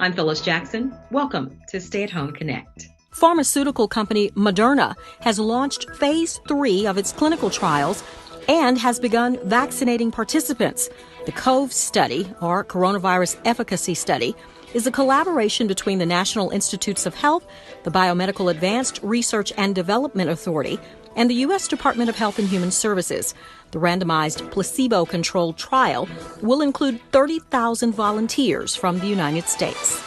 I'm Phyllis Jackson. Welcome to Stay at Home Connect. Pharmaceutical company Moderna has launched Phase 3 of its clinical trials and has begun vaccinating participants. The COVE study, or Coronavirus Efficacy Study, is a collaboration between the National Institutes of Health, the Biomedical Advanced Research and Development Authority, and the U.S. Department of Health and Human Services. The randomized placebo-controlled trial will include 30,000 volunteers from the United States.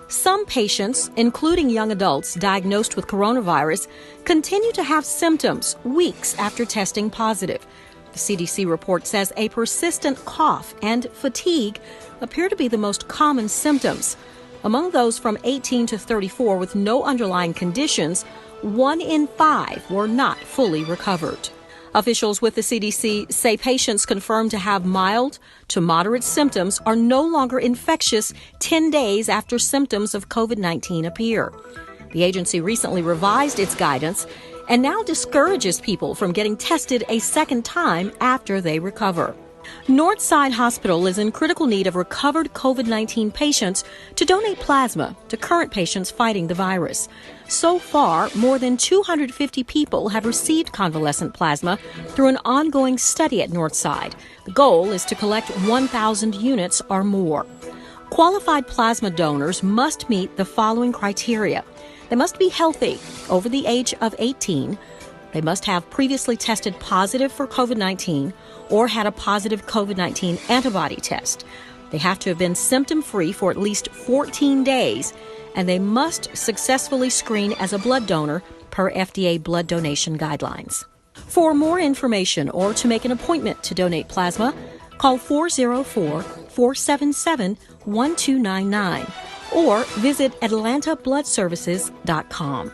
Some patients, including young adults diagnosed with coronavirus, continue to have symptoms weeks after testing positive. The CDC report says a persistent cough and fatigue appear to be the most common symptoms. Among those from 18 to 34 with no underlying conditions, 1 in 5 were not fully recovered. Officials with the CDC say patients confirmed to have mild to moderate symptoms are no longer infectious 10 days after symptoms of COVID-19 appear. The agency recently revised its guidance and now discourages people from getting tested a second time after they recover. Northside Hospital is in critical need of recovered COVID-19 patients to donate plasma to current patients fighting the virus. So far, more than 250 people have received convalescent plasma through an ongoing study at Northside. The goal is to collect 1,000 units or more. Qualified plasma donors must meet the following criteria. They must be healthy, over the age of 18. They must have previously tested positive for COVID-19 or had a positive COVID-19 antibody test. They have to have been symptom-free for at least 14 days, and they must successfully screen as a blood donor per FDA blood donation guidelines. For more information or to make an appointment to donate plasma, call 404-477-1299 or visit atlantabloodservices.com.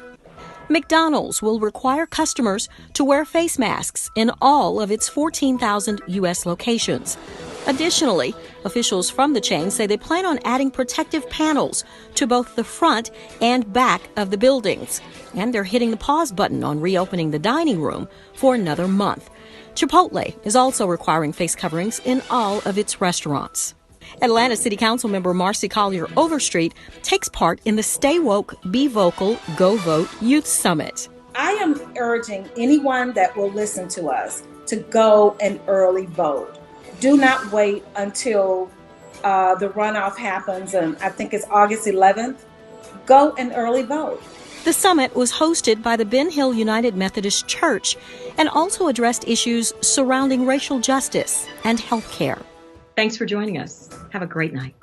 McDonald's will require customers to wear face masks in all of its 14,000 U.S. locations. Additionally, officials from the chain say they plan on adding protective panels to both the front and back of the buildings. And they're hitting the pause button on reopening the dining room for another month. Chipotle is also requiring face coverings in all of its restaurants. Atlanta City Council member Marcy Collier Overstreet takes part in the Stay Woke, Be Vocal, Go Vote Youth Summit. I am urging anyone that will listen to us to go and early vote. Do not wait until the runoff happens, and I think it's August 11th. Go and early vote. The summit was hosted by the Ben Hill United Methodist Church and also addressed issues surrounding racial justice and health care. Thanks for joining us. Have a great night.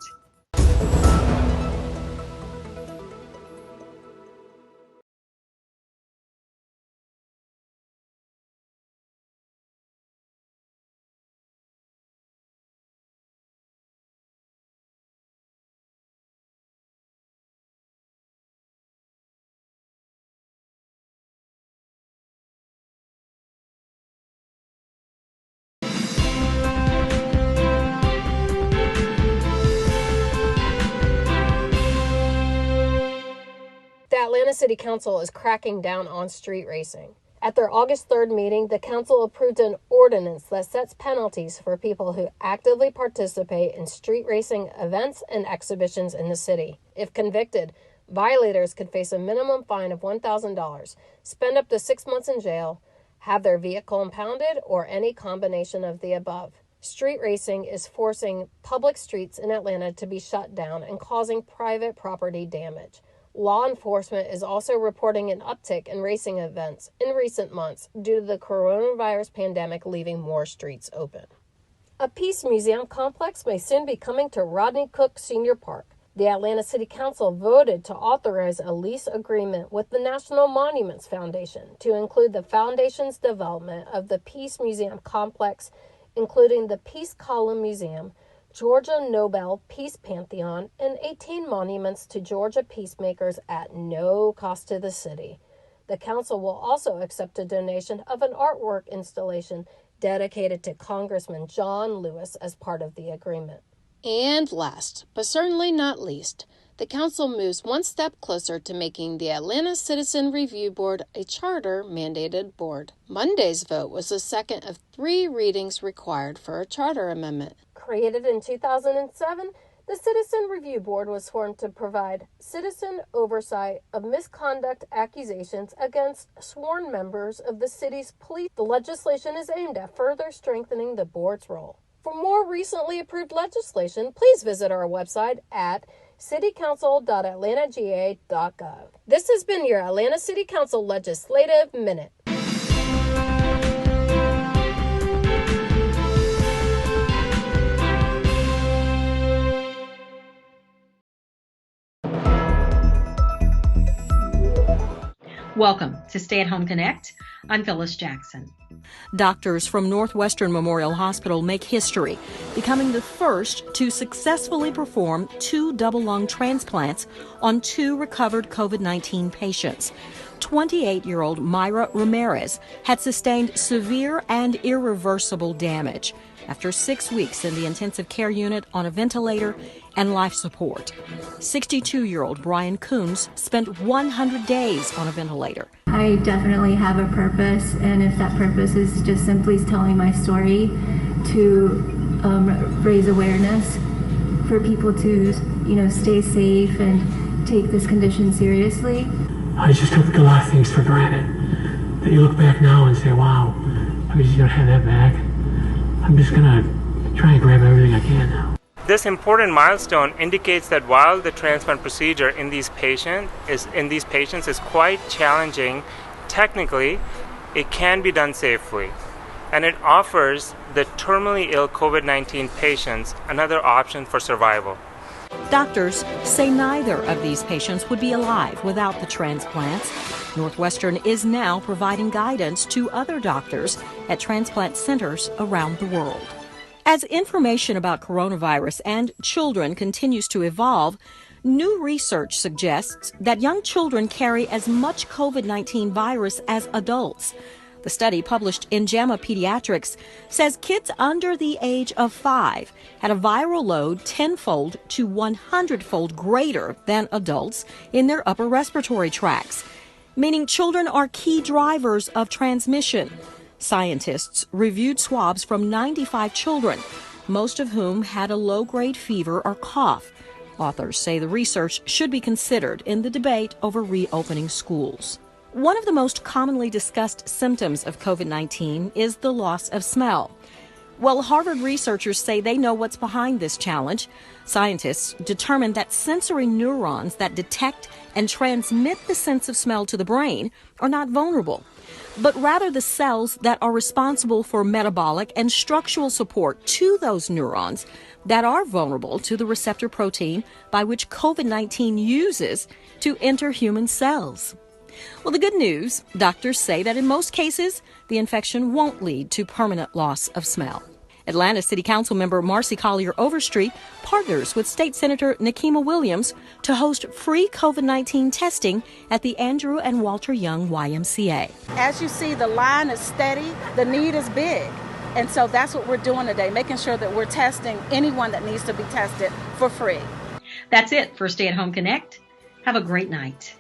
The Atlanta City Council is cracking down on street racing. At their August 3rd meeting, the council approved an ordinance that sets penalties for people who actively participate in street racing events and exhibitions in the city. If convicted, violators could face a minimum fine of $1,000, spend up to 6 months in jail, have their vehicle impounded, or any combination of the above. Street racing is forcing public streets in Atlanta to be shut down and causing private property damage. Law enforcement is also reporting an uptick in racing events in recent months due to the coronavirus pandemic leaving more streets open. A Peace Museum complex may soon be coming to Rodney Cook Senior Park. The Atlanta City Council voted to authorize a lease agreement with the National Monuments Foundation to include the foundation's development of the Peace Museum complex, including the Peace Column Museum, Georgia Nobel Peace Pantheon, and 18 monuments to Georgia peacemakers at no cost to the city. The council will also accept a donation of an artwork installation dedicated to Congressman John Lewis as part of the agreement. And last, but certainly not least, the council moves one step closer to making the Atlanta Citizen Review Board a charter-mandated board. Monday's vote was the second of 3 readings required for a charter amendment. Created in 2007, The Citizen Review Board was formed to provide citizen oversight of misconduct accusations against sworn members of the city's police. The legislation is aimed at further strengthening the board's role. For more recently approved legislation, please visit our website at citycouncil.atlantagA.gov. This has been your Atlanta City Council Legislative Minute. Welcome to Stay at Home Connect. I'm Phyllis Jackson. Doctors from Northwestern Memorial Hospital make history, becoming the first to successfully perform 2 double lung transplants on 2 recovered COVID-19 patients. 28-year-old Myra Ramirez had sustained severe and irreversible damage after 6 weeks in the intensive care unit on a ventilator and life support. 62-year-old Brian Coons spent 100 days on a ventilator. I definitely have a purpose, and if that purpose is just simply telling my story to raise awareness for people to, stay safe and take this condition seriously. I just took a lot of things for granted. That you look back now and say, wow, I just don't have that back. I'm just gonna try and grab everything I can now. This important milestone indicates that while the transplant procedure in these patients is quite challenging, technically, it can be done safely. And it offers the terminally ill COVID-19 patients another option for survival. Doctors say neither of these patients would be alive without the transplants. Northwestern is now providing guidance to other doctors at transplant centers around the world. As information about coronavirus and children continues to evolve, new research suggests that young children carry as much COVID-19 virus as adults. The study, published in JAMA Pediatrics, says kids under the age of 5 had a viral load 10-fold to 100-fold greater than adults in their upper respiratory tracts, meaning children are key drivers of transmission. Scientists reviewed swabs from 95 children, most of whom had a low-grade fever or cough. Authors say the research should be considered in the debate over reopening schools. One of the most commonly discussed symptoms of COVID-19 is the loss of smell. Well, Harvard researchers say they know what's behind this challenge. Scientists determined that sensory neurons that detect and transmit the sense of smell to the brain are not vulnerable, but rather the cells that are responsible for metabolic and structural support to those neurons that are vulnerable to the receptor protein by which COVID-19 uses to enter human cells. Well, the good news, doctors say that in most cases, the infection won't lead to permanent loss of smell. Atlanta City Council member Marcy Collier Overstreet partners with State Senator Nikema Williams to host free COVID-19 testing at the Andrew and Walter Young YMCA. As you see, the line is steady, the need is big. And so that's what we're doing today, making sure that we're testing anyone that needs to be tested for free. That's it for Stay at Home Connect. Have a great night.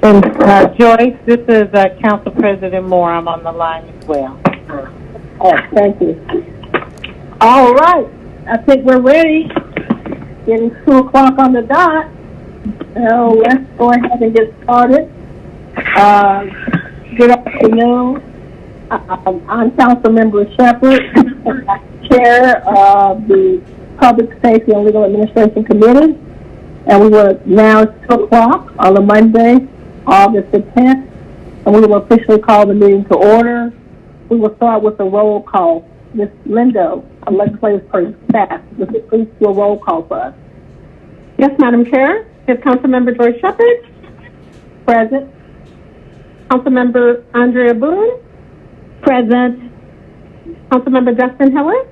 And Joyce, this is Council President Moore. I'm on the line as well. Oh, thank you. All right. I think we're ready. Getting 2 o'clock on the dot. So let's go ahead and get started. Good afternoon. I'm Councilmember Shepard, Chair of the Public Safety and Legal Administration Committee. And we will now, it's 2 o'clock on a Monday, August the 10th, and we will officially call the meeting to order. We will start with a roll call. Ms. Lindo, our legislative person, staff, would you please do a roll call for us? Yes, Madam Chair. Is Councilmember Joyce Shepard? Present. Councilmember ANDREA BOONE? Present. Councilmember DUSTIN HILLIS?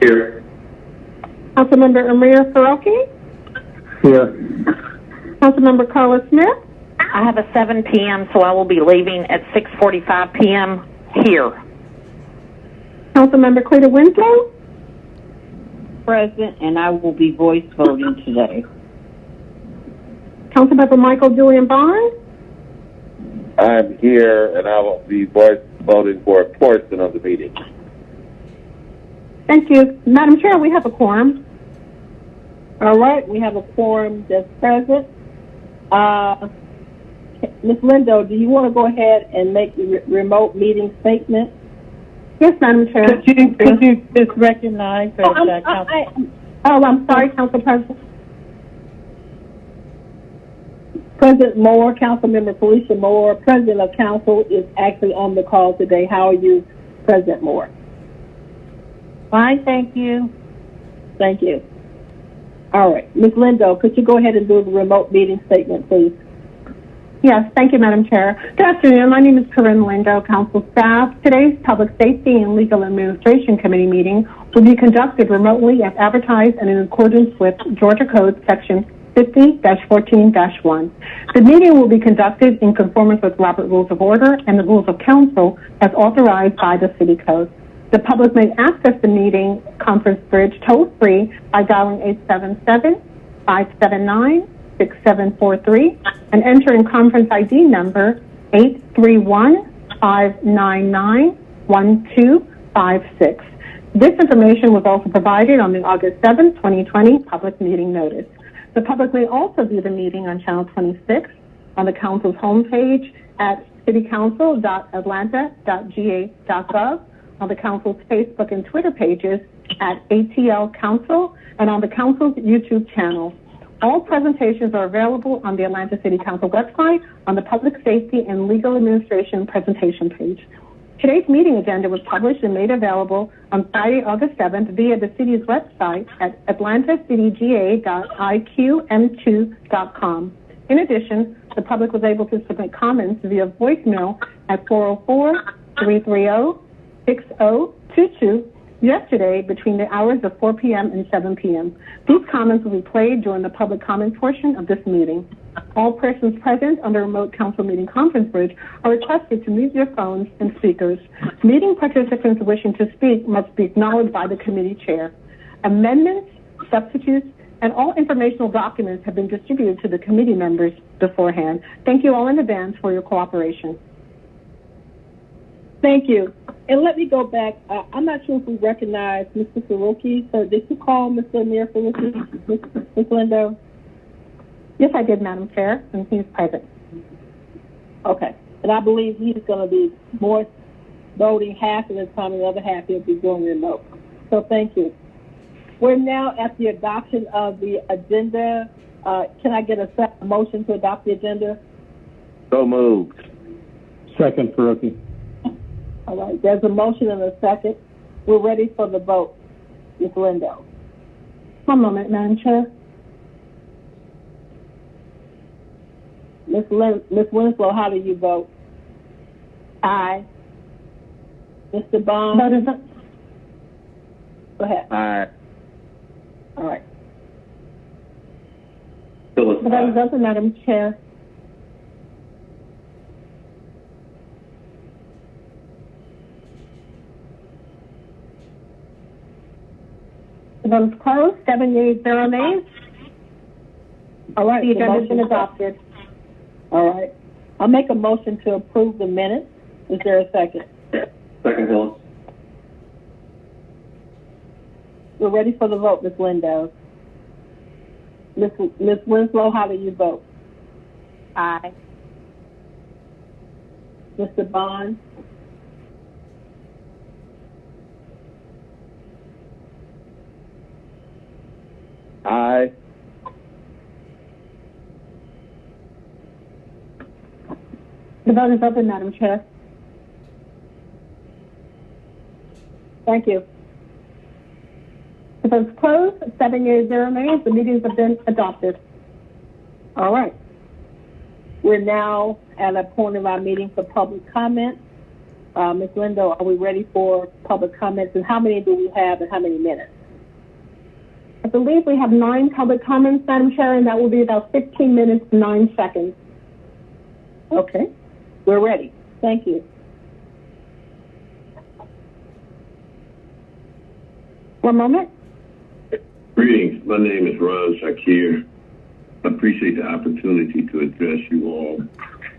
Here. Councilmember AMIR FAROKHI? Here. Councilmember CARLA Smith? I have a 7 p.m., so I will be leaving at 6:45 p.m. here. Councilmember CLETA WINSLOW? Present, and I will be voice voting today. Councilmember Michael Julian Bond? I'm here, and I will be voice voting for a portion of the meeting. Thank you. Madam Chair, we have a quorum. All right, we have a quorum that's present. Ms. Lindo, do you want to go ahead and make the remote meeting statement? Yes, Madam Chair. Could you just recognize I'm sorry, Council President. President Moore, Councilmember Felicia Moore, President of Council, is actually on the call today. How are you, President Moore? Fine, thank you. Thank you. All right. Ms. Lindo, could you go ahead and do the remote meeting statement, please? Yes, thank you, Madam Chair. Good afternoon. My name is CORRINE, LINDO, Council staff. Today's Public Safety and Legal Administration Committee meeting will be conducted remotely as advertised and in accordance with Georgia Code Section 50-14-1. The meeting will be conducted in conformance with Robert Rules of Order and the Rules of Council as authorized by the City Code. The public may access the meeting conference bridge toll-free by dialing 877-579-6743 and entering conference ID number 831-599-1256. This information was also provided on the August 7, 2020 public meeting notice. The public may also view the meeting on Channel 26 on the Council's homepage at citycouncil.atlanta.ga.gov, on the Council's Facebook and Twitter pages at ATL Council, and on the Council's YouTube channel. All presentations are available on the Atlanta City Council website on the Public Safety and Legal Administration presentation page. Today's meeting agenda was published and made available on Friday, August 7th via the city's website at atlantacitygA.iqm2.com. In addition, the public was able to submit comments via voicemail at 404-330-6022 yesterday between the hours of 4 p.m. and 7 p.m. These comments will be played during the public comment portion of this meeting. All persons present on the remote council meeting conference bridge are requested to mute their phones and speakers. Meeting participants wishing to speak must be acknowledged by the committee chair. Amendments, substitutes, and all informational documents have been distributed to the committee members beforehand. Thank you all in advance for your cooperation. Thank you. And let me go back. I'm not sure if we recognize Mr. Farokhi. So did you call Mr. Amir Farokhi, Ms. Lindo? Yes, I did, Madam Chair, and he's present. Okay. And I believe he's going to be more voting half of the time, and the other half he'll be doing remote. So thank you. We're now at the adoption of the agenda. Can I get a motion to adopt the agenda? So moved. Second, Farokhi. All right, there's a motion and a second. We're ready for the vote. Ms. Lindo. One moment, Madam Chair. Ms. Winslow, how do you vote? Aye. Mr. Bond? Go ahead. Aye. All right. But that doesn't, Madam Chair. The Vote is closed. 7 yeas, 0 nays. All right. The agenda has been adopted. All right. I'll make a motion to approve the minutes. Is there a second? Second, Hillis. We're ready for the vote, Ms. Lindo. Ms. Winslow, how do you vote? Aye. Mr. Bond? Aye. The vote is open, Madam Chair. Thank you. The vote is closed. 7 yeas, 0 nays. The meetings have been adopted. All right. We're now at a point of our meeting for public comment. Ms. Lindo, are we ready for public comments? And how many do we have and how many minutes? I believe we have 9 public comments, Madam Chair, and that will be about 15 minutes, 9 seconds. Okay. We're ready. Thank you. One moment. Greetings. My name is Ron Shakir. I appreciate the opportunity to address you all.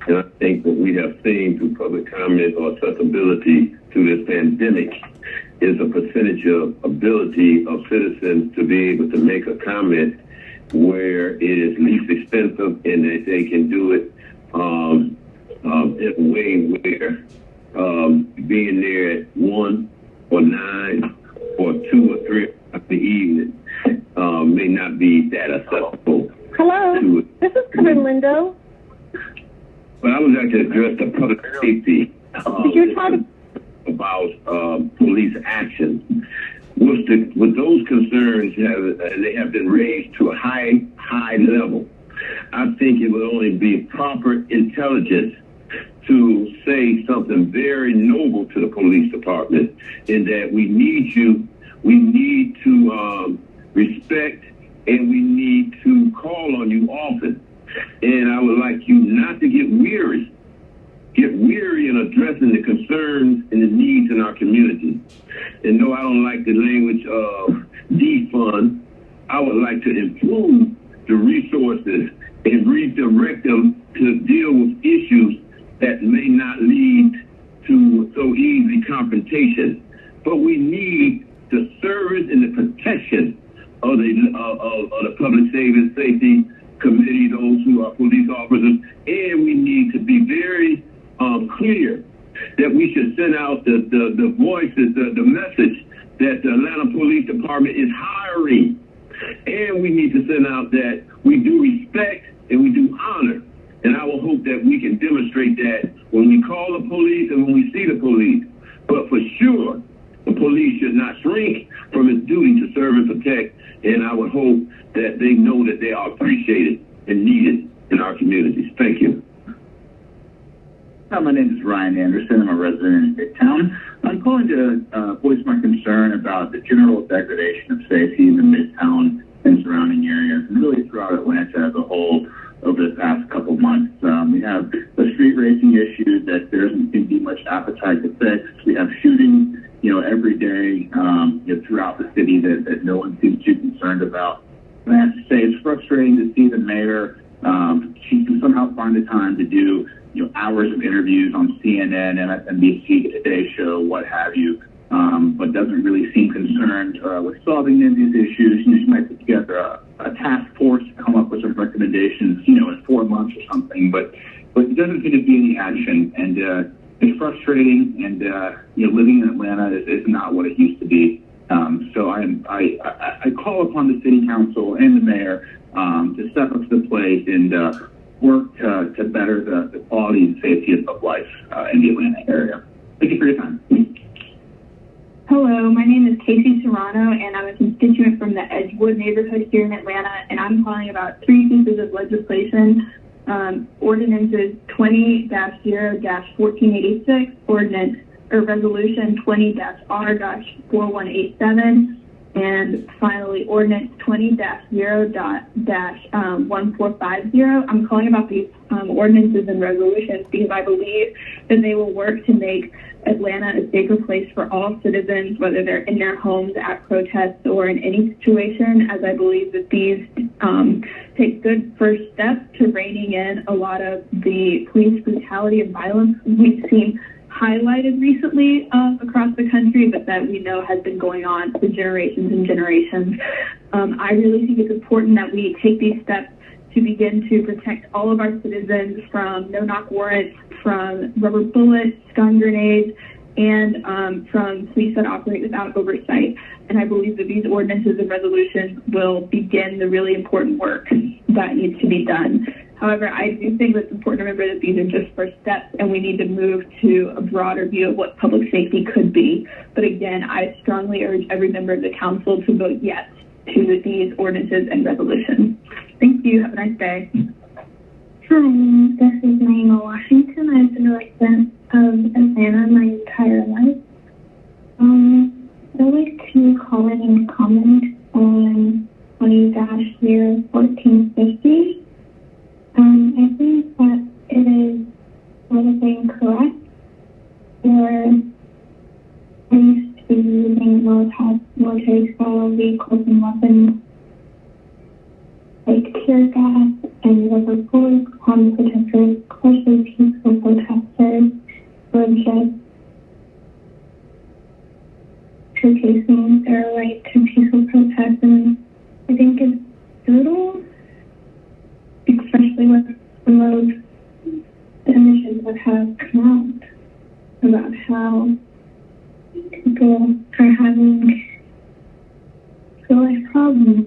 And I think what we have seen through public comment or accessibility to this pandemic is a percentage of ability of citizens to be able to make a comment where it is least expensive and that they can do it in a way where being there at 1 or 9 or 2 or 3 of the evening may not be that accessible. Hello, this is CORRINE LINDO. But I would like to address the public safety about police action. With those concerns, they have been raised to a high level. I think it would only be proper intelligence to say something very noble to the police department, in that we need you, we need to respect, and we need to call on you often. And I would like you not to get weary in addressing the concerns and the needs in our community. And no, I don't like the language of defund. I would like to improve the resources and redirect them to deal with issues that may not lead to so easy confrontation. But we need the service and the protection of the public safety committee, those who are police officers, and we need to be very clear that we should send out the voices, the message that the Atlanta Police Department is hiring. And we need to send out that we do respect and we do honor. And I will hope that we can demonstrate that when we call the police and when we see the police. But for sure, the police should not shrink from its duty to serve and protect. And I would hope that they know that they are appreciated and needed in our communities. Thank you. Hi, my name is Ryan Anderson. I'm a resident in Midtown. I'm calling to voice my concern about the general degradation of safety in the Midtown and surrounding areas, and really throughout Atlanta as a whole over the past couple months. We have the street racing issue that there doesn't seem to be much appetite to fix. We have shootings, every day, throughout the city that no one seems too concerned about. And I have to say, it's frustrating to see the mayor. She can somehow find the time to do hours of interviews on CNN, MSNBC, the Today Show, what have you, but doesn't really seem concerned with solving any of these issues. She might put together a task force to come up with some recommendations, in 4 months or something, but it doesn't seem to be any action, and it's frustrating, and living in Atlanta is not what it used to be. So I call upon the city council and the mayor to step up to the plate and work to better the quality and safety of life in the Atlanta area. Thank you for your time. Hello, my name is Casey Serrano, and I'm a constituent from the Edgewood neighborhood here in Atlanta, and I'm calling about 3 pieces of legislation. Ordinances 20-0-1486, Resolution 20-R-4187, And finally, Ordinance 20-0-1450. I'm calling about these ordinances and resolutions because I believe that they will work to make Atlanta a safer place for all citizens, whether they're in their homes, at protests, or in any situation, as I believe that these take good first steps to reining in a lot of the police brutality and violence we've seen highlighted recently across the country, but that we know has been going on for generations and generations. I really think it's important that we take these steps to begin to protect all of our citizens from no-knock warrants, from rubber bullets, stun grenades, and from police that operate without oversight. And I believe that these ordinances and resolutions will begin the really important work that needs to be done. However, I do think that it's important to remember that these are just first steps, and we need to move to a broader view of what public safety could be. But again, I strongly urge every member of the council to vote yes to these ordinances and resolutions. Thank you. Have a nice day. Hi, this is Naima Washington. I've been a resident of Atlanta my entire life. I'd like to call in and comment on 20-1450. I think that it is politically incorrect for police to be using military-style vehicles and weapons like tear gas and rubber bullets on protesters, especially peaceful protesters, who are just showcasing their right to peaceful protest. And I think it's brutal, especially with some of the images that have come out about how people are having real-life problems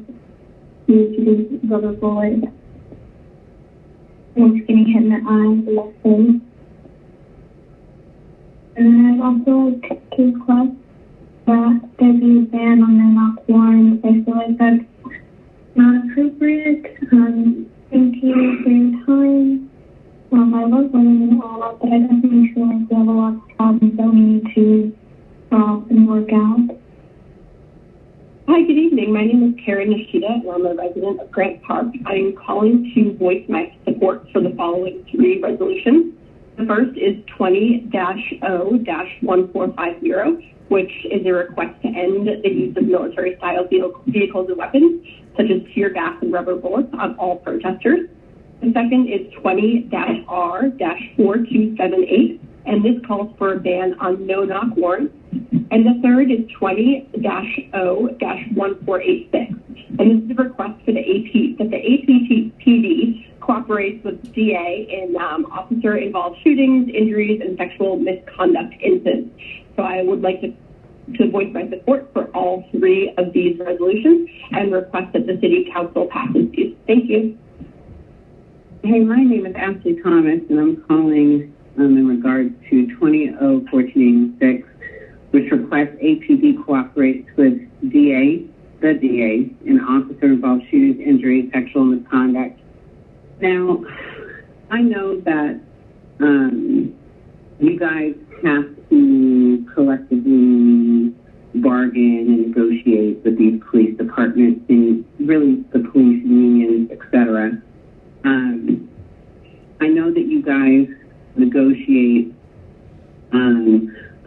due to these rubber bullets, once getting hit in the eye, the left face. And then I'd also like to request that there be a ban on no-knock warrants. I feel like that's not appropriate. Thank you for your time. I love learning a lot, but I definitely feel like we have a lot of problems that we need to solve and work out. Hi, good evening. My name is Karen Nishida, and I'm a resident of Grant Park. I am calling to voice my support for the following 3 resolutions. The first is 20-0-1450, which is a request to end the use of military-style vehicles and weapons, such as tear gas and rubber bullets, on all protesters. The second is 20-R-4278, and this calls for a ban on no-knock warrants. And the third is 20-0-1486, and this is a request for the APTD cooperates with DA in officer-involved shootings, injuries, and sexual misconduct incidents. So I would like to voice my support for all 3 of these resolutions and request that the City Council passes these. Thank you. Hey, my name is Ashley Thomas, and I'm calling in regards to 20-0-1486, which requests APD cooperates with the DA, in officer-involved shootings, injuries, sexual misconduct. Now, I know that you guys have to collectively bargain and negotiate with these police departments and really the police unions, etc. I know that you guys negotiate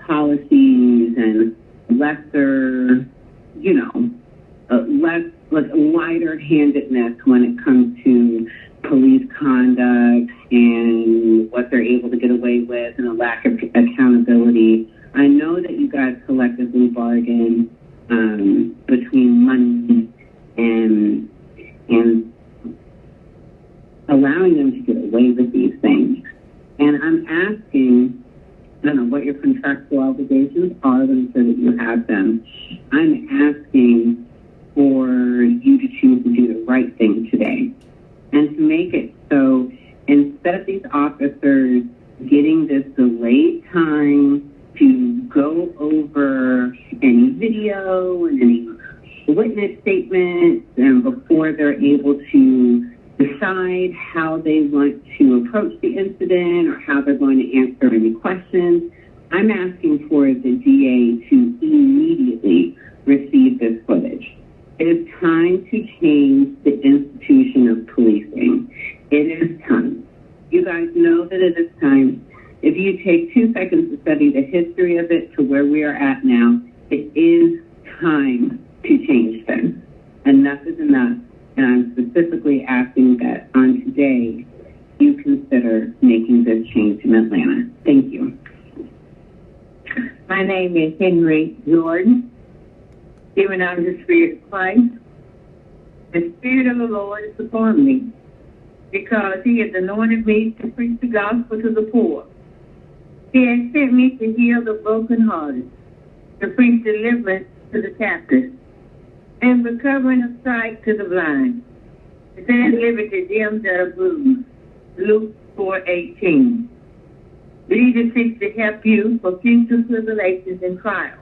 policies and lesser, wider-handedness when it comes to police conduct and what they're able to get away with and a lack of accountability. I know that you guys collectively bargain between money and allowing them to get away with these things. And I'm asking, I don't know what your contractual obligations are, but I'm sure that you have them. I'm asking for you to choose to do the right thing today and to make it so instead of these officers getting this delayed time to go over any video and any witness statements and before they're able to decide how they want to approach the incident or how they're going to answer any questions, I'm asking for the DA to immediately receive this footage. It is time to change the institution of policing. It is time. You guys know that it is time. If you take 2 seconds to study the history of it to where we are at now, it is time to change things. Enough is enough. And I'm specifically asking that on today, you consider making this change in Atlanta. Thank you. My name is Henry Jordan, given out the Spirit of Christ. The Spirit of the Lord is upon me, because He has anointed me to preach the gospel to the poor. He has sent me to heal the brokenhearted, to preach deliverance to the captives, and recovering of sight to the blind, to set at liberty them that are bruised. Luke 4:18. Jesus seeks to help you for future tribulations and trials,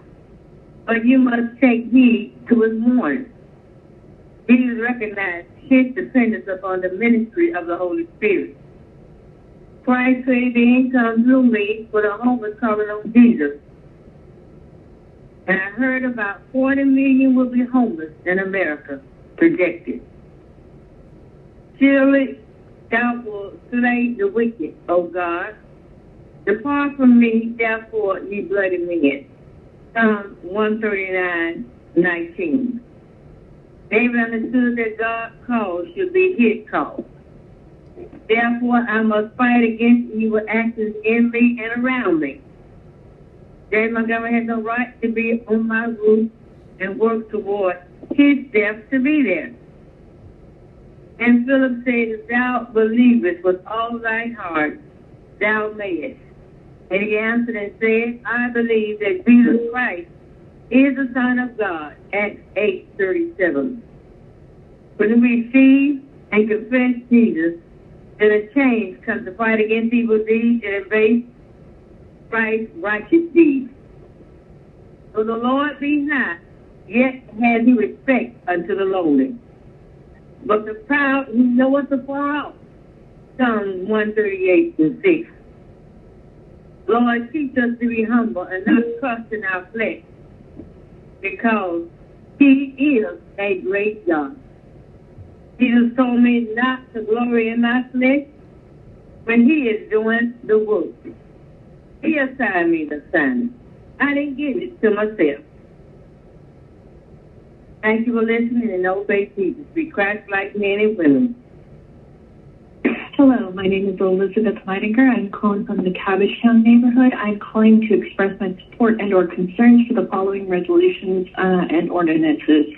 but you must take heed to His warning. Jesus recognized His dependence upon the ministry of the Holy Spirit. Christ created the income through me for the homeless calling on Jesus. And I heard about 40 million will be homeless in America, projected. Surely thou wilt slay the wicked, O God. Depart from me, therefore, ye bloody men. Psalm 139:19. David understood that God's cause should be His cause. Therefore, I must fight against evil actions in me and around me. David Montgomery has no right to be on my roof and work toward his death to be there. And Philip said, if thou believest with all thy heart, thou mayest. And he answered and said, I believe that Jesus Christ is the Son of God. Acts 8:37. When we receive and confess Jesus, then a change comes to fight against evil deeds and embrace Christ's righteous deeds. So the Lord be not, yet has He respect unto the lowly. But the proud He knoweth afar off. Psalm 138:6. Lord, teach us to be humble and not trust in our flesh, because He is a great God. Jesus told me not to glory in my flesh when He is doing the work. He assigned me the assignment. I didn't give it to myself. Thank you for listening and obey Jesus. Be Christ-like men and women. Hello, my name is Elizabeth Leidinger. I'm calling from the Cabbagetown neighborhood. I'm calling to express my support and or concerns for the following resolutions and ordinances.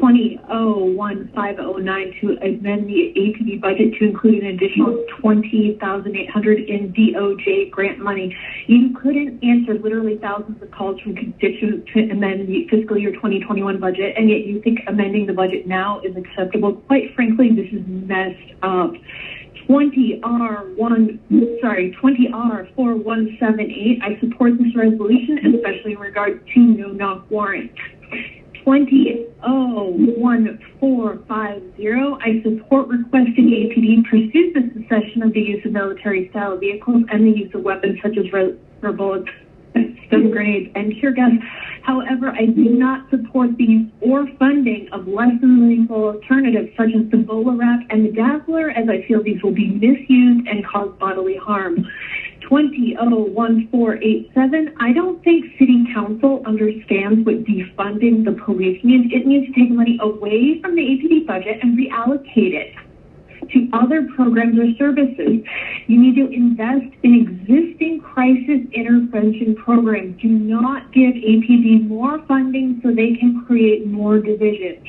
20-01509 to amend the APD budget to include an additional $20,800 in DOJ grant money. You couldn't answer literally thousands of calls from constituents to amend the fiscal year 2021 budget, and yet you think amending the budget now is acceptable. Quite frankly, this is messed up. 20R4178. I support this resolution, especially in regard to no-knock warrants. 20-01450. I support requesting APD pursue the cessation of the use of military-style vehicles and the use of weapons such as rubber bullets, stun grenades, and tear gas. However, I do not support the use or funding of less than lethal alternatives such as the Bola Wrap and the Dazzler, as I feel these will be misused and cause bodily harm. 20-01487. I don't think City Council understands what defunding the police means. It means to take money away from the APD budget and reallocate it to other programs or services. You need to invest in existing crisis intervention programs. Do not give APD more funding so they can create more divisions.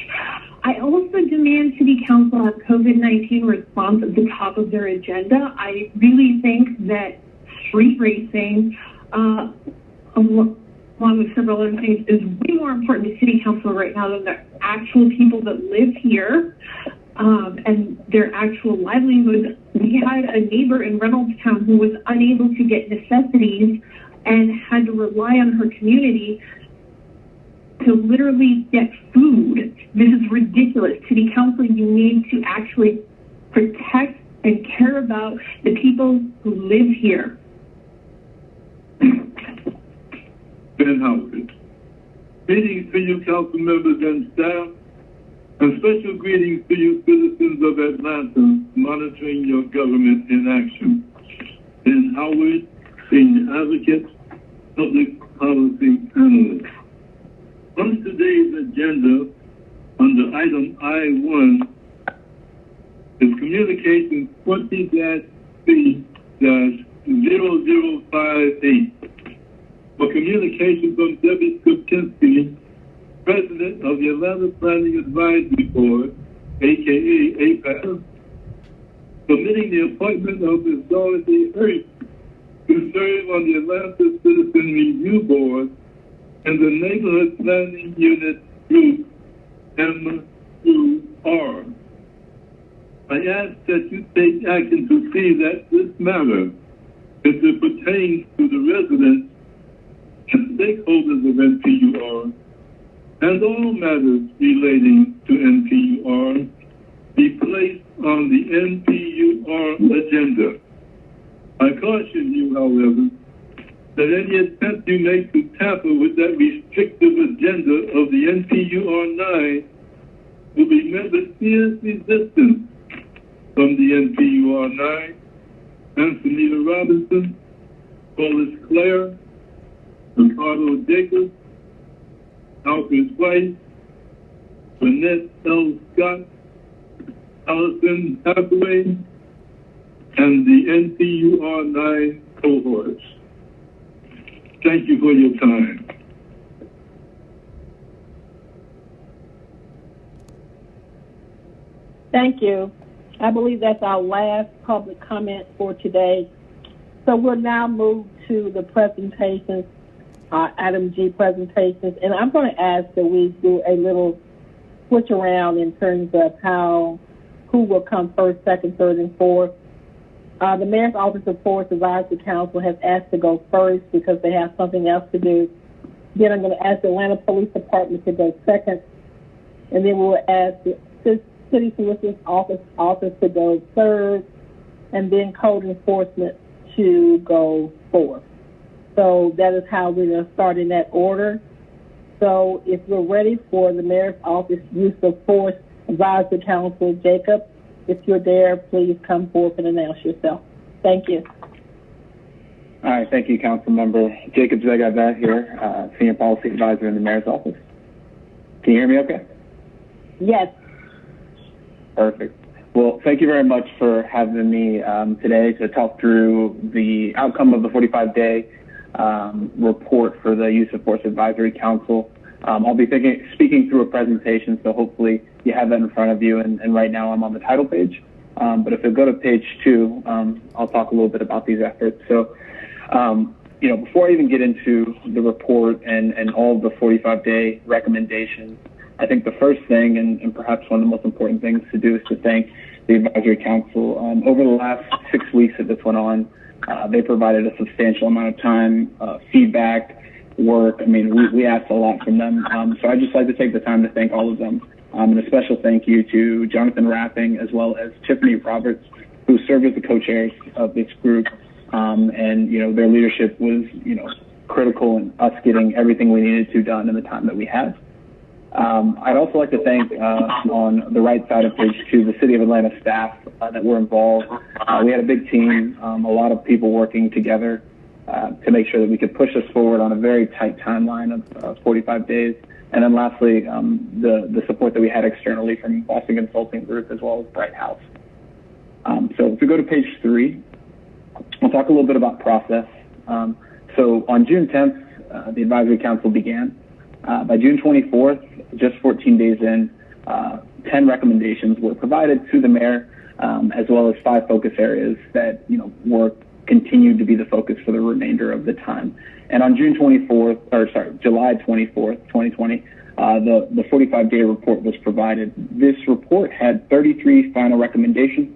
I also demand City Council have COVID-19 response at the top of their agenda. I really think that street racing, along with several other things, is way more important to City Council right now than the actual people that live here and their actual livelihoods. We had a neighbor in Reynoldstown who was unable to get necessities and had to rely on her community to literally get food. This is ridiculous. City Council, you need to actually protect and care about the people who live here. Ben Howard. Meeting for you council members and staff. And special greetings to you citizens of Atlanta monitoring your government in action. Ben Howard, Senior Advocate, Public Policy Analyst. On today's agenda, under item I-1, is Communication 20-C-0058 for communication from Debbie Skupczynski, President of the Atlanta Planning Advisory Board, a.k.a. APAD, permitting the appointment of Ms. Dorothy Hurt to serve on the Atlanta Citizen Review Board and the Neighborhood Planning Unit Group, M2R. I ask that you take action to see that this matter, as it pertains to the residents and stakeholders of NPUR, and all matters relating to NPUR, be placed on the NPUR agenda. I caution you, however, that any attempt you make to tamper with that restrictive agenda of the NPUR 9 will be met with fierce resistance from the NPUR 9, Antonita Robinson, Paulus Clare, Ricardo Jacobs, Alfred White, Lynette L. Scott, Allison Hathaway, and the NPUR 9 cohorts. Thank you for your time. Thank you. I believe that's our last public comment for today. So we'll now move to the presentations, item G presentations, and I'm going to ask that we do a little switch around in terms of who will come first, second, third, and fourth. The Mayor's Office of Forest Advisory Council has asked to go first because they have something else to do. Then I'm going to ask the Atlanta Police Department to go second, and then we'll ask the City Solicitor's Office to go third, and then Code Enforcement to go fourth. So that is how we're going to start in that order. So if we're ready for the Mayor's Office Use of Force Advisory Council, Jacob, if you're there, please come forth and announce yourself. Thank you. All right, thank you, Council Member Jacob TZEGAEGBE here, Senior Policy Advisor in the Mayor's Office. Can you hear me okay? Yes. Perfect. Well, thank you very much for having me today to talk through the outcome of the 45-day report for the Use of Force Advisory Council. I'll be speaking through a presentation, so hopefully you have that in front of you, and right now I'm on the title page. But if you go to page 2, I'll talk a little bit about these efforts. So, before I even get into the report and all of the 45-day recommendations, I think the first thing, and perhaps one of the most important things to do, is to thank the Advisory Council. Over the last 6 weeks that this went on, they provided a substantial amount of time, feedback, work. I mean, we asked a lot from them. So I'd just like to take the time to thank all of them. And a special thank you to Jonathan Rapping as well as Tiffany Roberts, who served as the co-chairs of this group. And, their leadership was, critical in us getting everything we needed to done in the time that we had. I'd also like to thank, on the right side of page 2, the City of Atlanta staff that were involved. We had a big team, a lot of people working together to make sure that we could push us forward on a very tight timeline of 45 days. And then lastly, the support that we had externally from Boston Consulting Group as well as Bright House. So if we go to page 3, I'll talk a little bit about process. So on June 10th, the Advisory Council began. By June 24th, just 14 days in, 10 recommendations were provided to the mayor, as well as 5 focus areas that, continued to be the focus for the remainder of the time. And on July 24th, 2020, the 45-day report was provided. This report had 33 final recommendations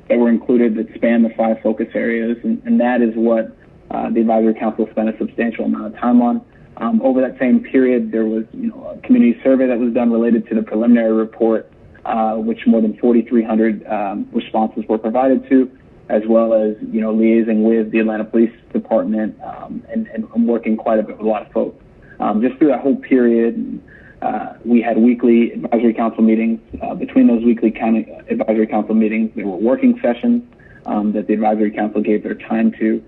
that were included that span the 5 focus areas, and that is what the Advisory Council spent a substantial amount of time on. Over that same period, there was, a community survey that was done related to the preliminary report, which more than 4,300 responses were provided to, as well as, liaising with the Atlanta Police Department and working quite a bit with a lot of folks. Just through that whole period, We had weekly advisory council meetings. Between those weekly county advisory council meetings, there were working sessions that the advisory council gave their time to.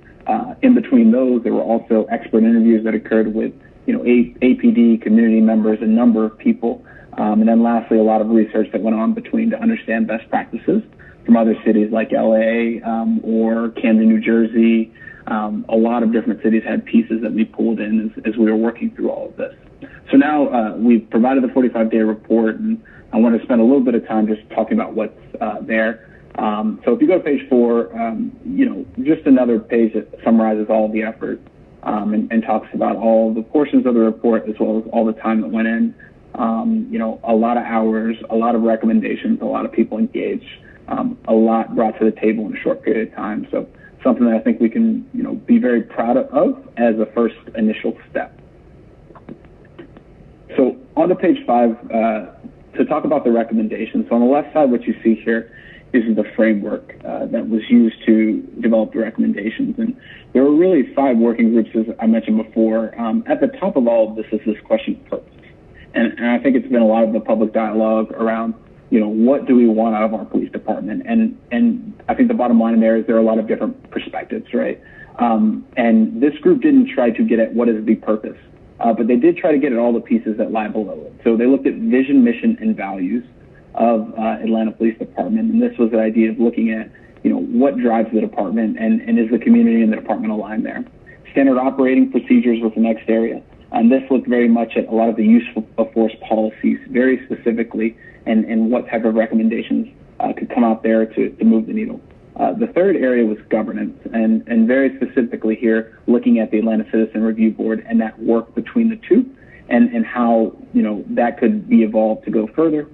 In between those, there were also expert interviews that occurred with, APD, community members, a number of people. And then lastly, a lot of research that went on between to understand best practices from other cities like LA or Camden, New Jersey. A lot of different cities had pieces that we pulled in as we were working through all of this. So now we've provided the 45-day report, and I want to spend a little bit of time just talking about what's there. So if you go to page 4, just another page that summarizes all of the effort and talks about all the portions of the report as well as all the time that went in. A lot of hours, a lot of recommendations, a lot of people engaged, a lot brought to the table in a short period of time. So something that I think we can, be very proud of as a first initial step. So on to page 5, to talk about the recommendations. So on the left side, what you see here is the framework that was used to develop the recommendations. And there were really 5 working groups, as I mentioned before. At the top of all of this is this question of purpose. And I think it's been a lot of the public dialogue around, what do we want out of our police department? And I think the bottom line there is there are a lot of different perspectives, right? And this group didn't try to get at what is the purpose, but they did try to get at all the pieces that lie below it. So they looked at vision, mission, and values of Atlanta Police Department. And this was the idea of looking at, what drives the department and is the community and the department aligned there. Standard operating procedures was the next area. And this looked very much at a lot of the use of force policies, very specifically, and what type of recommendations could come out there to move the needle. The third area was governance, and very specifically here, looking at the Atlanta Citizen Review Board and that work between the two, and how, that could be evolved to go further.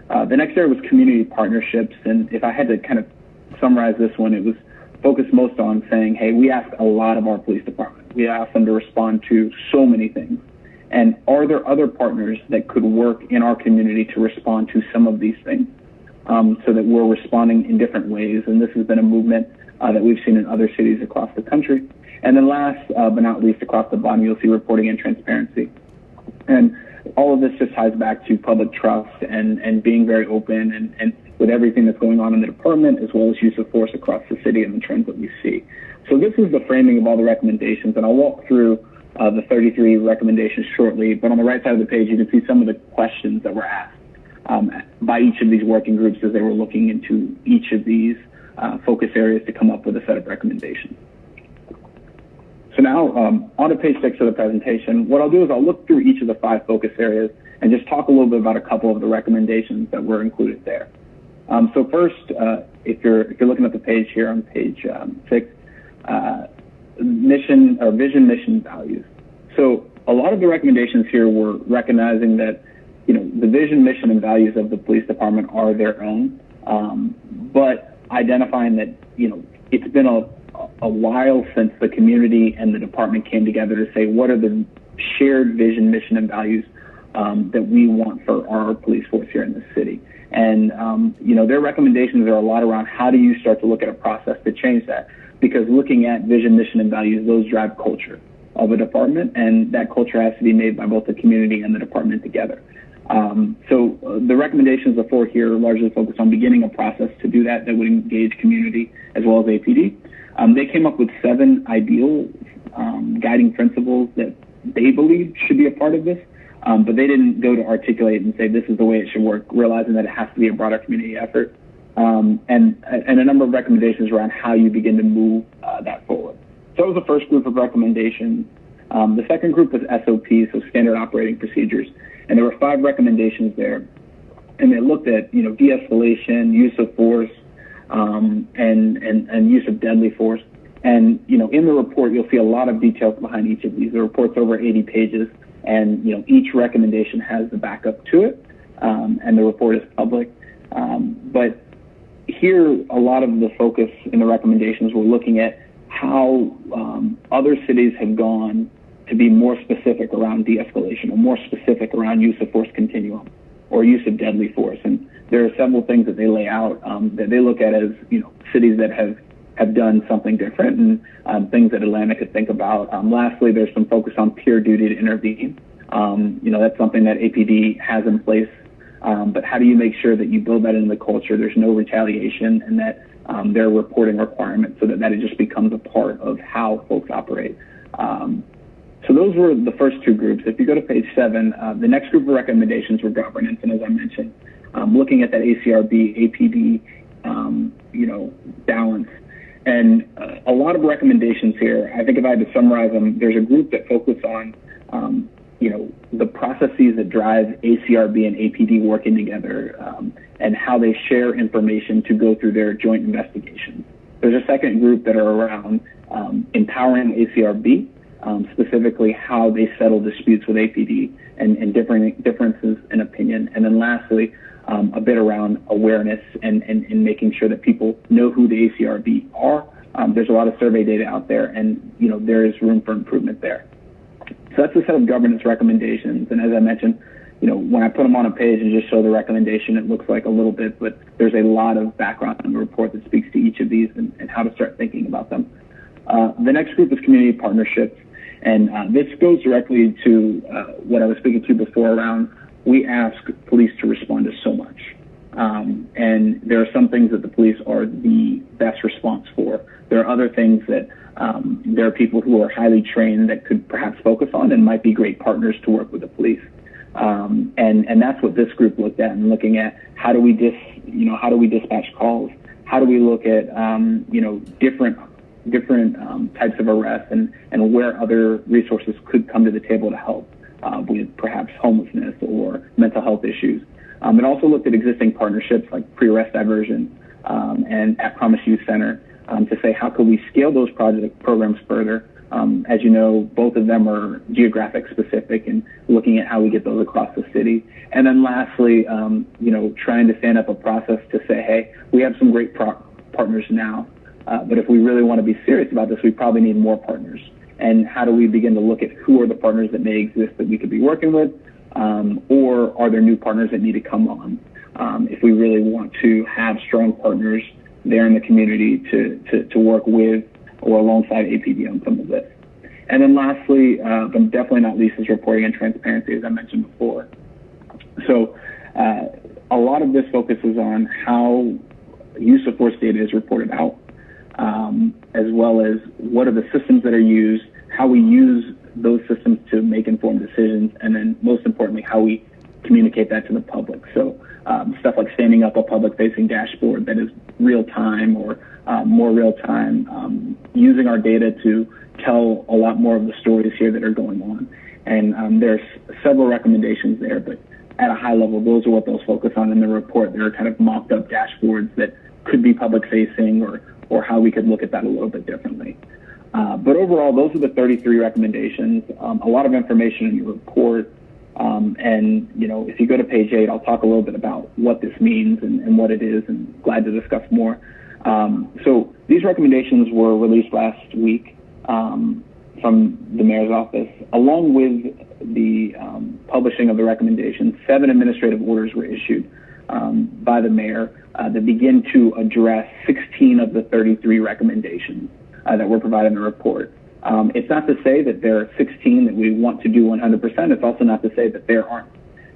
The next area was community partnerships, and if I had to kind of summarize this one, it was focused most on saying, hey, we ask a lot of our police department. We ask them to respond to so many things. And are there other partners that could work in our community to respond to some of these things so that we're responding in different ways? And this has been a movement that we've seen in other cities across the country. And then last but not least, across the bottom, you'll see reporting and transparency. And all of this just ties back to public trust and being very open and with everything that's going on in the department, as well as use of force across the city and the trends that we see. So this is the framing of all the recommendations, and I'll walk through the 33 recommendations shortly, but on the right side of the page, you can see some of the questions that were asked by each of these working groups as they were looking into each of these focus areas to come up with a set of recommendations. So now, on to page 6 of the presentation, what I'll do is I'll look through each of the 5 focus areas and just talk a little bit about a couple of the recommendations that were included there. So first, if you're looking at the page here on page 6, mission or vision, mission, values. So a lot of the recommendations here were recognizing that, the vision, mission, and values of the police department are their own, but identifying that, it's been a while since the community and the department came together to say what are the shared vision, mission, and values that we want for our police force here in the city. And, their recommendations are a lot around how do you start to look at a process to change that? Because looking at vision, mission, and values, those drive culture of a department, and that culture has to be made by both the community and the department together. So the recommendations before here largely focus on beginning a process to do that would engage community as well as APD. They came up with 7 ideal guiding principles that they believe should be a part of this, but they didn't go to articulate and say this is the way it should work, realizing that it has to be a broader community effort, and a number of recommendations around how you begin to move that forward. So that was the first group of recommendations. The second group was SOPs, so standard operating procedures, and there were 5 recommendations there, and they looked at de-escalation, use of force, and use of deadly force. And in the report you'll see a lot of details behind each of these. The report's over 80 pages, and each recommendation has the backup to it, and the report is public. But here, a lot of the focus in the recommendations we're looking at how other cities have gone to be more specific around de-escalation or more specific around use of force continuum or use of deadly force. And there are several things that they lay out that they look at as cities that have done something different and things that Atlanta could think about. Lastly, there's some focus on peer duty to intervene. That's something that APD has in place. But how do you make sure that you build that into the culture? There's no retaliation, and that there are reporting requirements so that it just becomes a part of how folks operate. So those were the first two groups. If you go to page 7, the next group of recommendations were governance, and as I mentioned, looking at that ACRB, APD, balance. And a lot of recommendations here. I think if I had to summarize them, there's a group that focus on, the processes that drive ACRB and APD working together, and how they share information to go through their joint investigations. There's a second group that are around empowering ACRB, specifically how they settle disputes with APD and differences in opinion. And then lastly, a bit around awareness and making sure that people know who the ACRB are. There's a lot of survey data out there, and there is room for improvement there. So that's the set of governance recommendations. And as I mentioned, when I put them on a page and just show the recommendation, it looks like a little bit, but there's a lot of background in the report that speaks to each of these and how to start thinking about them. The next group is community partnerships. And this goes directly to what I was speaking to before around we ask police to respond to so much. And there are some things that the police are the best response for. There are other things that there are people who are highly trained that could perhaps focus on and might be great partners to work with the police. And that's what this group looked at, and looking at how do we dispatch calls? How do we look at different types of arrests and where other resources could come to the table to help with perhaps homelessness or mental health issues. It also looked at existing partnerships like pre-arrest diversion and At Promise Youth Center to say how could we scale those programs further. As you know, both of them are geographic specific and looking at how we get those across the city. And then lastly, trying to stand up a process to say, hey, we have some great partners now, but if we really want to be serious about this, we probably need more partners. And how do we begin to look at who are the partners that may exist that we could be working with, or are there new partners that need to come on? If we really want to have strong partners there in the community to work with or alongside APD on some of this. And then lastly, but definitely not least, is reporting and transparency, as I mentioned before. So a lot of this focuses on how use of force data is reported out, as well as what are the systems that are used, how we use those systems to make informed decisions, and then most importantly, how we communicate that to the public. So stuff like standing up a public-facing dashboard that is real-time or more real-time, using our data to tell a lot more of the stories here that are going on. And there's several recommendations there, but at a high level, those are what those focus on in the report. There are kind of mocked-up dashboards that could be public-facing or how we could look at that a little bit differently. But overall, those are the 33 recommendations. A lot of information in your report. And, if you go to page 8, I'll talk a little bit about what this means and what it is, and glad to discuss more. So these recommendations were released last week from the mayor's office. Along with the publishing of the recommendations, 7 administrative orders were issued by the mayor that begin to address 16 of the 33 recommendations that were provided in the report. It's not to say that there are 16 that we want to do 100%. It's also not to say that there aren't,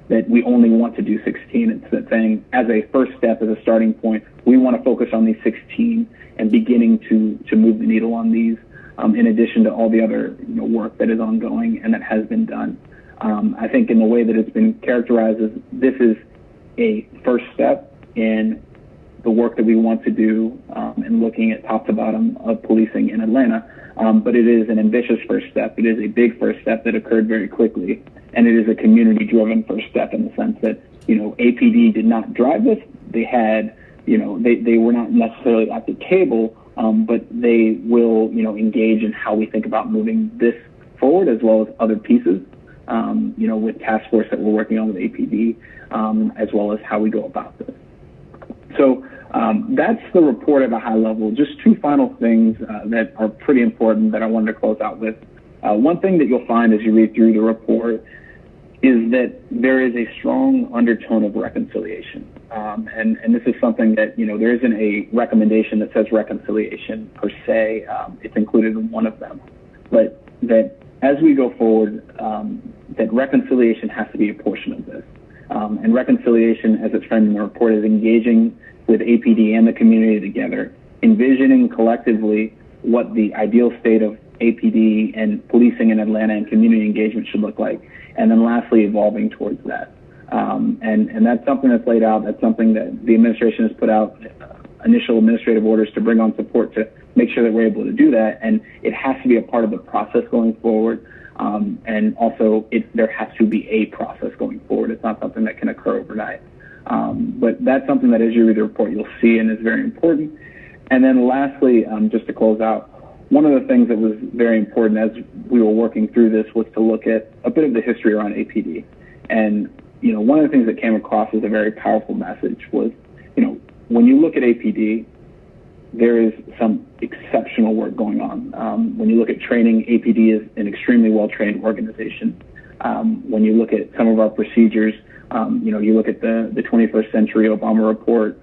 that we only want to do 16. It's that saying, as a first step, as a starting point, we want to focus on these 16 and beginning to move the needle on these, in addition to all the other work that is ongoing and that has been done. I think in the way that it's been characterized, as this is a first step in the work that we want to do in looking at top to bottom of policing in Atlanta. But it is an ambitious first step. It is a big first step that occurred very quickly. And it is a community-driven first step in the sense that, APD did not drive this. They had, they were not necessarily at the table, but they will, engage in how we think about moving this forward, as well as other pieces, with task force that we're working on with APD, as well as how we go about this. So that's the report at a high level. Just 2 final things that are pretty important that I wanted to close out with. One thing that you'll find as you read through the report is that there is a strong undertone of reconciliation. And this is something that, there isn't a recommendation that says reconciliation per se. It's included in one of them. But that as we go forward, that reconciliation has to be a portion of this. And reconciliation, as it's framed in the report, is engaging with APD and the community together, envisioning collectively what the ideal state of APD and policing in Atlanta and community engagement should look like, and then lastly, evolving towards that. And that's something that's laid out. That's something that the administration has put out initial administrative orders to bring on support to make sure that we're able to do that. And it has to be a part of the process going forward. And also, there has to be a process going forward. It's not something that can occur overnight. But that's something that as you read the report, you'll see and is very important. And then lastly, just to close out, one of the things that was very important as we were working through this was to look at a bit of the history around APD. And, one of the things that came across as a very powerful message was, when you look at APD, there is some exceptional work going on. When you look at training, APD is an extremely well-trained organization. When you look at some of our procedures, you look at the 21st Century Obama report,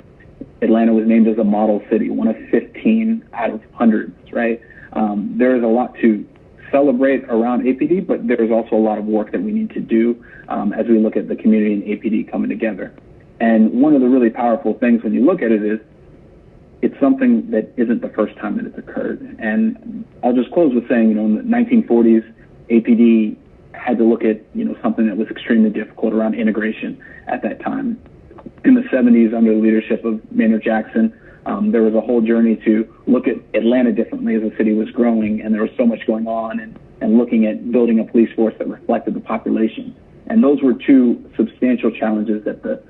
Atlanta was named as a model city, one of 15 out of hundreds, right? There is a lot to celebrate around APD, but there's also a lot of work that we need to do as we look at the community and APD coming together. And one of the really powerful things when you look at it is it's something that isn't the first time that it's occurred. And I'll just close with saying, in the 1940s, APD had to look at, something that was extremely difficult around integration at that time. In the 70s, under the leadership of Maynard Jackson, there was a whole journey to look at Atlanta differently as the city was growing, and there was so much going on, and looking at building a police force that reflected the population. And those were two substantial challenges that the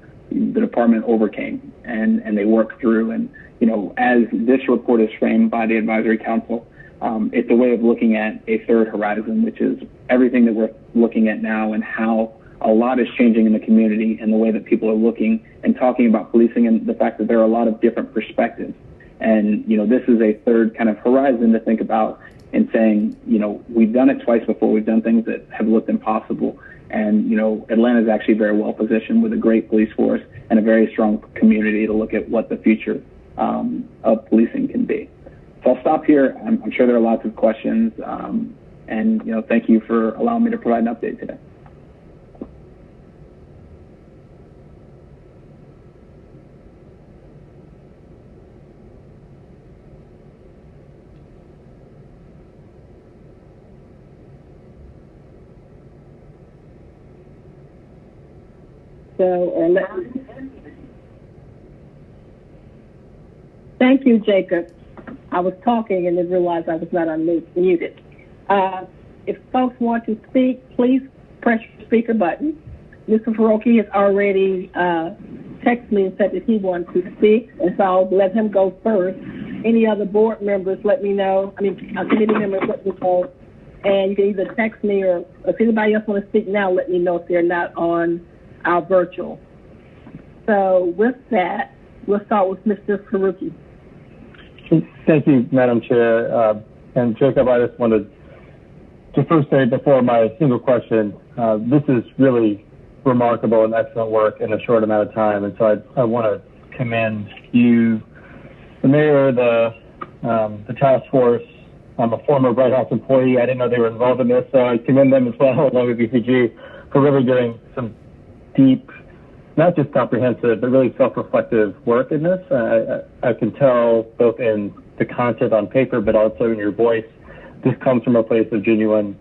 department overcame, and they worked through. And, as this report is framed by the Advisory Council, it's a way of looking at a third horizon, which is everything that we're looking at now and how a lot is changing in the community and the way that people are looking and talking about policing, and the fact that there are a lot of different perspectives. And, this is a third kind of horizon to think about and saying, we've done it twice before. We've done things that have looked impossible. And, Atlanta is actually very well positioned with a great police force and a very strong community to look at what the future of policing can be. So I'll stop here. I'm sure there are lots of questions. And, thank you for allowing me to provide an update today. Thank you, Jacob. I was talking and then realized I was not unmuted. If folks want to speak, please press the speaker button. Mr. FAROKHI has already texted me and said that he wants to speak, and so I'll let him go first. Any other board members, let me know. Committee members, let me know. And you can either text me, or if anybody else wants to speak now, let me know if they're not on our virtual. So with that, we'll start with Mr. FAROKHI. Thank you, Madam Chair. And Jacob, I just wanted to first say before my single question, this is really remarkable and excellent work in a short amount of time. And so I want to commend you, the mayor, the task force. I'm a former White House employee. I didn't know they were involved in this, so I commend them as well, along with BCG, for really doing some deep, not just comprehensive, but really self-reflective work in this. I can tell both in the content on paper, but also in your voice, this comes from a place of genuine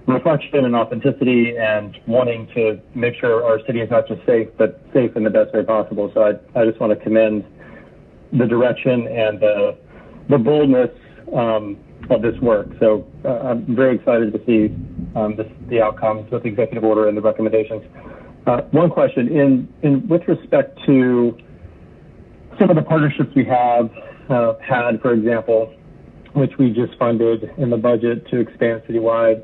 reflection and authenticity and wanting to make sure our city is not just safe, but safe in the best way possible. So I just want to commend the direction and the boldness of this work. So I'm very excited to see the outcomes with the executive order and the recommendations. One question, with respect to some of the partnerships we have had, for example, which we just funded in the budget to expand citywide,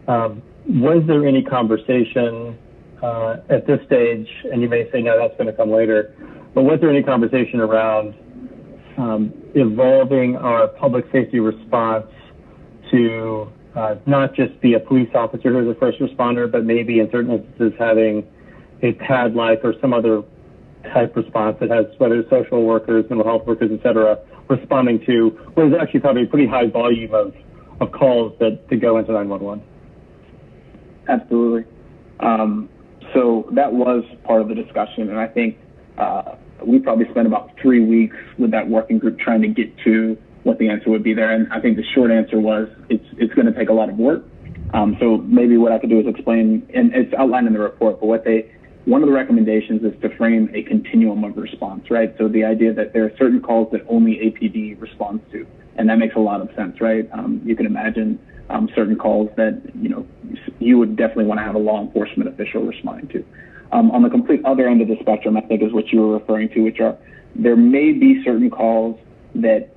was there any conversation at this stage, and you may say, no, that's going to come later, but was there any conversation around evolving our public safety response to not just be a police officer who's a first responder, but maybe in certain instances having a PAD-like or some other type response that has, whether it's social workers, mental health workers, et cetera, responding to what is actually probably a pretty high volume of calls that go into 911. Absolutely. So that was part of the discussion, and I think we probably spent about 3 weeks with that working group trying to get to what the answer would be there. And I think the short answer was it's going to take a lot of work. So maybe what I could do is explain, and it's outlined in the report, but one of the recommendations is to frame a continuum of response, right? So the idea that there are certain calls that only APD responds to, and that makes a lot of sense, right? You can imagine certain calls that, you would definitely want to have a law enforcement official responding to. On the complete other end of the spectrum, I think is what you were referring to, which are, there may be certain calls that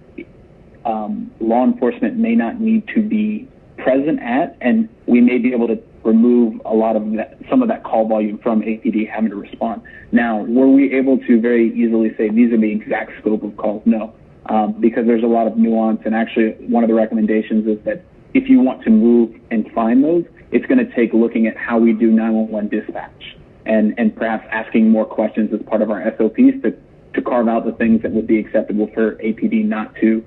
law enforcement may not need to be present at, and we may be able to remove a lot of that, some of that call volume from APD having to respond. Now, were we able to very easily say these are the exact scope of calls? No, because there's a lot of nuance, and actually one of the recommendations is that if you want to move and find those, it's going to take looking at how we do 911 dispatch and perhaps asking more questions as part of our SOPs to carve out the things that would be acceptable for APD not to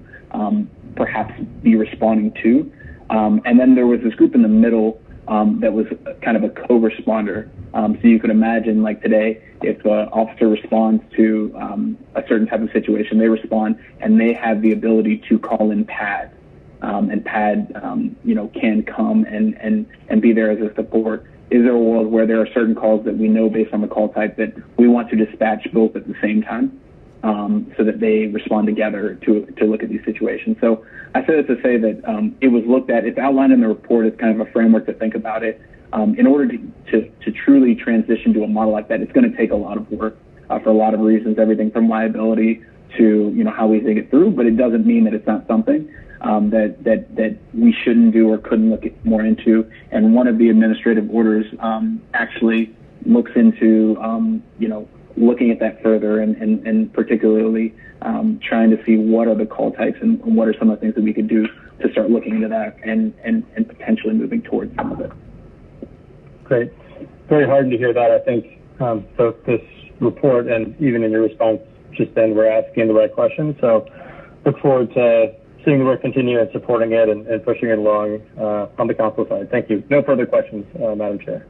perhaps be responding to. And then there was this group in the middle that was kind of a co-responder. So you could imagine, like today, if an officer responds to a certain type of situation, they respond and they have the ability to call in PAD. And PAD, can come and be there as a support. Is there a world where there are certain calls that we know based on the call type that we want to dispatch both at the same time? So that they respond together to look at these situations. So I said it to say that it was looked at, it's outlined in the report, it's kind of a framework to think about it. In order to truly transition to a model like that, it's going to take a lot of work for a lot of reasons, everything from liability to how we think it through, but it doesn't mean that it's not something that we shouldn't do or couldn't look more into. And one of the administrative orders actually looks into, looking at that further and particularly trying to see what are the call types and what are some of the things that we could do to start looking into that and potentially moving towards some of it. Great. Very hard to hear that. I think both this report and even in your response just then, we're asking the right questions. So look forward to seeing the work continue and supporting it and pushing it along on the council side. Thank you. No further questions, Madam Chair.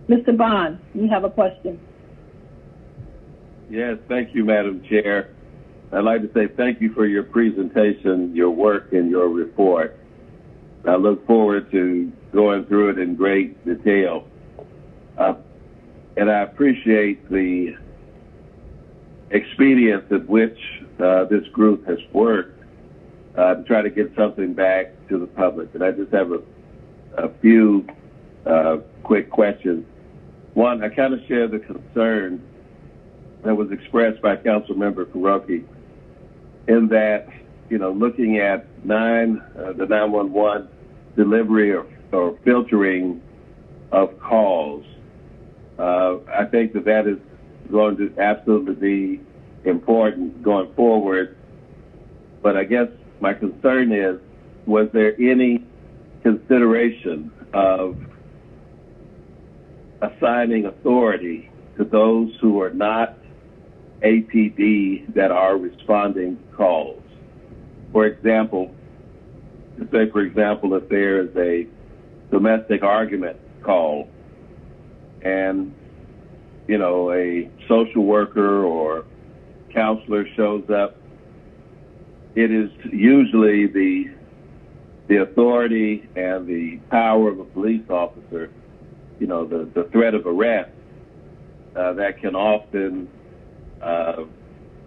Mr. Bond, you have a question. Yes, thank you, Madam Chair. I'd like to say thank you for your presentation, your work, and your report. I look forward to going through it in great detail. And I appreciate the expedience at which this group has worked to try to get something back to the public. And I just have a few quick questions. One, I kind of share the concern that was expressed by Councilmember FAROKHI in that, looking at the 911 delivery or filtering of calls, I think that is going to absolutely be important going forward. But I guess my concern is, was there any consideration of assigning authority to those who are not APD that are responding calls? For example, if there is a domestic argument call and, a social worker or counselor shows up, it is usually the authority and the power of a police officer, the threat of arrest that can often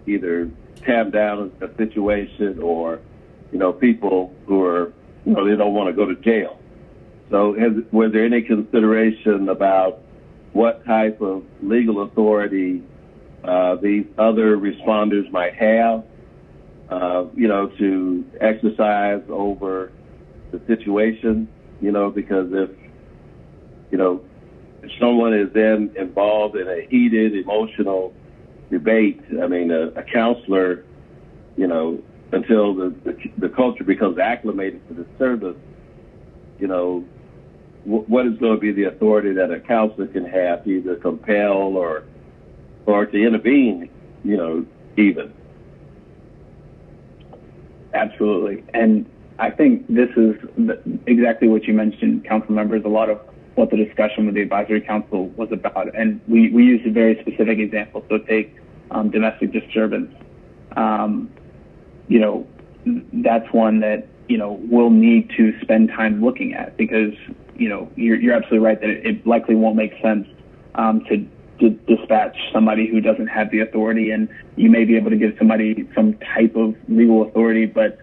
either tamp down a situation or, people who are, they don't want to go to jail. So was there any consideration about what type of legal authority these other responders might have, to exercise over the situation, because if someone is then involved in a heated, emotional debate, a counselor, until the culture becomes acclimated to the service, what is going to be the authority that a counselor can have to either compel or to intervene, even. Absolutely. And I think this is exactly what you mentioned, council members, a lot of what the discussion with the advisory council was about. And we used a very specific example. So take domestic disturbance. That's one that, we'll need to spend time looking at because, you're absolutely right that it likely won't make sense to dispatch somebody who doesn't have the authority, and you may be able to give somebody some type of legal authority, but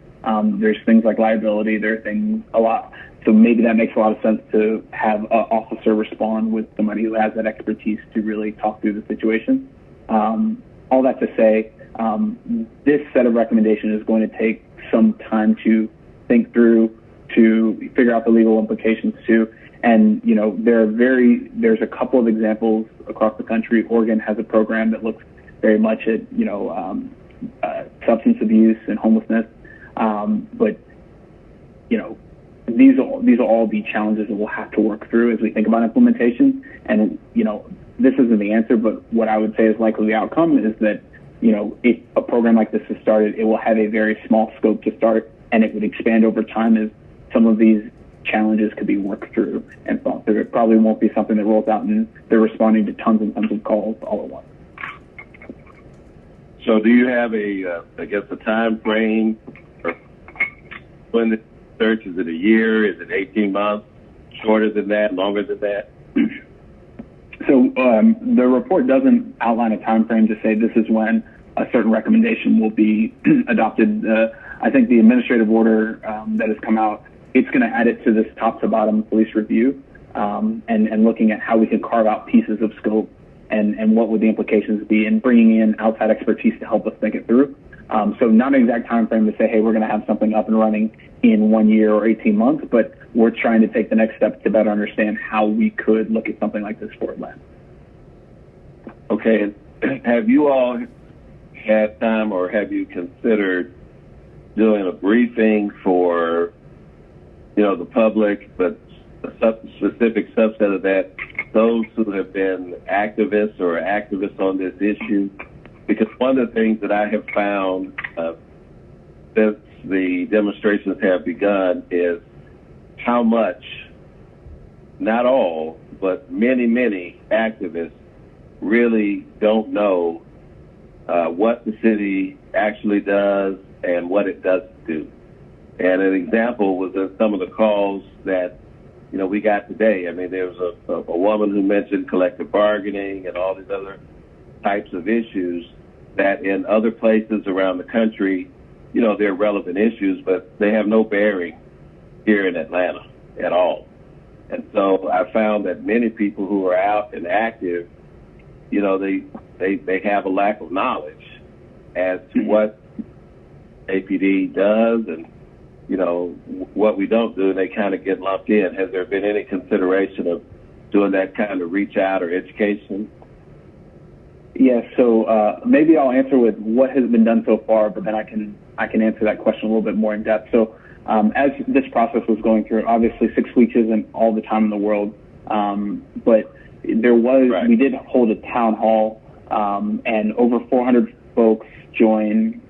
there's things like liability, there are things a lot. So maybe that makes a lot of sense to have an officer respond with somebody who has that expertise to really talk through the situation. All that to say, this set of recommendations is going to take some time to think through, to figure out the legal implications too. And, there's a couple of examples across the country. Oregon has a program that looks very much at, substance abuse and homelessness. But these will all be challenges that we'll have to work through as we think about implementation. And, this isn't the answer, but what I would say is likely the outcome is that, if a program like this is started, it will have a very small scope to start, and it would expand over time as some of these challenges could be worked through and thought through. It probably won't be something that rolls out and they're responding to tons and tons of calls all at once. So do you have a time frame when the search? Is it a year? Is it 18 months? Shorter than that? Longer than that? So the report doesn't outline a time frame to say this is when a certain recommendation will be adopted. I think the administrative order that has come out, it's going to add it to this top to bottom police review and looking at how we can carve out pieces of scope and what would the implications be, and bringing in outside expertise to help us think it through. So not an exact time frame to say, hey, we're going to have something up and running in 1 year or 18 months, but we're trying to take the next step to better understand how we could look at something like this for Atlanta. Okay. Have you all had time, or have you considered doing a briefing for, the public, but a specific subset of that, those who have been activists or activists on this issue? Because one of the things that I have found since the demonstrations have begun is how much, not all, but many, many activists really don't know what the city actually does and what it doesn't do. And an example was in some of the calls that, we got today. I mean, there was a woman who mentioned collective bargaining and all these other types of issues that in other places around the country, they're relevant issues, but they have no bearing here in Atlanta at all. And so I found that many people who are out and active, they have a lack of knowledge as to what APD does and, what we don't do, and they kind of get lumped in. Has there been any consideration of doing that kind of reach out or education? Yes, so maybe I'll answer with what has been done so far, but then I can answer that question a little bit more in depth. So as this process was going through, obviously 6 weeks isn't all the time in the world, but there was, right. We did hold a town hall, and over 400 folks joined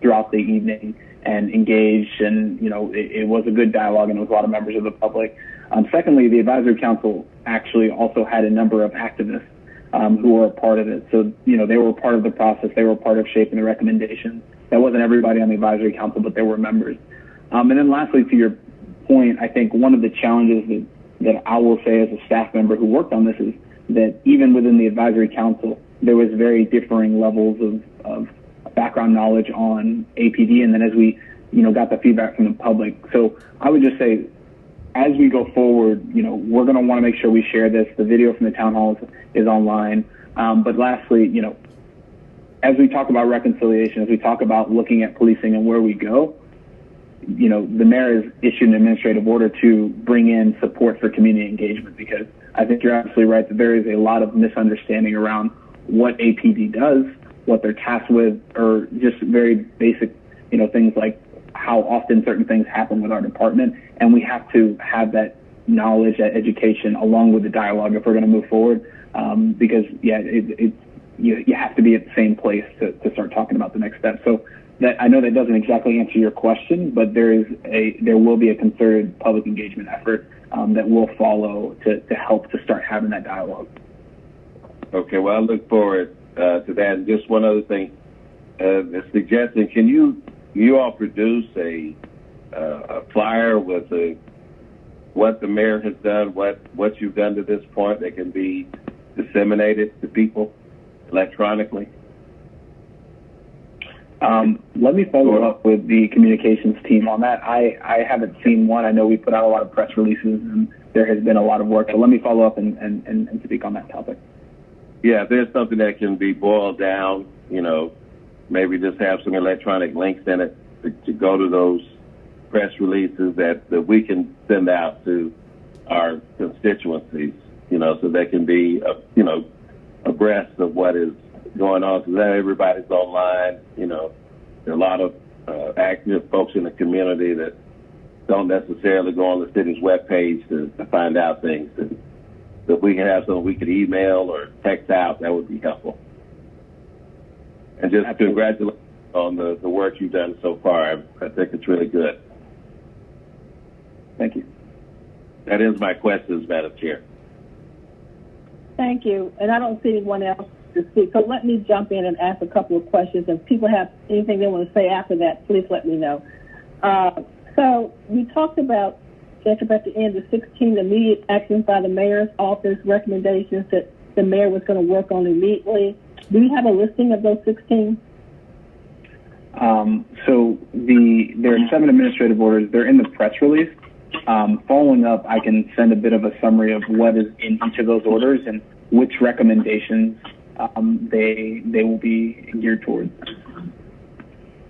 throughout the evening and engaged, and it was a good dialogue, and it was a lot of members of the public. Secondly, the advisory council actually also had a number of activists who were a part of it. So, they were part of the process. They were part of shaping the recommendations. That wasn't everybody on the advisory council, but they were members. And then lastly, to your point, I think one of the challenges that I will say as a staff member who worked on this is that even within the advisory council, there was very differing levels of background knowledge on APD. And then as we, got the feedback from the public. So I would just say, as we go forward, we're going to want to make sure we share this. The video from the town halls is online. But lastly, as we talk about reconciliation, as we talk about looking at policing and where we go, the mayor has issued an administrative order to bring in support for community engagement, because I think you're absolutely right that there is a lot of misunderstanding around what APD does, what they're tasked with, or just very basic, things like how often certain things happen with our department. And we have to have that knowledge, that education, along with the dialogue if we're going to move forward. Because you have to be at the same place to start talking about the next step. So I know that doesn't exactly answer your question, but there will be a concerted public engagement effort that will follow to help to start having that dialogue. Okay, well, I look forward to that. And just one other thing, a suggestion: can you all produce a flyer with what the mayor has done, what you've done to this point that can be disseminated to people electronically? Let me follow up with the communications team on that. I haven't seen one. I know we put out a lot of press releases and there has been a lot of work. So let me follow up and speak on that topic. Yeah, if there's something that can be boiled down, maybe just have some electronic links in it to go to those press releases that we can send out to our constituencies, so they can be, abreast of what is going on. Because everybody's online, there are a lot of active folks in the community that don't necessarily go on the city's webpage to find out things. And so if we can have something we could email or text out, that would be helpful. And just congratulate on the work you've done so far. I think it's really good. Thank you. That ends my questions, Madam Chair. Thank you. And I don't see anyone else to speak. So let me jump in and ask a couple of questions. If people have anything they want to say after that, please let me know. So we talked about, Jacob, at the end, the 16 immediate actions by the mayor's office, recommendations that the mayor was going to work on immediately. Do you have a listing of those 16? So there are 7 administrative orders. They're in the press release. Following up, I can send a bit of a summary of what is in each of those orders and which recommendations they will be geared towards.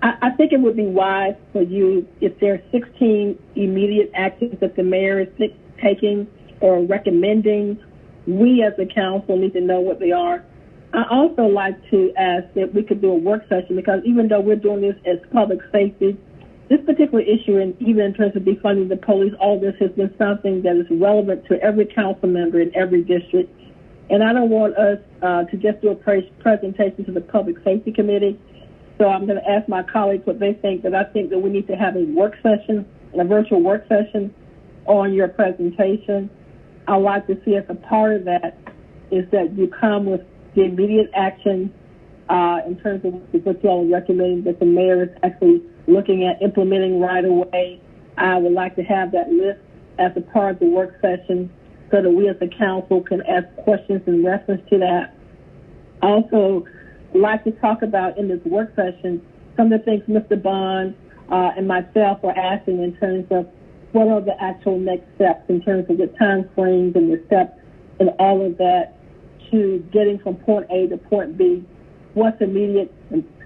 I think it would be wise for you, if there are 16 immediate actions that the mayor is taking or recommending, we as a council need to know what they are. I also like to ask that we could do a work session, because even though we're doing this as public safety, this particular issue, and even in terms of defunding the police, all this has been something that is relevant to every council member in every district. And I don't want us to just do a presentation to the Public Safety Committee. So I'm going to ask my colleagues what they think, but I think that we need to have a work session, a virtual work session on your presentation. I'd like to see as a part of that is that you come with the immediate action in terms of what you all are recommending that the mayor is actually looking at implementing right away. I would like to have that list as a part of the work session so that we as a council can ask questions in reference to that. Also, I'd like to talk about in this work session some of the things Mr. Bond and myself are asking in terms of what are the actual next steps in terms of the time frames and the steps and all of that to getting from point A to point B. What's immediate,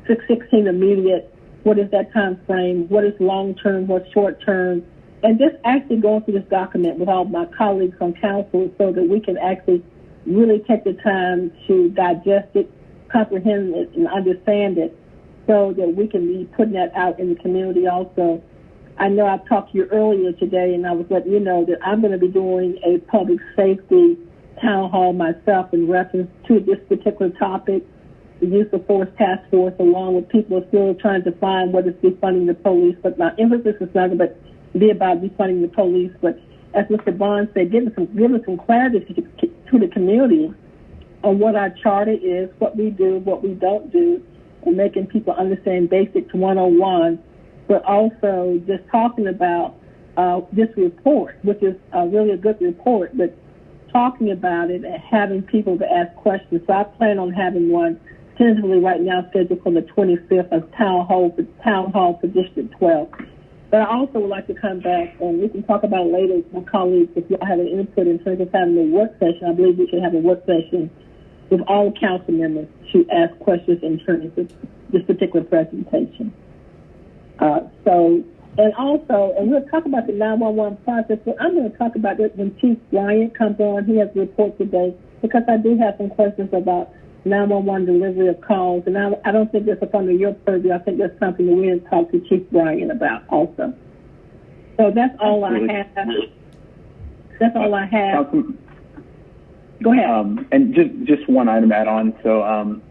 16 immediate, what is that time frame, what is long-term, what's short-term, and just actually going through this document with all my colleagues on council so that we can actually really take the time to digest it, comprehend it, and understand it so that we can be putting that out in the community also. I know I talked to you earlier today, and I was letting you know that I'm going to be doing a public safety town hall myself in reference to this particular topic, the use of force task force, along with people still trying to find what is defunding the police. But my emphasis is not going to be about defunding the police, but as Mr. Bond said, giving some clarity to the community on what our charter is, what we do, what we don't do, and making people understand basics 101, but also just talking about this report, which is really a good report, but talking about it and having people to ask questions. So I plan on having one tentatively right now scheduled for the 25th of Town Hall for District 12. But I also would like to come back, and we can talk about it later with my colleagues if y'all have an input in terms of having a work session. I believe we should have a work session with all council members to ask questions in terms of this particular presentation. And we'll talk about the 911 process, but I'm going to talk about it when Chief Bryant comes on. He has a report today, because I do have some questions about 911 delivery of calls, and I don't think that's under your purview. I think that's something that we're going to talk to Chief Bryant about also. So that's all I have. That's all I have. Go ahead. And just one item add on. So,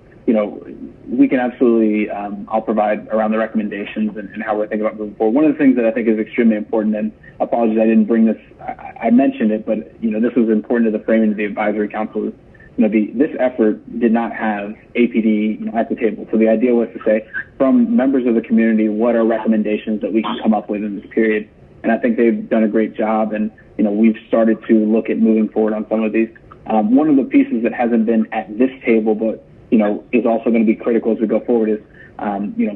we can absolutely, I'll provide around the recommendations and how we're thinking about moving forward. One of the things that I think is extremely important, and apologies I didn't bring this, I mentioned it, but, this was important to the framing of the advisory council. This effort did not have APD at the table. So the idea was to say, from members of the community, what are recommendations that we can come up with in this period? And I think they've done a great job, and we've started to look at moving forward on some of these. One of the pieces that hasn't been at this table, but is also going to be critical as we go forward is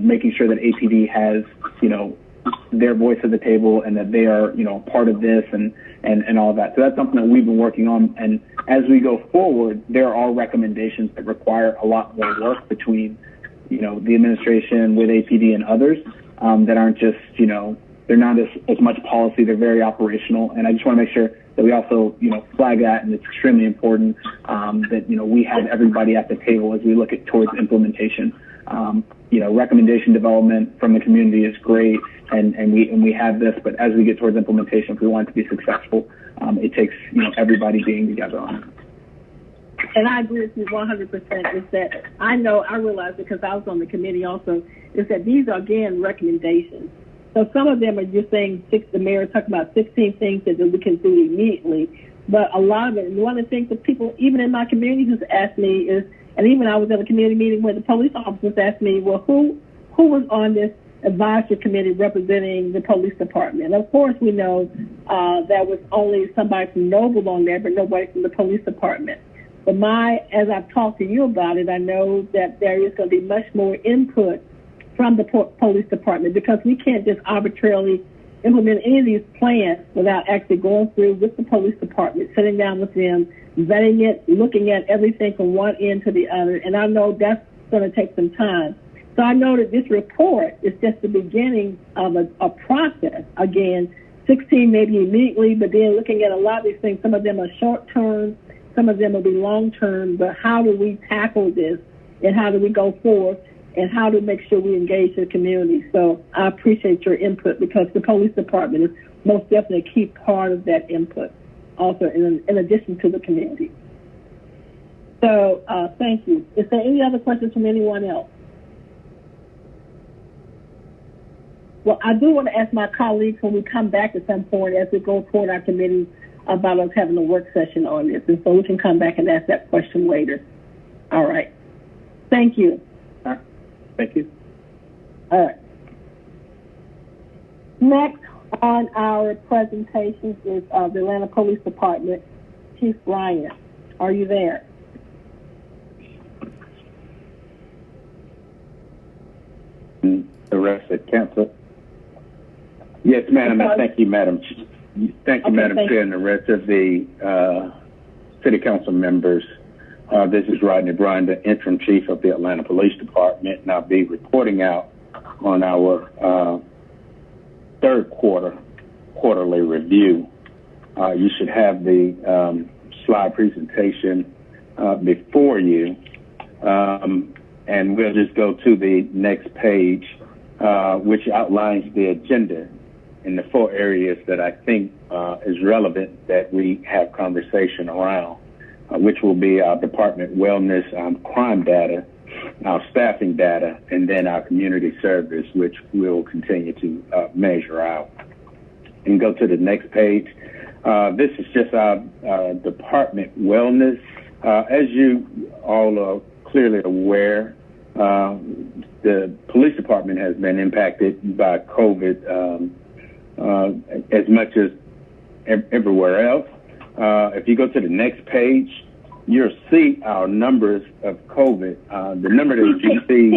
making sure that APD has their voice at the table and that they are part of this and all of that. So that's something that we've been working on. And as we go forward, there are recommendations that require a lot more work between the administration with APD and others that aren't just they're not as much policy. They're very operational. And I just want to make sure that we also, flag that, and it's extremely important that, we have everybody at the table as we look at towards implementation. Recommendation development from the community is great, and we have this, but as we get towards implementation, if we want it to be successful, it takes, everybody being together on it. And I agree with you 100%. Is that I realize because I was on the committee also, is that these are, again, recommendations. So some of them are just saying, the mayor is talking about 16 things that we can do immediately. But a lot of it, and one of the things that people, even in my community, who's asked me is, and even I was at a community meeting where the police officers asked me, well, who was on this advisory committee representing the police department? And of course, we know there was only somebody from Noble on there, but nobody from the police department. But as I've talked to you about it, I know that there is going to be much more input from the police department, because we can't just arbitrarily implement any of these plans without actually going through with the police department, sitting down with them, vetting it, looking at everything from one end to the other. And I know that's going to take some time. So I know that this report is just the beginning of a process. Again, 16 maybe immediately, but then looking at a lot of these things, some of them are short-term, some of them will be long-term, but how do we tackle this and how do we go forward? And how to make sure we engage the community. So I appreciate your input, because the police department is most definitely a key part of that input, also in addition to the community. So thank you. Is there any other questions from anyone else? Well, I do want to ask my colleagues when we come back at some point as we go toward our committee about us having a work session on this. And so we can come back and ask that question later. All right. Thank you. Thank you. All right. Next on our presentations is the Atlanta Police Department, Chief Ryan. Are you there? Arrested counsel. Yes, ma'am. Thank you, Madam. Thank you, Madam Chair, and the rest of the City Council members. This is Rodney Bryan, the interim chief of the Atlanta Police Department, and I'll be reporting out on our third quarterly review. You should have the slide presentation before you, and we'll just go to the next page, which outlines the agenda in the 4 areas that I think is relevant that we have conversation around. Which will be our department wellness, crime data, our staffing data, and then our community service, which we'll continue to measure out. And go to the next page. This is just our department wellness. As you all are clearly aware, the police department has been impacted by COVID as much as everywhere else. If you go to the next page, you'll see our numbers of COVID. The number that you see.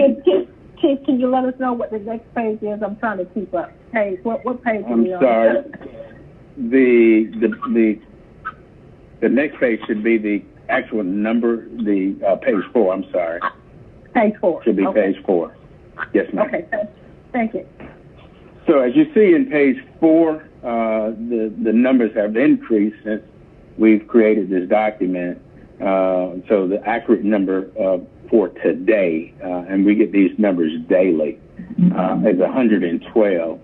Chief, can you let us know what the next page is? I'm trying to keep up. Page. What page? I'm sorry. The next page should be the actual number. The page 4. I'm sorry. Page 4. Should be page 4. Yes, ma'am. Okay. Thank you. So as you see in page 4, the numbers have increased since we've created this document. So the accurate number for today, and we get these numbers daily, is 112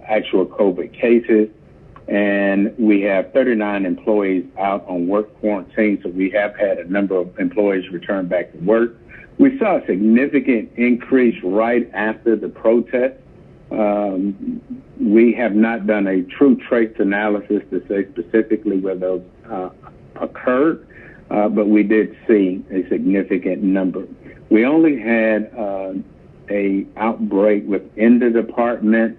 actual COVID cases. and we have 39 employees out on work quarantine, so we have had a number of employees return back to work. We saw a significant increase right after the protest. We have not done a true trace analysis to say specifically where those occurred, but we did see a significant number. We only had a outbreak within the department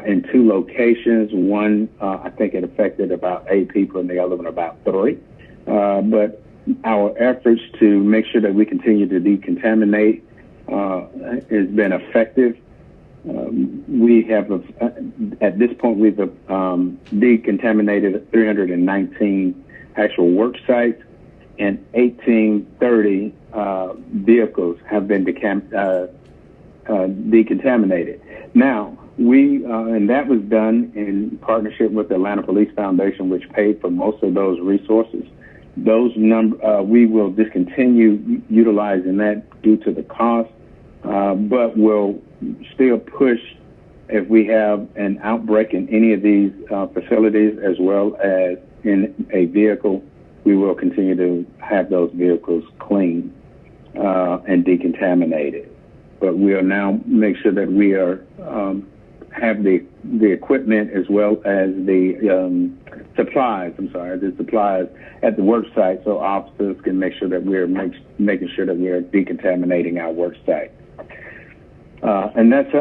in 2 locations. One, I think it affected about 8 people, and the other one about 3. But our efforts to make sure that we continue to decontaminate has been effective. We have, at this point, we've decontaminated 319 actual work sites, and 1830 vehicles have been decontaminated. Now, and that was done in partnership with the Atlanta Police Foundation, which paid for most of those resources. Those we will discontinue utilizing that due to the cost, but we'll still push if we have an outbreak in any of these facilities, as well as in a vehicle. We will continue to have those vehicles cleaned and decontaminated. But we'll now make sure that we are have the equipment as well as the supplies. The supplies at the work site, so officers can make sure that we're making sure that we are decontaminating our work site. And that's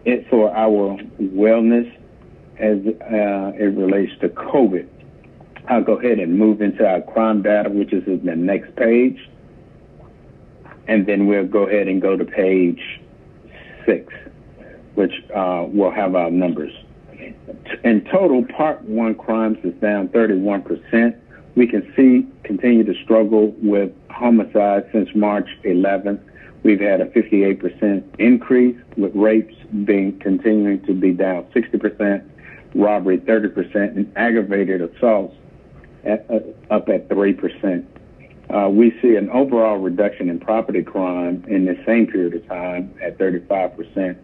it for our wellness as it relates to COVID. I'll go ahead and move into our crime data, which is in the next page. And then we'll go ahead and go to page 6, which will have our numbers. In total, Part 1 crimes is down 31%. We can continue to struggle with homicides since March 11th. We've had a 58% increase, with rapes continuing to be down 60%, robbery 30%, and aggravated assaults up at 3%. We see an overall reduction in property crime in the same period of time at 35%,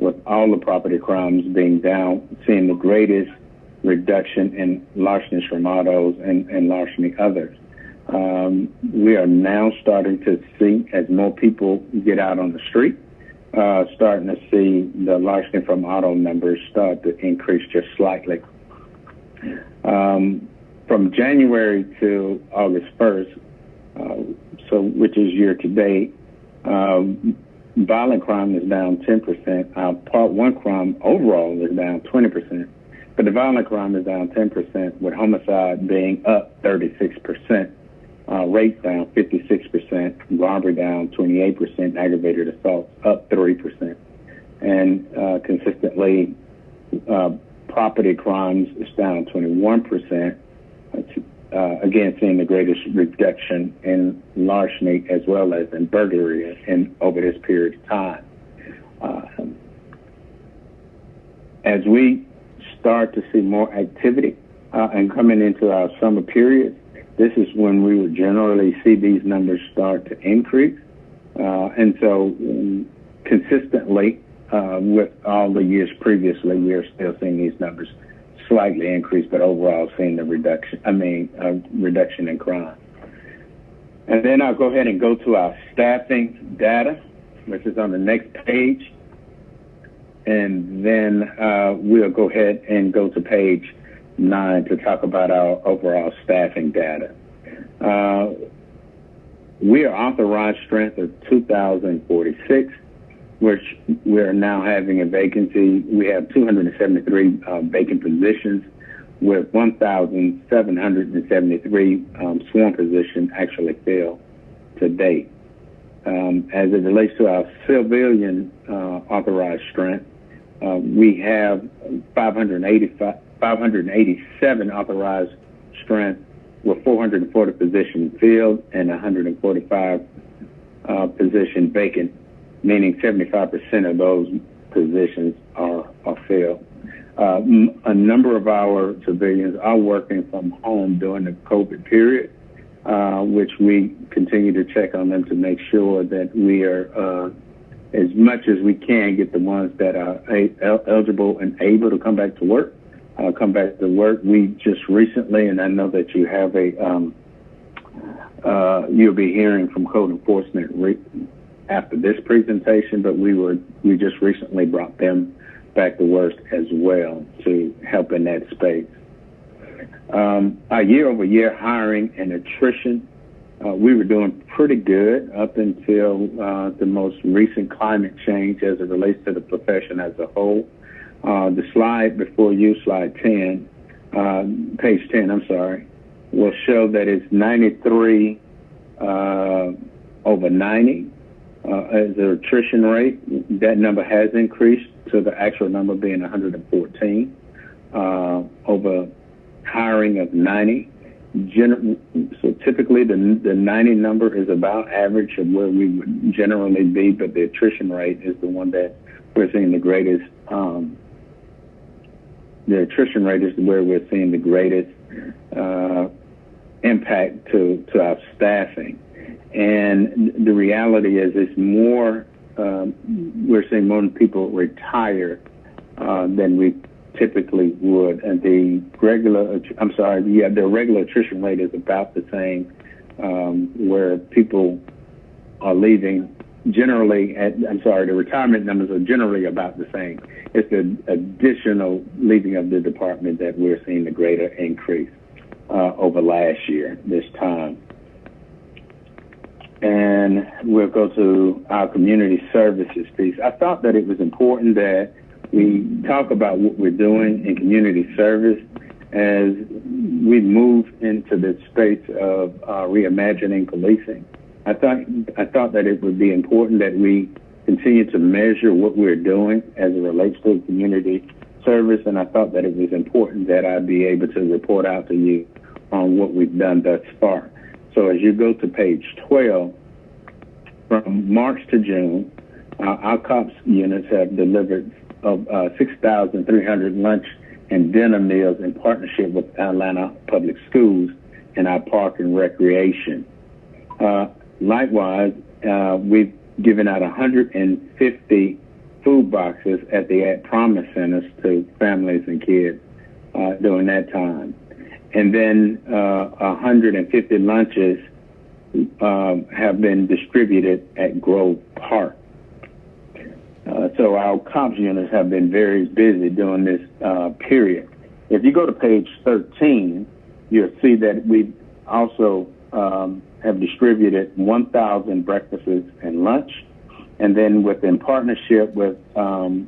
with all the property crimes being down, seeing the greatest reduction in larceny from autos and larceny others. We are now starting to see, as more people get out on the street, starting to see the larceny from auto numbers start to increase just slightly. From January to August 1st, which is year to date, violent crime is down 10%. Our Part 1 crime overall is down 20%, but the violent crime is down 10%, with homicide being up 36%, rape down 56%, robbery down 28%, aggravated assault up 3%. And consistently, property crimes is down 21%. Again, seeing the greatest reduction in larceny as well as in burglary over this period of time. As we start to see more activity and coming into our summer period, this is when we would generally see these numbers start to increase. And so consistently with all the years previously, we are still seeing these numbers slightly increase, but overall seeing the reduction in crime. And then I'll go ahead and go to our staffing data, which is on the next page. And then we'll go ahead and go to page 9 to talk about our overall staffing data. We are authorized strength of 2,046, which we're now having a vacancy. We have 273 vacant positions, with 1,773 sworn positions actually filled to date. As it relates to our civilian authorized strength, we have 587 authorized strength, with 440 positions filled and 145 positions vacant, meaning 75% of those positions are filled. A number of our civilians are working from home during the COVID period, which we continue to check on them to make sure that we are, as much as we can, get the ones that are eligible and able to come back to work, come back to work. We just recently, and I know that you have you'll be hearing from code enforcement after this presentation, but we just recently brought them back to work as well to help in that space. Our year-over-year hiring and attrition, we were doing pretty good up until the most recent climate change as it relates to the profession as a whole. The slide before you, slide 10, page 10, I'm sorry, will show that it's 93 over 90 as the attrition rate. That number has increased to the actual number being 114 over hiring of 90. So typically the 90 number is about average of where we would generally be, but the attrition rate is the one that we're seeing the greatest. The attrition rate is where we're seeing the greatest impact to our staffing. And the reality is it's more, we're seeing more people retire than we typically would. And the regular attrition rate is about the same, where people are leaving generally the retirement numbers are generally about the same. It's the additional leaving of the department that we're seeing the greater increase over last year this time. And we'll go to our community services piece. I thought that it was important that we talk about what we're doing in community service as we move into the space of reimagining policing. I thought that it would be important that we continue to measure what we're doing as it relates to community service, and I thought that it was important that I be able to report out to you on what we've done thus far. So as you go to page 12, from March to June, our COPS units have delivered 6,300 lunch and dinner meals in partnership with Atlanta Public Schools and our park and recreation. Likewise, we've given out 150 food boxes at the At Promise Centers to families and kids during that time. And then 150 lunches have been distributed at Grove Park. So our COPS units have been very busy during this period. If you go to page 13, you'll see that we also have distributed 1,000 breakfasts and lunch. And then in partnership with Atlanta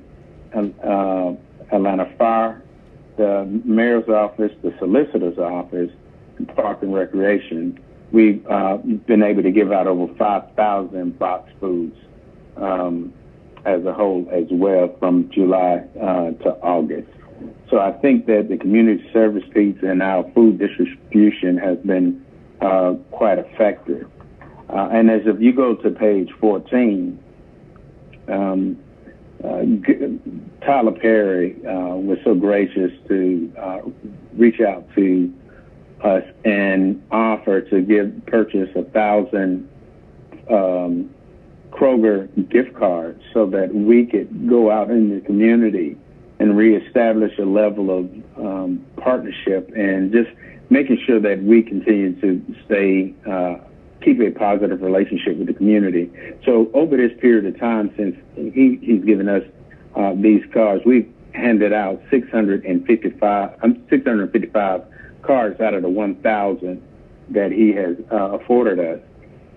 Fire, the mayor's office, the solicitor's office, and Park and Recreation, we've been able to give out over 5,000 box foods as a whole as well from July to August. So I think that the community service piece and our food distribution has been quite effective. And as if you go to page 14, Tyler Perry was so gracious to reach out to us and offer to purchase 1,000 Kroger gift cards so that we could go out in the community and reestablish a level of partnership and just making sure that we continue to keep a positive relationship with the community. So over this period of time, since he's given us these cards, we've handed out 655 cards out of the 1,000 that he has afforded us.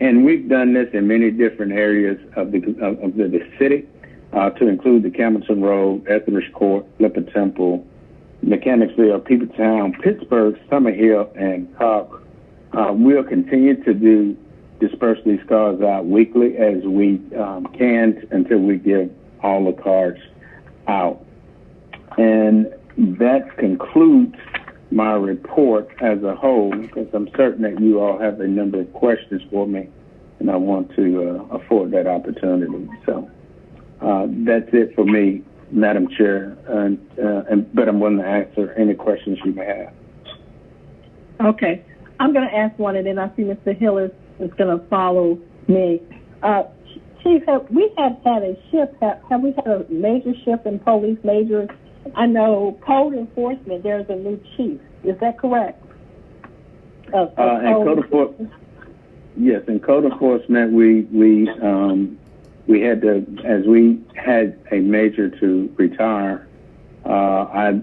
And we've done this in many different areas of the city, to include the Campbellton Road, Etheridge Court, Flipper Temple, Mechanicsville, Peopletown, Pittsburgh, Summerhill, and Cobb. We'll continue to disperse these cards out weekly as we can until we give all the cards out. And that concludes my report as a whole, because I'm certain that you all have a number of questions for me, and I want to afford that opportunity. So that's it for me, Madam Chair, but I'm willing to answer any questions you may have. Okay. I'm going to ask one, and then I see Mr. Hillis is going to follow me. Chief, have we had a shift? Have we had a major shift in police, major I know code enforcement, there's a new chief. Is that correct? Yes, in code enforcement, we had to, as we had a major to retire, I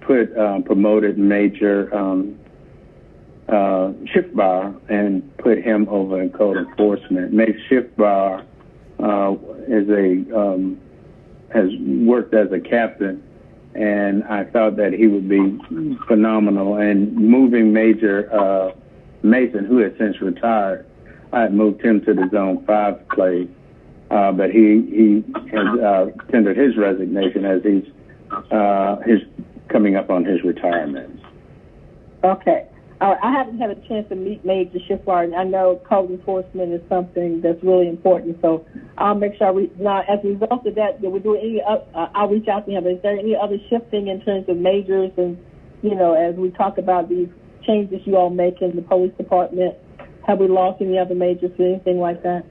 promoted Major Schiffbauer and put him over in code enforcement. Major Schiffbauer has worked as a captain, and I thought that he would be phenomenal. And moving Major Mason, who has since retired, I had moved him to the Zone 5 place, but he has tendered his resignation as he's coming up on his retirement. Okay. I haven't had a chance to meet Major Schiffbauer. I know code enforcement is something that's really important, so I'll make sure now, as a result of that, we do any I'll reach out to him. Is there any other shifting in terms of majors and, as we talk about these changes you all make in the police department? Have we lost any other majors or anything like that?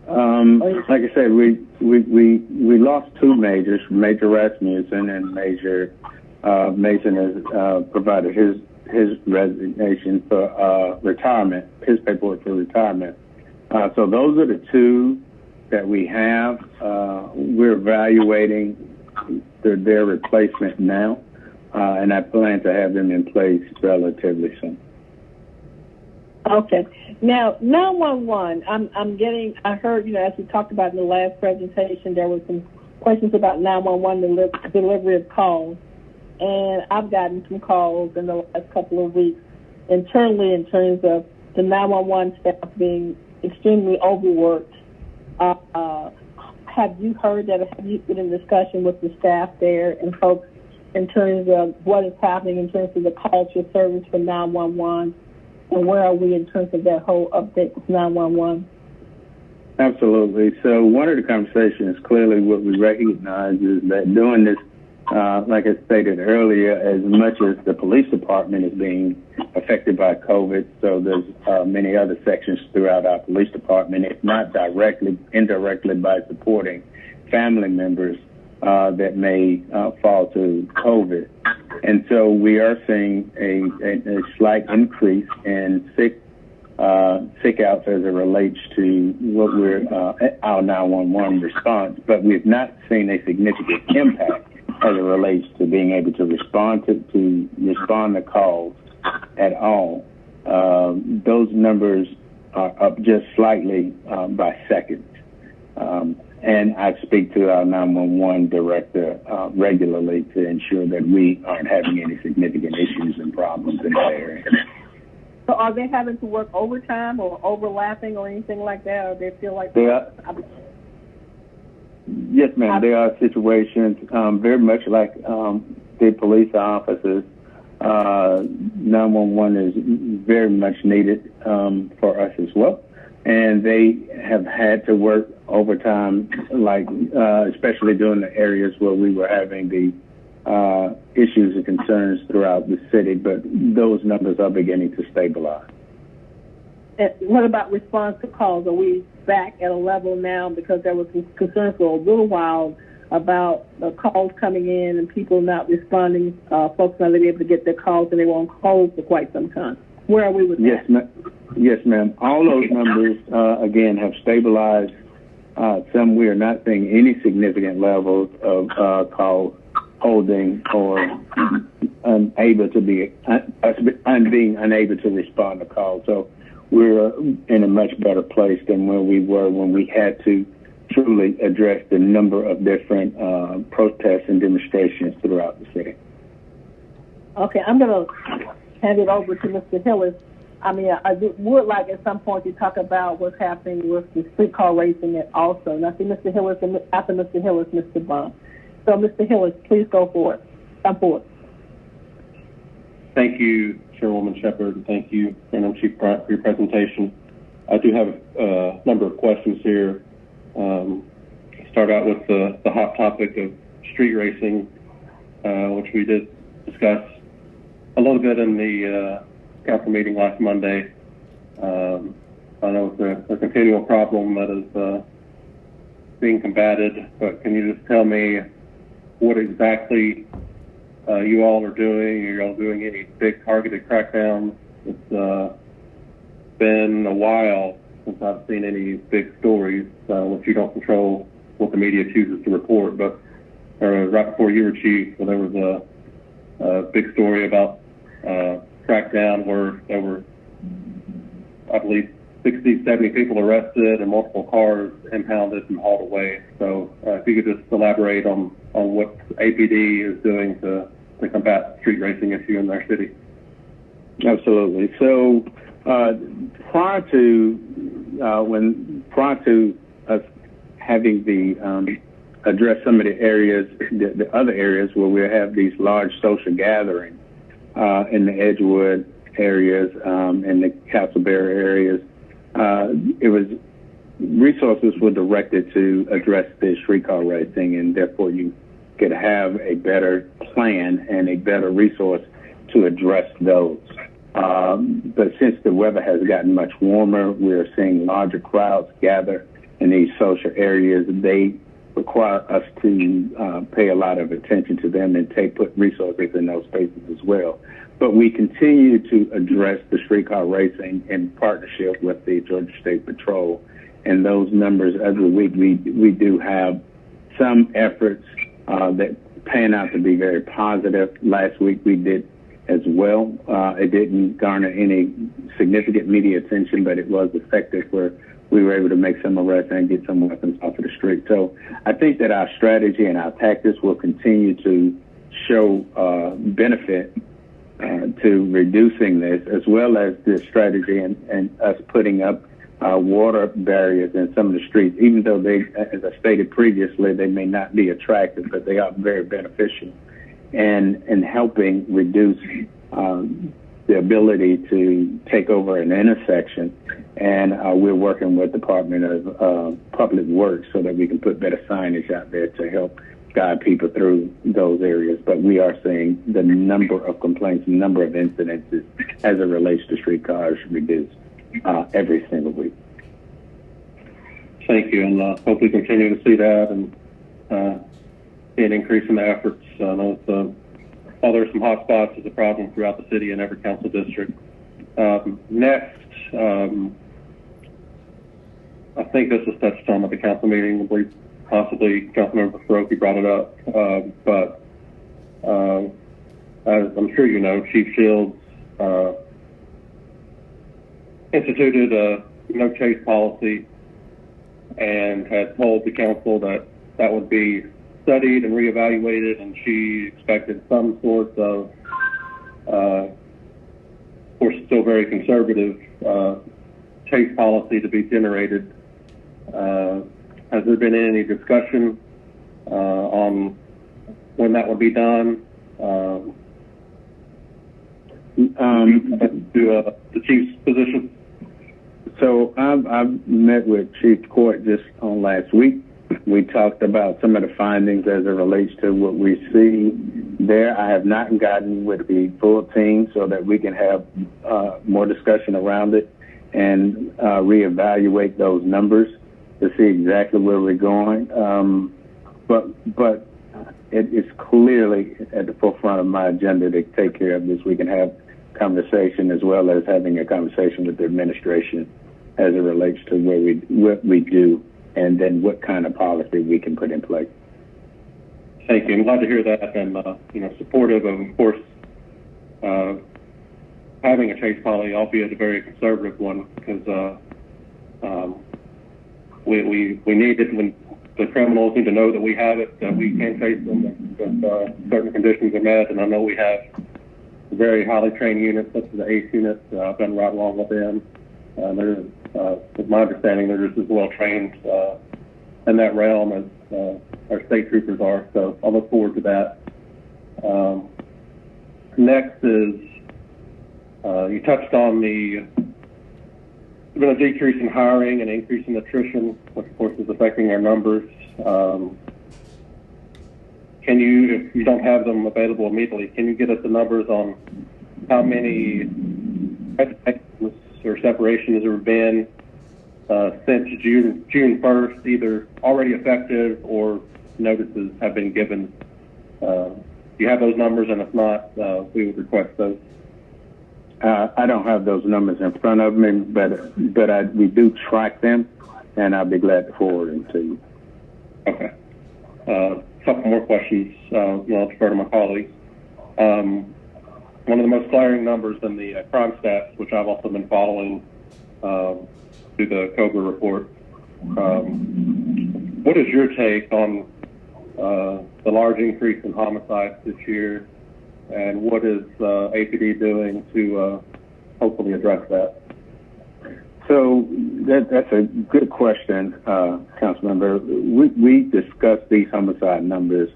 Like I said, we lost two majors, Major Rasmussen, and Major Mason has provided his resignation for retirement, his paperwork for retirement. So those are the two that we have. We're evaluating their replacement now, and I plan to have them in place relatively soon. Okay. Now, 911, I heard, as we talked about in the last presentation, there were some questions about 911 delivery of calls. And I've gotten some calls in the last couple of weeks internally in terms of the 911 staff being extremely overworked. Have you heard that? Have you been in discussion with the staff there and folks in terms of what is happening in terms of the culture service for 911? And where are we in terms of that whole update with 911? Absolutely. So one of the conversations, clearly what we recognize is that during this, like I stated earlier, as much as the police department is being affected by COVID, so there's many other sections throughout our police department, if not directly, indirectly by supporting family members that may fall to COVID. And so we are seeing a slight increase in sick outs as it relates to what our 911 response, but we've not seen a significant impact as it relates to being able to respond to calls at all. Those numbers are up just slightly by seconds. And I speak to our 911 director regularly to ensure that we aren't having any significant issues and problems in that area. So are they having to work overtime or overlapping or anything like that, or they feel like Yes, ma'am. There are situations very much like the police officers. 911 is very much needed for us as well. And they have had to work overtime, especially during the areas where we were having the issues and concerns throughout the city. But those numbers are beginning to stabilize. And what about response to calls? Are we back at a level now, because there was some concern for a little while about calls coming in and people not responding, folks not being able to get their calls, and they were on hold for quite some time. Where are we with that? Yes, ma'am. All those numbers, again, have stabilized. Some we are not seeing any significant levels of calls holding or being unable to respond to calls. So we're in a much better place than where we were when we had to truly address the number of different protests and demonstrations throughout the city. Okay, I'm going to hand it over to Mr. Hillis. I would like at some point to talk about what's happening with the streetcar racing also. And I see Mr. Hillis, and after Mr. Hillis, Mr. Bond. So, Mr. Hillis, please go for it. Come forward. Thank you, Chairwoman Shepard, and thank you, Madam Chief, for your presentation. I do have a number of questions here. Start out with the hot topic of street racing, which we did discuss a little bit in the council meeting last Monday. I know it's a continual problem that is being combated, but can you just tell me what exactly you all are doing. Are you all doing any big targeted crackdowns? It's been a while since I've seen any big stories, which you don't control what the media chooses to report. But right before you were chief, there was a big story about crackdown where there were, I believe, 60, 70 people arrested and multiple cars impounded and hauled away. So if you could just elaborate on what APD is doing to combat the street racing issue in our city. Absolutely. So prior to us having the address some of the areas, the other areas where we have these large social gatherings in the Edgewood areas and the Castleberry areas, it was resources were directed to address the streetcar racing, and therefore you could have a better plan and a better resource to address those. But since the weather has gotten much warmer, we're seeing larger crowds gather in these social areas. They require us to pay a lot of attention to them and put resources in those spaces as well. But we continue to address the streetcar racing in partnership with the Georgia State Patrol. And those numbers every week, we do have some efforts that pan out to be very positive. Last week we did as well. It didn't garner any significant media attention, but it was effective where we were able to make some arrests and get some weapons off of the street. So I think that our strategy and our tactics will continue to show benefit to reducing this, as well as the strategy and us putting up water barriers in some of the streets, even though they, as I stated previously, they may not be attractive, but they are very beneficial and helping reduce the ability to take over an intersection. And we're working with the Department of Public Works so that we can put better signage out there to help guide people through those areas. But we are seeing the number of complaints, the number of incidences as it relates to streetcars reduced every single week. Thank you, and hope we continue to see that and see an increase in the efforts. I know while there's some hot spots, there's a problem throughout the city in every council district. Next, I think this was touched on at the council meeting. I believe possibly Councilmember FAROKHI brought it up, but as I'm sure you know, Chief Shields instituted a no chase policy and had told the council that that would be studied and reevaluated, and she expected some sort of, of course, still very conservative chase policy to be generated. Has there been any discussion on when that would be done? To the chief's position? So I've met with Chief Court just on last week. We talked about some of the findings as it relates to what we see there. I have not gotten with the full team so that we can have more discussion around it and reevaluate those numbers to see exactly where we're going. But it is clearly at the forefront of my agenda to take care of this. We can have conversation as well as having a conversation with the administration as it relates to what we do and then what kind of policy we can put in place. Thank you. I'm glad to hear that, and supportive of course, having a chase policy, albeit a very conservative one, because we need it when the criminals need to know that we have it, that we can chase them if certain conditions are met. And I know we have very highly trained units, such as the ACE units. I've been right along with them. With my understanding, they're just as well trained in that realm as our state troopers are. So I look forward to that. Next is, you touched on there's been a decrease in hiring and increase in attrition, which of course is affecting our numbers. Can you, if you don't have them available immediately, can you get us the numbers on how many or separations there have been since June 1st, either already effective or notices have been given Do you have those numbers? And if not, we would request those. I don't have those numbers in front of me, but we do track them, and I'll be glad to forward them to you. Okay. A couple more questions. I'll defer to my colleagues. One of the most glaring numbers in the crime stats, which I've also been following through the COBRA report. What is your take on the large increase in homicides this year, and what is APD doing to hopefully address that? So that's a good question, Councilmember. We discuss these homicide numbers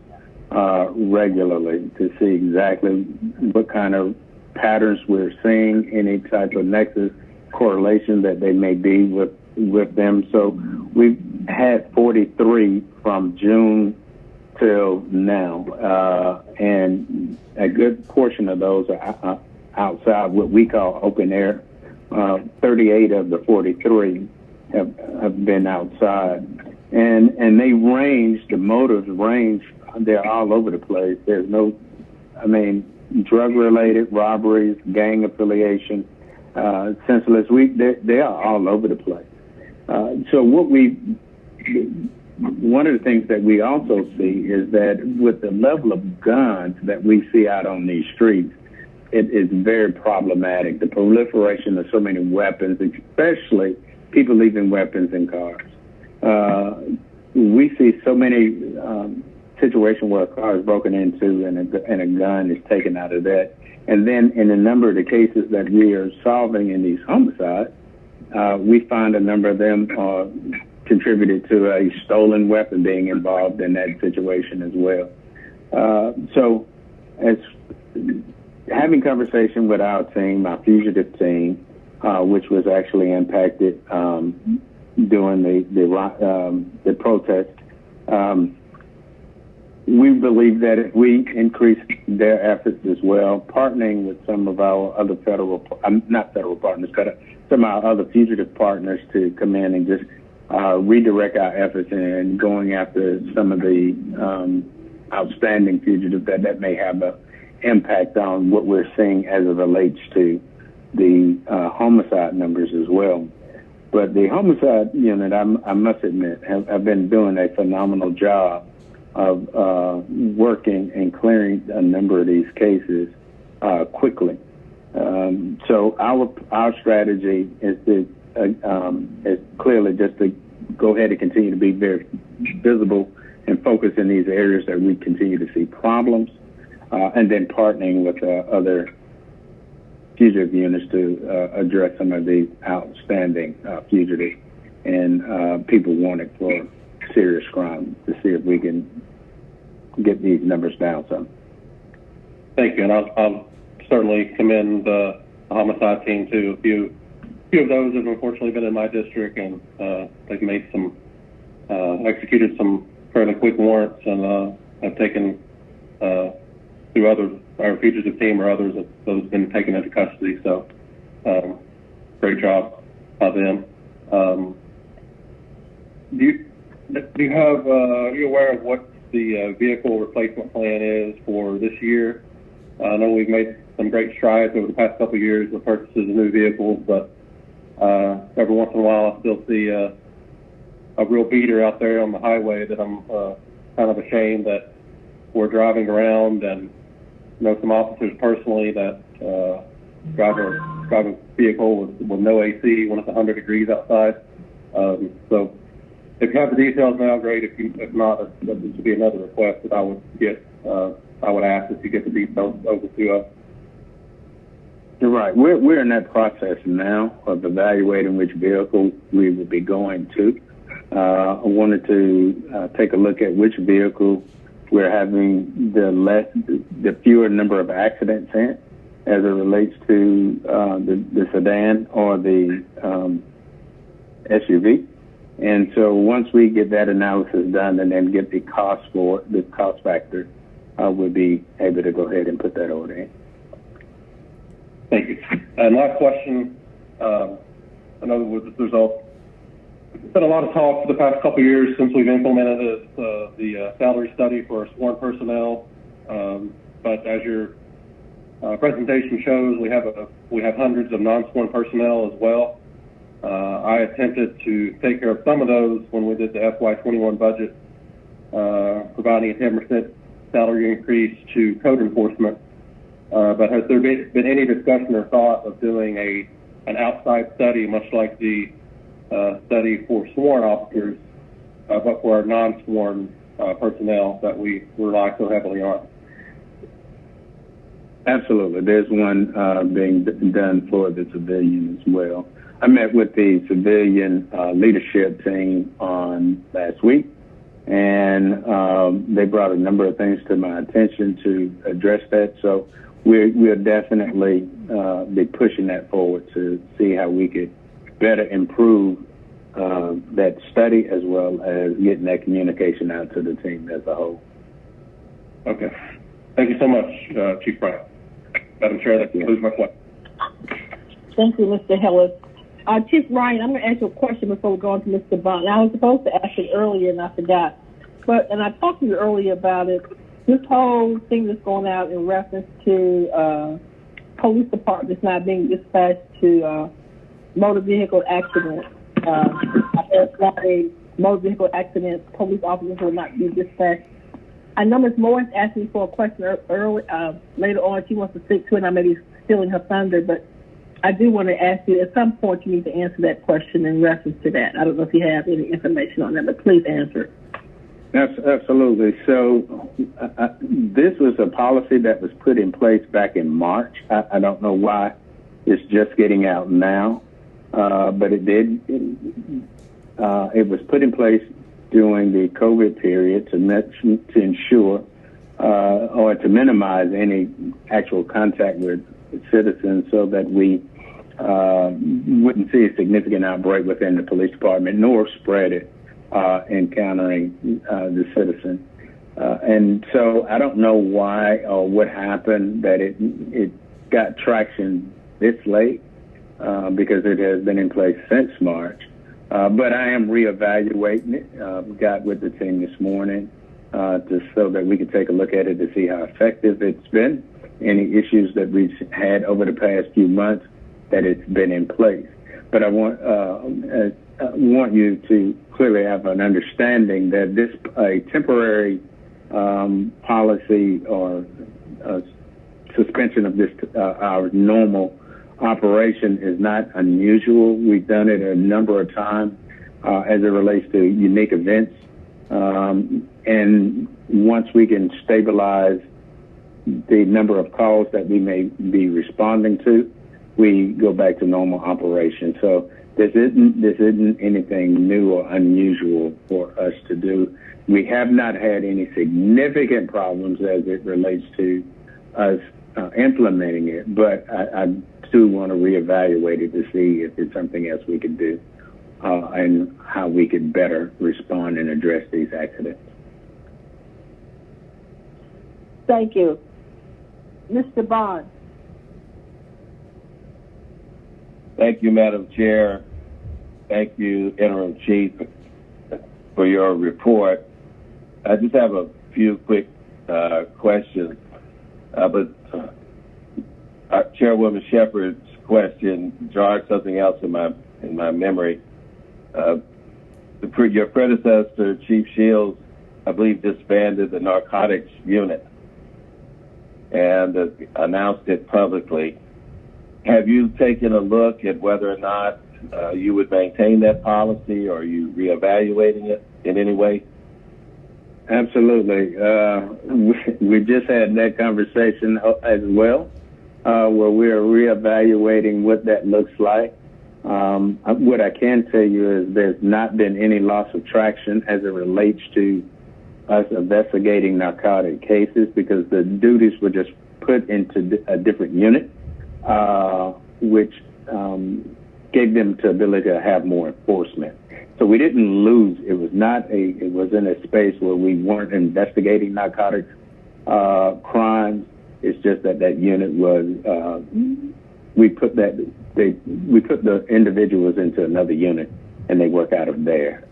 regularly to see exactly what kind of patterns we're seeing, any type of nexus correlation that they may be with them. So we've had 43 from June till now, and a good portion of those are outside what we call open air. 38 of the 43 have been outside, and they range. The motives range. They're all over the place. There's no, drug-related robberies, gang affiliation, senseless. They are all over the place. So one of the things that we also see is that with the level of guns that we see out on these streets, it is very problematic. The proliferation of so many weapons, especially people leaving weapons in cars. We see so many situations where a car is broken into and a gun is taken out of that. And then in a number of the cases that we are solving in these homicides, we find a number of them contributed to a stolen weapon being involved in that situation as well. So as having conversation with our team, our fugitive team, which was actually impacted during the protest, we believe that if we increase their efforts as well, partnering with some of our other not federal partners, but some of our other fugitive partners to come in and just redirect our efforts and going after some of the outstanding fugitives that may have an impact on what we're seeing as it relates to the homicide numbers as well. But the homicide unit, I must admit, have been doing a phenomenal job of working and clearing a number of these cases quickly. So our strategy is clearly just to go ahead and continue to be very visible and focus in these areas that we continue to see problems, and then partnering with other fugitive units to address some of the outstanding fugitives and people wanted for serious crime to see if we can get these numbers down some. Thank you, and I'll certainly commend the homicide team too. A few of those have unfortunately been in my district, and they've made some, executed some fairly quick warrants, and have taken through our fugitive team or others, those have been taken into custody. So, great job by them. Are you aware of what the vehicle replacement plan is for this year? I know we've made some great strides over the past couple of years with purchases of new vehicles, but every once in a while I still see a real beater out there on the highway that I'm kind of ashamed that we're driving around, and know some officers personally that drive a vehicle with no AC when it's 100 degrees outside. So if you have the details now, great. If not, this would be another request that I would get. I would ask if you get the details over to us. You're right. We're in that process now of evaluating which vehicle we will be going to. I wanted to take a look at which vehicle we're having the fewer number of accidents in, as it relates to the sedan or the SUV. And so once we get that analysis done and then get the cost for the cost factor, we'll be able to go ahead and put that order in. Thank you. And last question. I know there's been a lot of talk for the past couple of years since we've implemented the salary study for our sworn personnel. But as your presentation shows, we have hundreds of non-sworn personnel as well. I attempted to take care of some of those when we did the FY21 budget, providing a 10% salary increase to code enforcement. But has there been any discussion or thought of doing an outside study, much like the study for sworn officers, but for our non-sworn personnel that we rely so heavily on? Absolutely. There's one being done for the civilian as well. I met with the civilian leadership team on last week, and they brought a number of things to my attention to address that. So we'll definitely be pushing that forward to see how we could better improve that study as well as getting that communication out to the team as a whole. Okay. Thank you so much, Chief Bryant. Madam Chair, that concludes my question. Thank you, Mr. Hillis. Chief Ryan, I'm going to ask you a question before we go on to Mr. Bond. I was supposed to ask it earlier and I forgot. And I talked to you earlier about it. This whole thing that's going out in reference to police departments not being dispatched to motor vehicle accidents. There's not a motor vehicle accident. Police officers will not be dispatched. I know Ms. Morris asked me for a question later on. She wants to stick to it, and I may be stealing her thunder, but I do want to ask you, at some point you need to answer that question in reference to that. I don't know if you have any information on that, but please answer it. Absolutely. So this was a policy that was put in place back in March. I don't know why it's just getting out now, but it did. It was put in place during the COVID period to ensure or to minimize any actual contact with citizens so that we wouldn't see a significant outbreak within the police department nor spread it encountering the citizen. And so I don't know why or what happened that it got traction this late because it has been in place since March. But I am reevaluating it. Got with the team this morning so that we could take a look at it to see how effective it's been, any issues that we've had over the past few months that it's been in place. But I want you to clearly have an understanding that this a temporary policy or suspension of this our normal operation is not unusual. We've done it a number of times as it relates to unique events. And once we can stabilize the number of calls that we may be responding to, we go back to normal operation. So this isn't anything new or unusual for us to do. We have not had any significant problems as it relates to us implementing it, but I do want to reevaluate it to see if it's something else we could do and how we could better respond and address these accidents. Thank you. Mr. Bond. Thank you, Madam Chair. Thank you, Interim Chief, for your report. I just have a few quick questions. But Chairwoman Shepard's question jarred something else in my memory. Your predecessor, Chief Shields, I believe, disbanded the narcotics unit and announced it publicly. Have you taken a look at whether or not you would maintain that policy, or are you reevaluating it in any way? Absolutely. We just had that conversation as well, where we're reevaluating what that looks like. What I can tell you is there's not been any loss of traction as it relates to us investigating narcotic cases because the duties were just put into a different unit, which gave them the ability to have more enforcement. So we didn't lose. It was in a space where we weren't investigating narcotics crimes. It's just that unit was, we put the individuals into another unit and they work out of there.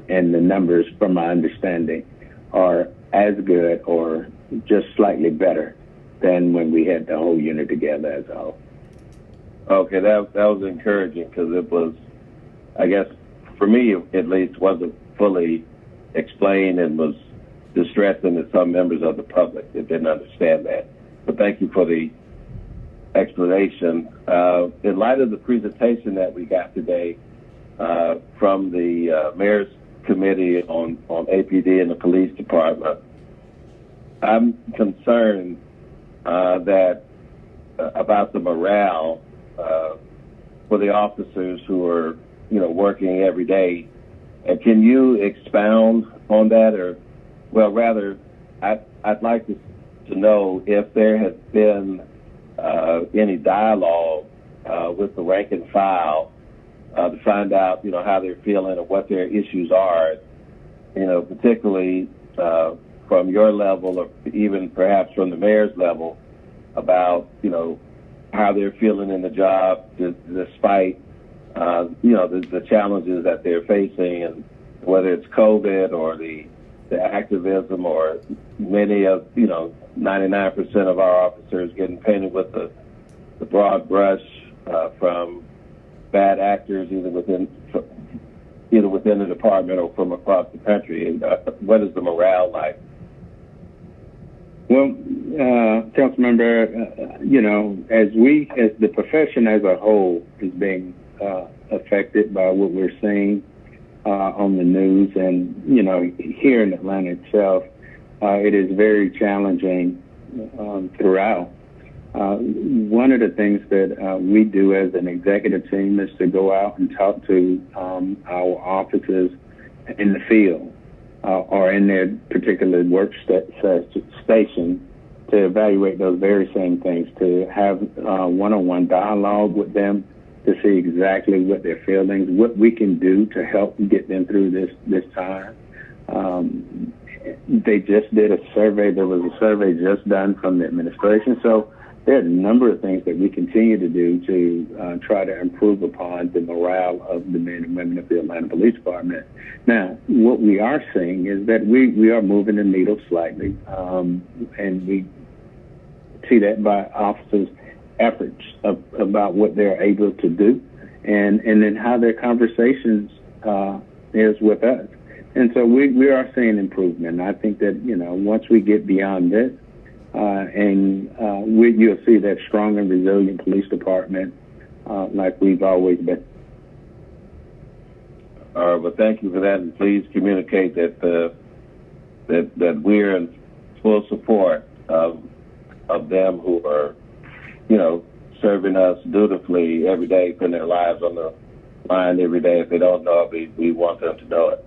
And the numbers, from my understanding, are as good or just slightly better than when we had the whole unit together as a whole. Okay, that was encouraging because it was, I guess, for me at least, wasn't fully explained and was distressing to some members of the public that didn't understand that. But thank you for the explanation. In light of the presentation that we got today from the Mayor's Committee on APD and the Police Department, I'm concerned that about the morale for the officers who are, working every day. And can you expound on that, or, well, rather, I'd like to know if there has been any dialogue with the rank and file to find out, how they're feeling or what their issues are, particularly from your level or even perhaps from the mayor's level about, how they're feeling in the job despite, the challenges that they're facing, and whether it's COVID or the activism or many of, 99% of our officers getting painted with the broad brush from bad actors either within the department or from across the country. And what is the morale like? Well, Councilmember, as the profession as a whole is being affected by what we're seeing on the news, and here in Atlanta itself, it is very challenging throughout. One of the things that we do as an executive team is to go out and talk to our officers in the field or in their particular work station to evaluate those very same things, to have one-on-one dialogue with them, to see exactly what their feelings, what we can do to help get them through this time. They just did a survey. There was a survey just done from the administration. So there are a number of things that we continue to do to try to improve upon the morale of the men and women of the Atlanta Police Department. Now, what we are seeing is that we are moving the needle slightly, and we see that by officers' efforts about what they're able to do, and then how their conversations is with us. And so we are seeing improvement. I think that, once we get beyond this, you'll see that strong and resilient police department like we've always been. All right, well, thank you for that, and please communicate that that we're in full support of them who are, serving us dutifully every day, putting their lives on the line every day. If they don't know it, we want them to know it.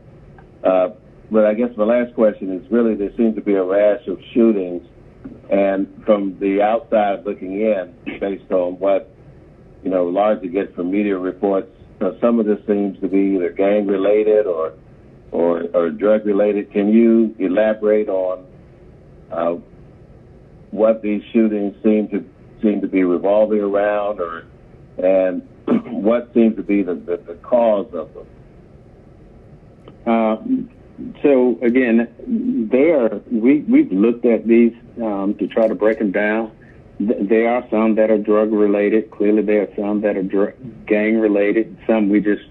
But I guess my last question is really, there seems to be a rash of shootings, and from the outside looking in, based on what, largely get from media reports, some of this seems to be either gang-related or drug-related. Can you elaborate on what these shootings seem to be revolving around, and what seems to be the cause of them? So again, we've looked at these to try to break them down. There are some that are drug related. Clearly, there are some that are gang related. Some we just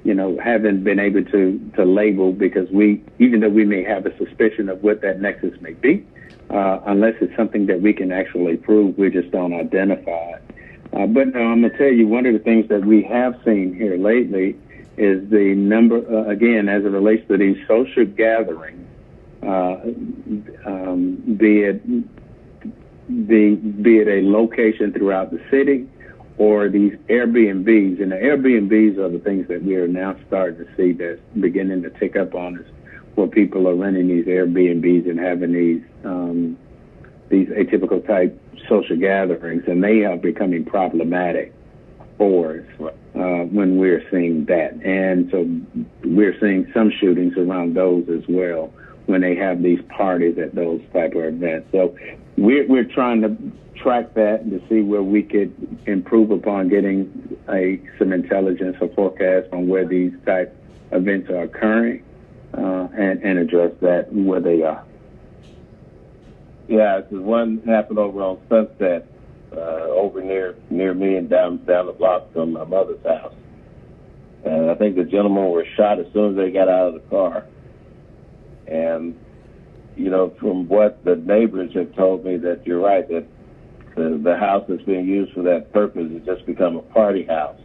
haven't been able to label because even though we may have a suspicion of what that nexus may be, unless it's something that we can actually prove, we just don't identify it. But I'm going to tell you, one of the things that we have seen here lately is the number, again, as it relates to these social gatherings, be it a location throughout the city or these Airbnbs. And the Airbnbs are the things that we are now starting to see that's beginning to tick up on us, where people are renting these Airbnbs and having these atypical type social gatherings, and they are becoming problematic for us when we're seeing that. And so we're seeing some shootings around those as well when they have these parties at those type of events. So we're trying to track that to see where we could improve upon getting some intelligence or forecast on where these type events are occurring and address that where they are. Yeah, because one happened over on Sunset, over near me and down the block from my mother's house. And I think the gentlemen were shot as soon as they got out of the car. And, you know, from what the neighbors have told me, that you're right, that the house that's being used for that purpose has just become a party house.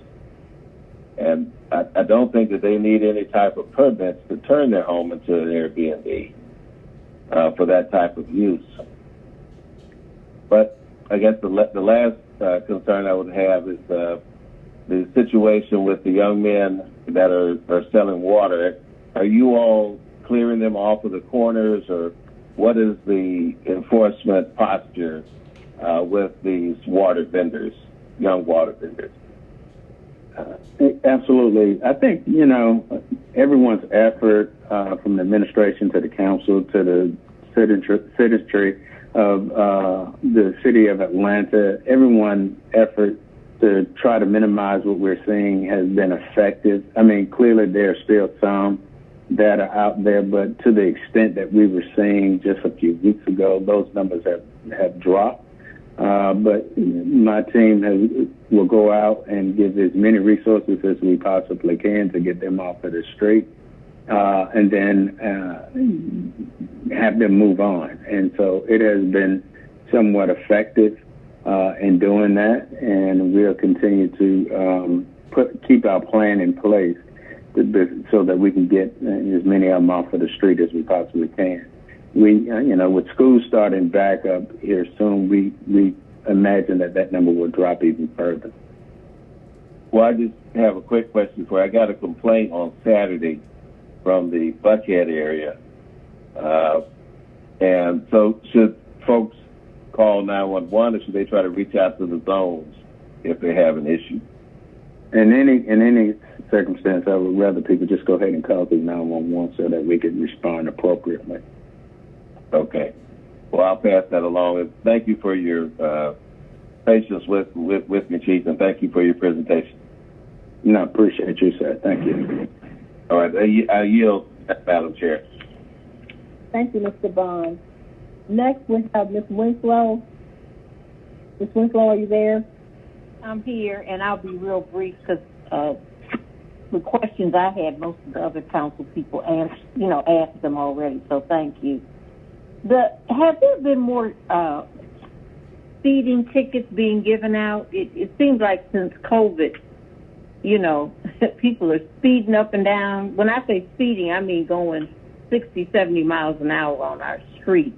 And I don't think that they need any type of permits to turn their home into an Airbnb for that type of use. But I guess the last concern I would have is the situation with the young men that are selling water. Are you all clearing them off of the corners, or what is the enforcement posture with these water vendors, young water vendors? Absolutely. I think, you know, everyone's effort from the administration to the council to the citizenry of the city of Atlanta, everyone's effort to try to minimize what we're seeing has been effective. I mean, clearly there's still some that are out there, but to the extent that we were seeing just a few weeks ago, those numbers have dropped. But my team will go out and give as many resources as we possibly can to get them off of the street, and then have them move on. And so it has been somewhat effective in doing that, and we'll continue to keep our plan in place so that we can get as many of them off of the street as we possibly can. We, you know, with schools starting back up here soon, we imagine that number will drop even further. Well, I just have a quick question for you. I got a complaint on Saturday from the Buckhead area. And so should folks call 911, or should they try to reach out to the zones if they have an issue? In any circumstance, I would rather people just go ahead and call through 911 so that we can respond appropriately. Okay. Well, I'll pass that along. And thank you for your patience with me, Chief, and thank you for your presentation. No, I appreciate you, sir. Thank you. All right. I yield, Madam Chair. Thank you, Mr. Bond. Next, we have Ms. Winslow. Ms. Winslow, are you there? I'm here, and I'll be real brief because the questions I had, most of the other council people asked them already, so thank you. Have there been more speeding tickets being given out? It seems like since COVID, you know, people are speeding up and down. When I say speeding, I mean going 60, 70 miles an hour on our street.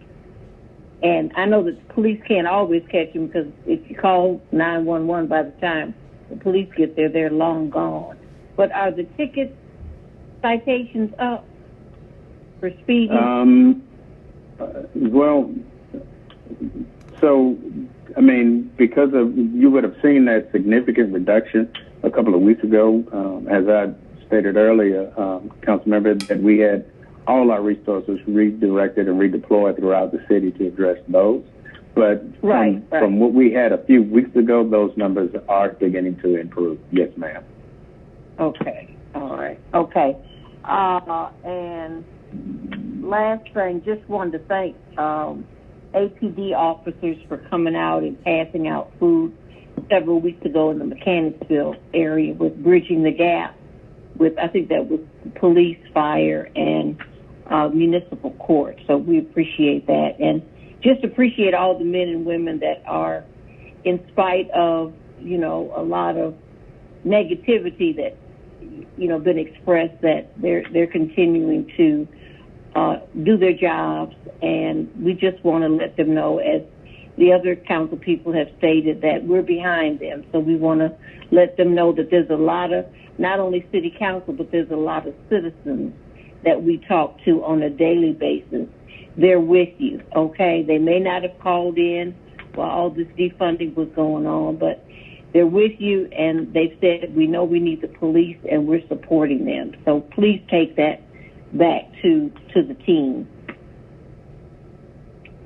And I know that the police can't always catch them because if you call 911, by the time the police get there, they're long gone. But are the citations up for speeding? Well, so, I mean, because you would have seen that significant reduction a couple of weeks ago, as I stated earlier, council member, that we had all our resources redirected and redeployed throughout the city to address those. But from what we had a few weeks ago, those numbers are beginning to improve. Yes, ma'am. Okay. All right. Okay. And last thing, just wanted to thank APD officers for coming out and passing out food several weeks ago in the Mechanicsville area with bridging the gap with, I think that was police, fire, and municipal court. So we appreciate that. And just appreciate all the men and women that are, in spite of, you know, a lot of negativity that, you know, been expressed, that they're continuing to do their jobs. And we just want to let them know, as the other council people have stated, that we're behind them. So we want to let them know that there's a lot of, not only city council, but there's a lot of citizens that we talk to on a daily basis. They're with you, okay? They may not have called in while all this defunding was going on, but they're with you, and they've said, we know we need the police, and we're supporting them. So please take that back to the team.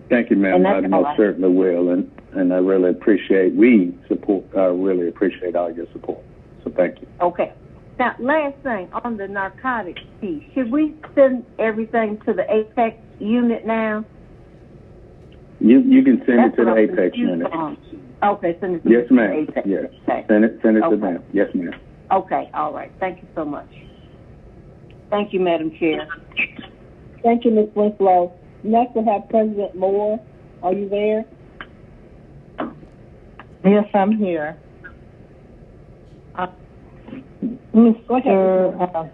Thank you, ma'am. I most certainly will, and I really appreciate really appreciate all your support. So thank you. Okay. Now, last thing, on the narcotics piece, should we send everything to the Apex unit now? You can send That's it to the what I'm Apex confused minutes. on. Okay, send it to Yes, the ma'am. Apex. Yes. Okay. Send it to Okay. them. Yes, ma'am. Okay, all right. Thank you so much. Thank you, Madam Chair. Thank you, Ms. Winslow. Next, we'll have President Moore. Are you there? Yes, I'm here. Go ahead.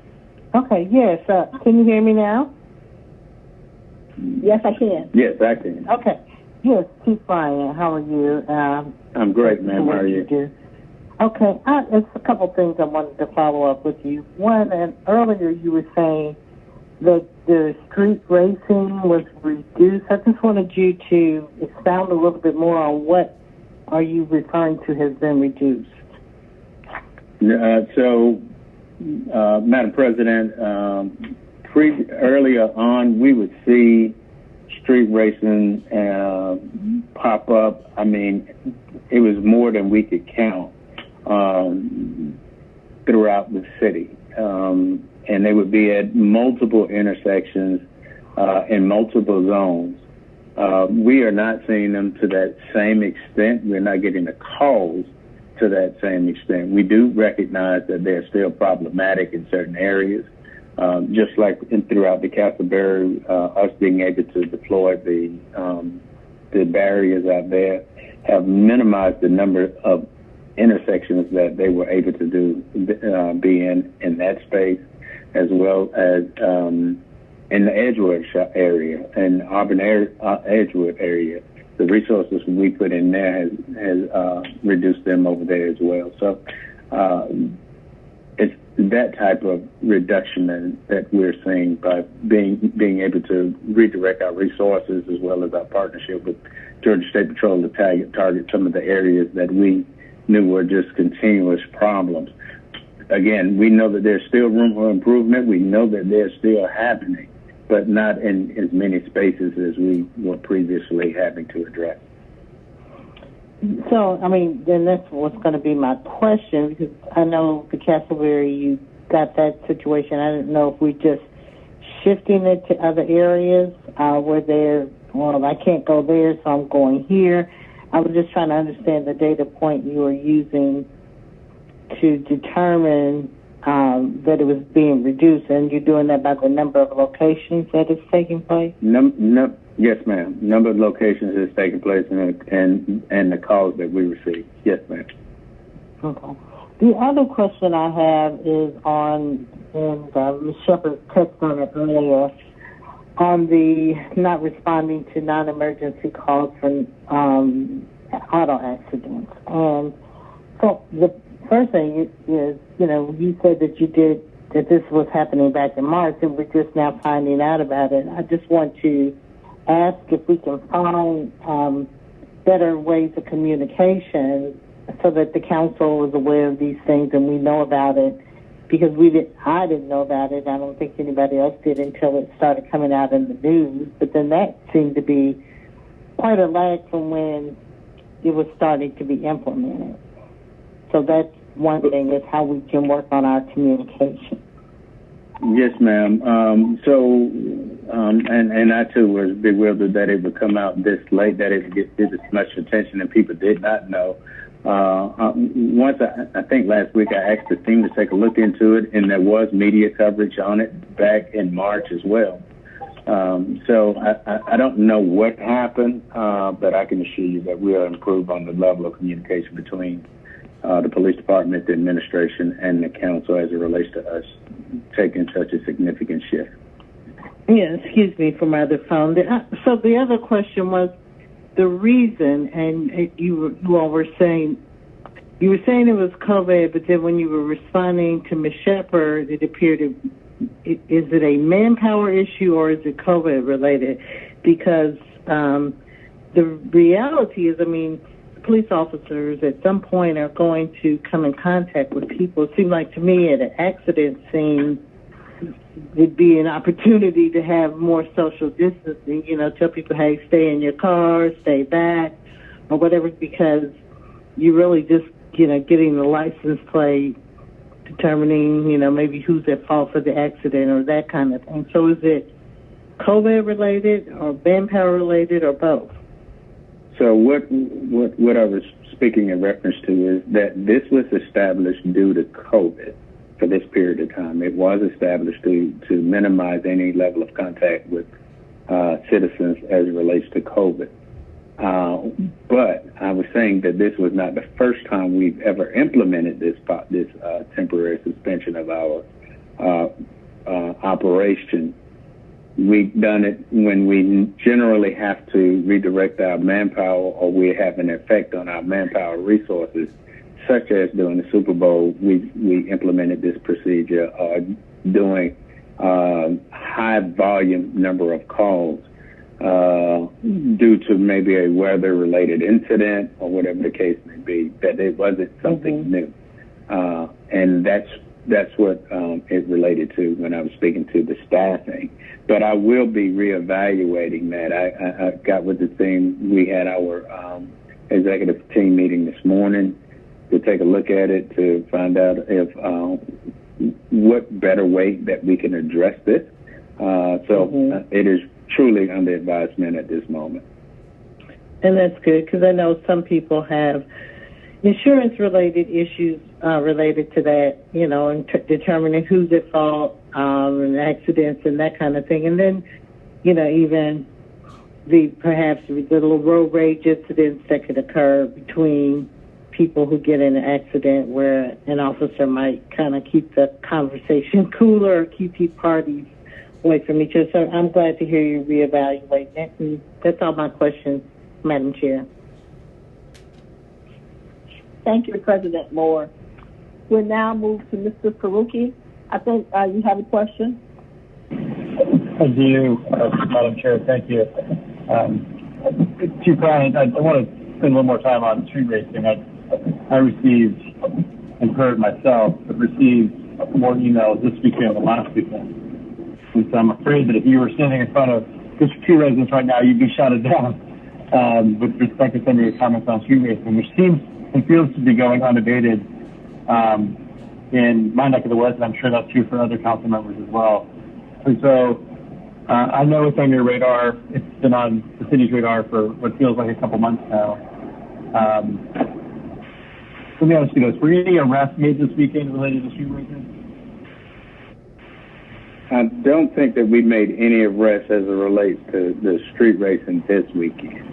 Okay, yes. Can you hear me now? Yes, I can. Yes, I can. Okay. Yes, keep flying. How are you? I'm great, ma'am. How are you? Okay, it's a couple things I wanted to follow up with you. One, and earlier you were saying that the street racing was reduced. I just wanted you to expound a little bit more on what are you referring to has been reduced. Madam President, earlier on, we would see street racing pop up. I mean, it was more than we could count throughout the city. And they would be at multiple intersections in multiple zones. We are not seeing them to that same extent. We're not getting the calls to that same extent. We do recognize that they're still problematic in certain areas, just like throughout the Castleberry, us being able to deploy the barriers out there have minimized the number of intersections that they were able to be in that space, as well as in the Edgewood area and Auburn Edgewood area. The resources we put in there has reduced them over there as well. So it's that type of reduction that we're seeing by being able to redirect our resources, as well as our partnership with Georgia State Patrol to target some of the areas that we knew were just continuous problems. Again, we know that there's still room for improvement. We know that they're still happening, but not in as many spaces as we were previously having to address. So, I mean, then that's what's going to be my question, because I know the Castleberry, you got that situation. I didn't know if we just shifting it to other areas where they're, well, I can't go there, so I'm going here. I was just trying to understand the data point you were using to determine that it was being reduced, and you're doing that by the number of locations that is taking place? Yes, ma'am. Number of locations is taking place, and the calls that we receive. Yes, ma'am. Okay. The other question I have is on, and Ms. Shepard touched on it earlier, on the not responding to non-emergency calls for auto accidents. And so the first thing is, you said that this was happening back in March, and we're just now finding out about it. I just want to ask if we can find better ways of communication so that the council is aware of these things and we know about it, because I didn't know about it. I don't think anybody else did until it started coming out in the news. But then that seemed to be quite a lag from when it was starting to be implemented. So that's one thing, is how we can work on our communication. Yes, ma'am. And I too was bewildered that it would come out this late, that it would get this much attention and people did not know. Once I think last week I asked the team to take a look into it, and there was media coverage on it back in March as well. So I don't know what happened, but I can assure you that we'll improve on the level of communication between the police department, the administration, and the council as it relates to us taking such a significant shift. Yeah, excuse me for my other phone. So the other question was the reason, and you all were saying, it was COVID, but then when you were responding to Ms. Shepard, it appeared, is it a manpower issue or is it COVID related? Because the reality is, police officers at some point are going to come in contact with people. It seemed like to me at an accident scene, it'd be an opportunity to have more social distancing, tell people, hey, stay in your car, stay back, or whatever, because you're really just, getting the license plate, determining, maybe who's at fault for the accident or that kind of thing. So is it COVID related or manpower related or both? So what I was speaking in reference to is that this was established due to COVID for this period of time. It was established to minimize any level of contact with citizens as it relates to COVID. But I was saying that this was not the first time we've ever implemented this temporary suspension of our operation. We've done it when we generally have to redirect our manpower or we have an effect on our manpower resources, such as during the Super Bowl. We implemented this procedure doing high volume number of calls due to maybe a weather-related incident or whatever the case may be, that it wasn't something new. And that's what it related to when I was speaking to the staffing. But I will be reevaluating that. I got with the team. We had our executive team meeting this morning to take a look at it to find out if what better way that we can address this. It is truly under advisement at this moment. And that's good, because I know some people have insurance-related issues related to that, and determining who's at fault, and accidents and that kind of thing. And then, even perhaps the little road rage incidents that could occur between people who get in an accident where an officer might kind of keep the conversation cooler or keep parties away from each other. So I'm glad to hear you reevaluate that. And that's all my questions, Madam Chair. Thank you, President Moore. We'll now move to Mr. FAROKHI. I think you have a question. I do, Madam Chair. Thank you. To Brian, I want to spend a little more time on street racing. I received, and heard myself, but received more emails this weekend than last weekend. And so I'm afraid that if you were standing in front of just two residents right now, you'd be shouted down with respect to some of your comments on street racing, which seems and feels to be going unabated in my neck of the woods, and I'm sure that's true for other council members as well. And so I know it's on your radar. It's been on the city's radar for what feels like a couple months now. Let me ask you this. Were any arrests made this weekend related to street racing? I don't think that we made any arrests as it relates to the street racing this weekend.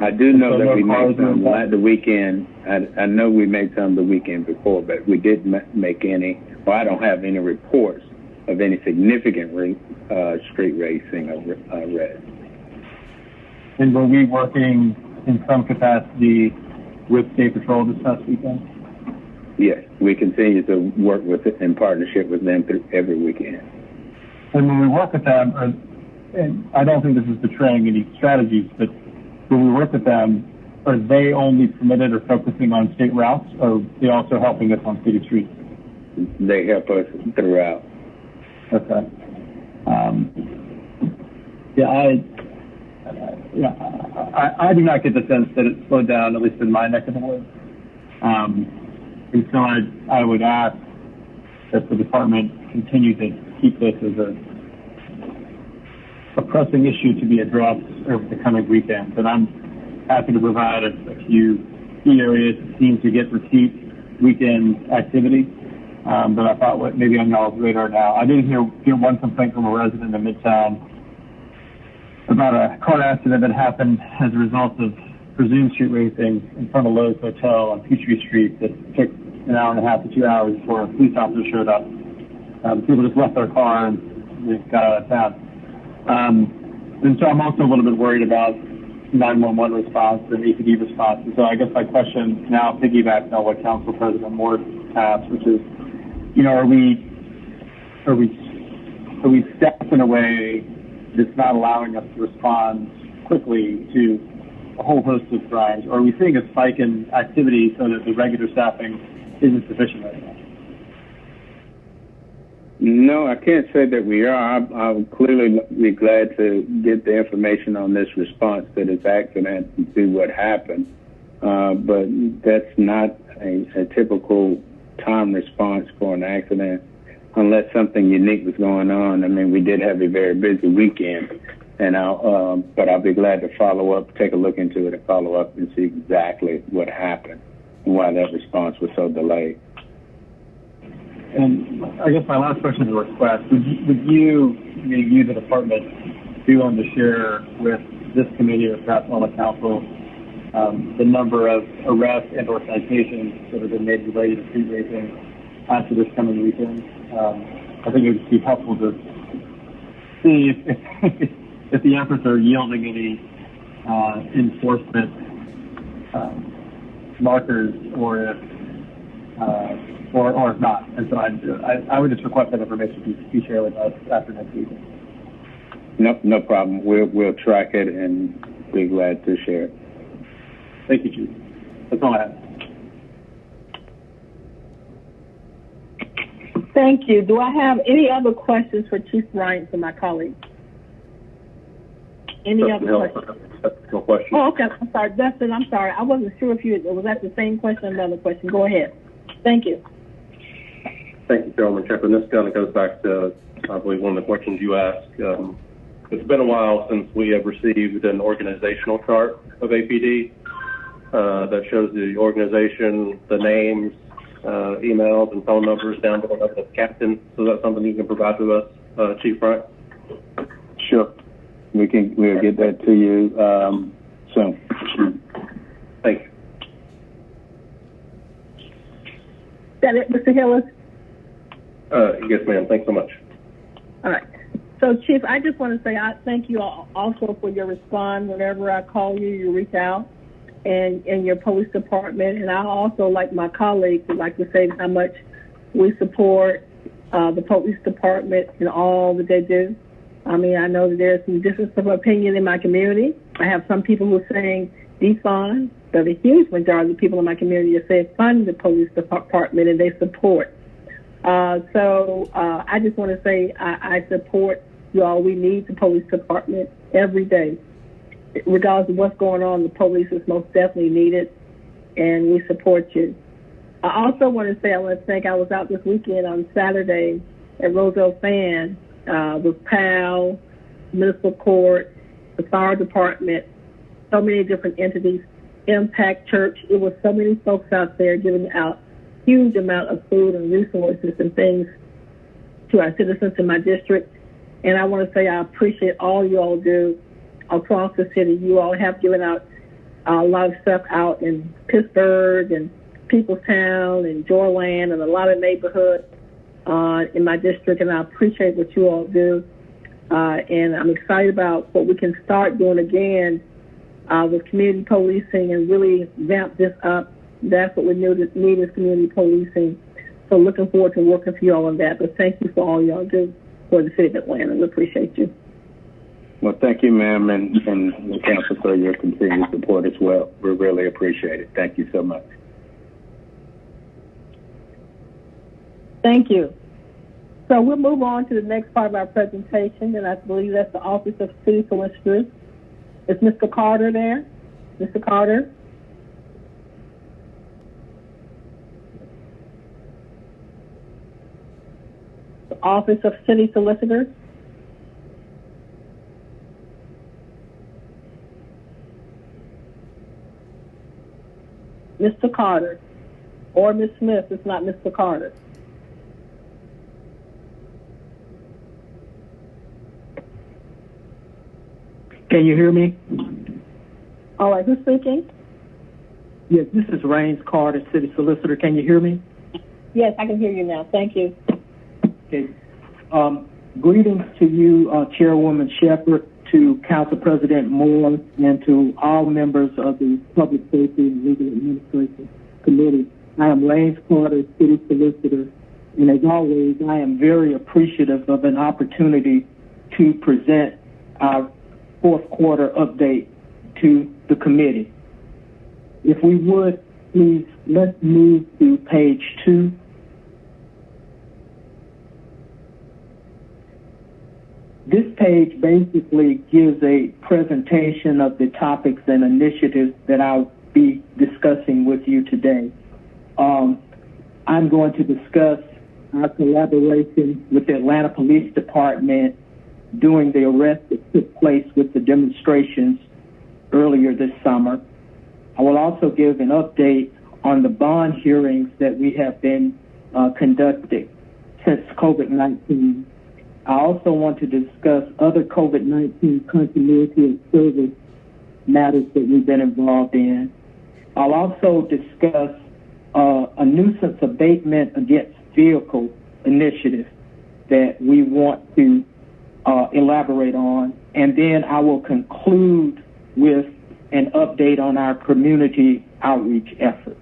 I do know that we made some the weekend. I know we made some the weekend before, but we didn't make any, or I don't have any reports of any significant street racing arrests. And were we working in some capacity with State Patrol this past weekend? Yes, we continue to work with it in partnership with them every weekend. And when we work with them, and I don't think this is betraying any strategies, but when we work with them, are they only permitted or focusing on state routes, or are they also helping us on city streets? They help us throughout. Okay. I do not get the sense that it slowed down, at least in my neck of the woods. And so I would ask that the department continue to keep this as a pressing issue to be addressed over the coming weekends. And I'm happy to provide a few key areas that seem to get repeat weekend activity that I thought maybe on y'all's radar now. I did hear one complaint from a resident in Midtown about a car accident that happened as a result of presumed street racing in front of Lowe's Hotel on Peachtree Street that took an hour and a half to 2 hours before a police officer showed up. People just left their car and they got out of town. And so I'm also a little bit worried about 911 response and APD response. And so I guess my question now piggybacks on what Council President Moore asked, which is, are we staffed in a way that's not allowing us to respond quickly to a whole host of crimes, or are we seeing a spike in activity so that the regular staffing isn't sufficient right now? No, I can't say that we are. I'll clearly be glad to get the information on this response to this accident and see what happened. But that's not a typical time response for an accident unless something unique was going on. I mean, we did have a very busy weekend, and but I'll be glad to follow up, take a look into it and follow up and see exactly what happened and why that response was so delayed. And I guess my last question is a request. Would you, the department, be willing to share with this committee or perhaps all the council the number of arrests and or citations that have been made related to street racing after this coming weekend? I think it would be helpful to see if the efforts are yielding any enforcement markers or if not. And so I would just request that information be shared with us after next week. No problem. We'll track it and be glad to share it. Thank you, Chief. That's all I have. Thank you. Do I have any other questions for Chief Bryant and my colleagues? Any other questions? No question. Oh, okay. I'm sorry. Dustin, I'm sorry. I wasn't sure if was that the same question or another question. Go ahead. Thank you. Thank you, Chairwoman Shepard. This kind of goes back to, I believe, one of the questions you asked. It's been a while since we have received an organizational chart of APD that shows the organization, the names, emails, and phone numbers down to the captain. So that's something you can provide to us, Chief Bryant? Sure. We'll get that to you soon. Thank you. Is that it, Mr. Hillis? Yes, ma'am. Thanks so much. All right. So, Chief, I just want to say I thank you also for your response. Whenever I call you, you reach out, and your police department. And I also, like my colleagues, would like to say how much we support the police department in all that they do. I mean, I know that there's some difference of opinion in my community. I have some people who are saying defund, but a huge majority of the people in my community are saying fund the police department and they support. So I just want to say I support you all. We need the police department every day. Regardless of what's going on, the police is most definitely needed, and we support you. I also want to say I was out this weekend on Saturday at Roselle Fan with PAL, Municipal Court, the fire department, so many different entities, Impact Church. It was so many folks out there giving out huge amount of food and resources and things to our citizens in my district. And I want to say I appreciate all you all do across the city. You all have given out a lot of stuff out in Pittsburgh and Peoplestown and Joyland and a lot of neighborhoods in my district, and I appreciate what you all do. And I'm excited about what we can start doing again with community policing and really vamp this up. That's what we need is community policing. So looking forward to working for you all on that. But thank you for all y'all do for the city of Atlanta. We appreciate you. Well, thank you, ma'am, and the council for your continued support as well. We really appreciate it. Thank you so much. Thank you. So we'll move on to the next part of our presentation, and I believe that's the Office of City Solicitors. Is Mr. Carter there? Mr. Carter? The Office of City Solicitors? Mr. Carter or Ms. Smith, it's not Mr. Carter. Can you hear me? All right, who's speaking? Yes, this is Raines Carter, City Solicitor. Can you hear me? Yes, I can hear you now. Thank you. Okay. Greetings to you, Chairwoman Shepard, to Council President Moore, and to all members of the Public Safety and Legal Administration Committee. I am Raines Carter, City Solicitor, and as always, I am very appreciative of an opportunity to present our fourth quarter update to the committee. If we would, please, let's move to page 2. This page basically gives a presentation of the topics and initiatives that I'll be discussing with you today. I'm going to discuss our collaboration with the Atlanta Police Department during the arrest that took place with the demonstrations earlier this summer. I will also give an update on the bond hearings that we have been conducting since COVID-19. I also want to discuss other COVID-19 continuity of service matters that we've been involved in. I'll also discuss a nuisance abatement against vehicle initiative that we want to elaborate on. And then I will conclude with an update on our community outreach efforts.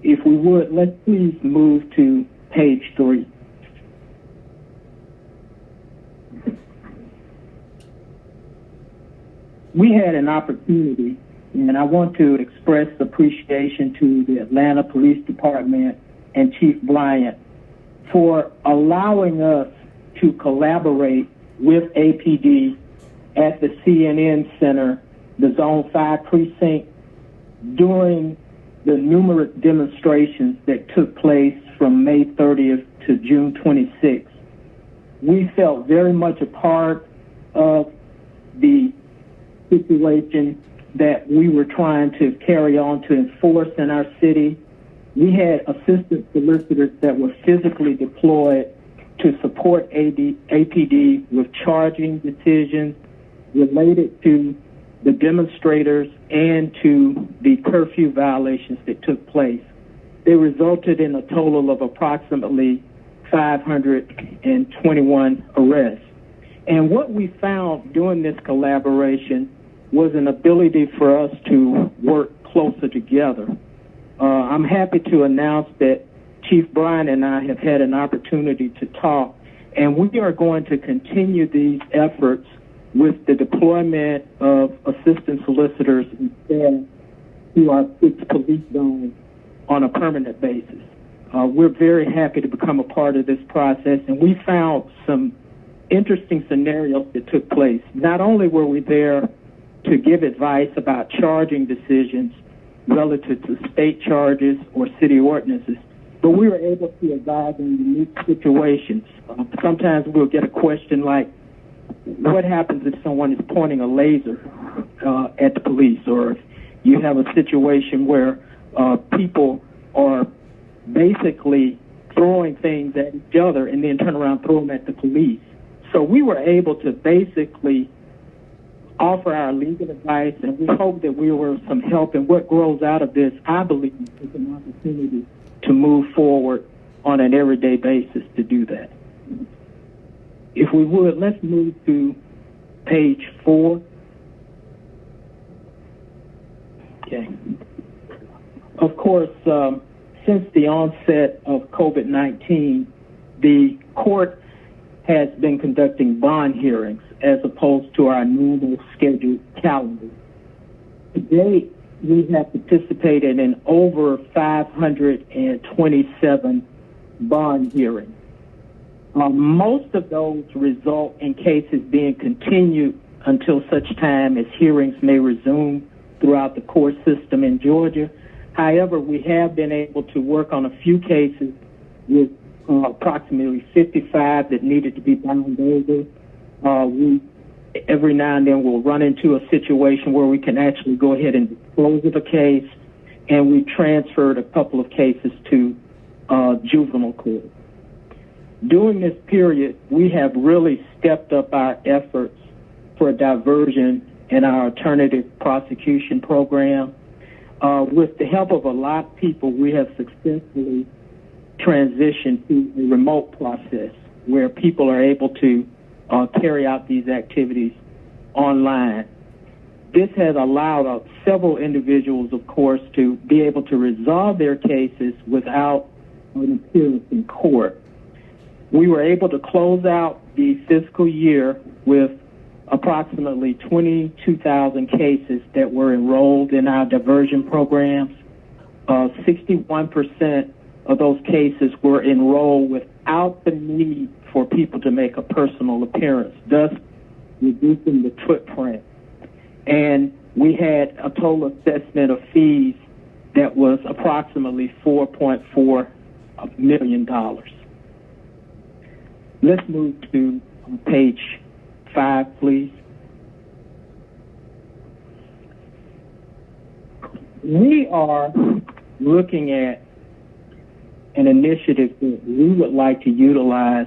If we would, let's please move to page 3. We had an opportunity, and I want to express appreciation to the Atlanta Police Department and Chief Bryant for allowing us to collaborate with APD at the CNN Center, the Zone 5 precinct, during the numerous demonstrations that took place from May 30th to June 26th. We felt very much a part of the situation that we were trying to carry on to enforce in our city. We had assistant solicitors that were physically deployed to support APD with charging decisions related to the demonstrators and to the curfew violations that took place. They resulted in a total of approximately 521 arrests. And what we found during this collaboration was an ability for us to work closer together. I'm happy to announce that Chief Brian and I have had an opportunity to talk, and we are going to continue these efforts with the deployment of assistant solicitors and staff to our 6 police zones on a permanent basis. We're very happy to become a part of this process, and we found some interesting scenarios that took place. Not only were we there to give advice about charging decisions relative to state charges or city ordinances, but we were able to advise on unique situations. Sometimes we'll get a question like, what happens if someone is pointing a laser at the police, or if you have a situation where people are basically throwing things at each other and then turn around and throw them at the police. So we were able to basically offer our legal advice, and we hope that we were some help. And what grows out of this, I believe, is an opportunity to move forward on an everyday basis to do that. If we would, let's move to page 4. Okay. Of course, since the onset of COVID-19, the court has been conducting bond hearings as opposed to our normal scheduled calendar. To date, we have participated in over 527 bond hearings. Most of those result in cases being continued until such time as hearings may resume throughout the court system in Georgia. However, we have been able to work on a few cases with approximately 55 that needed to be bound over. We every now and then will run into a situation where we can actually go ahead and dispose of a case, and we transferred a couple of cases to juvenile court. During this period, we have really stepped up our efforts for diversion in our alternative prosecution program. With the help of a lot of people, we have successfully transitioned to a remote process where people are able to carry out these activities online. This has allowed several individuals, of course, to be able to resolve their cases without an appearance in court. We were able to close out the fiscal year with approximately 22,000 cases that were enrolled in our diversion programs. 61% of those cases were enrolled without the need for people to make a personal appearance, thus reducing the footprint. And we had a total assessment of fees that was approximately $4.4 million. Let's move to page 5, please. We are looking at an initiative that we would like to utilize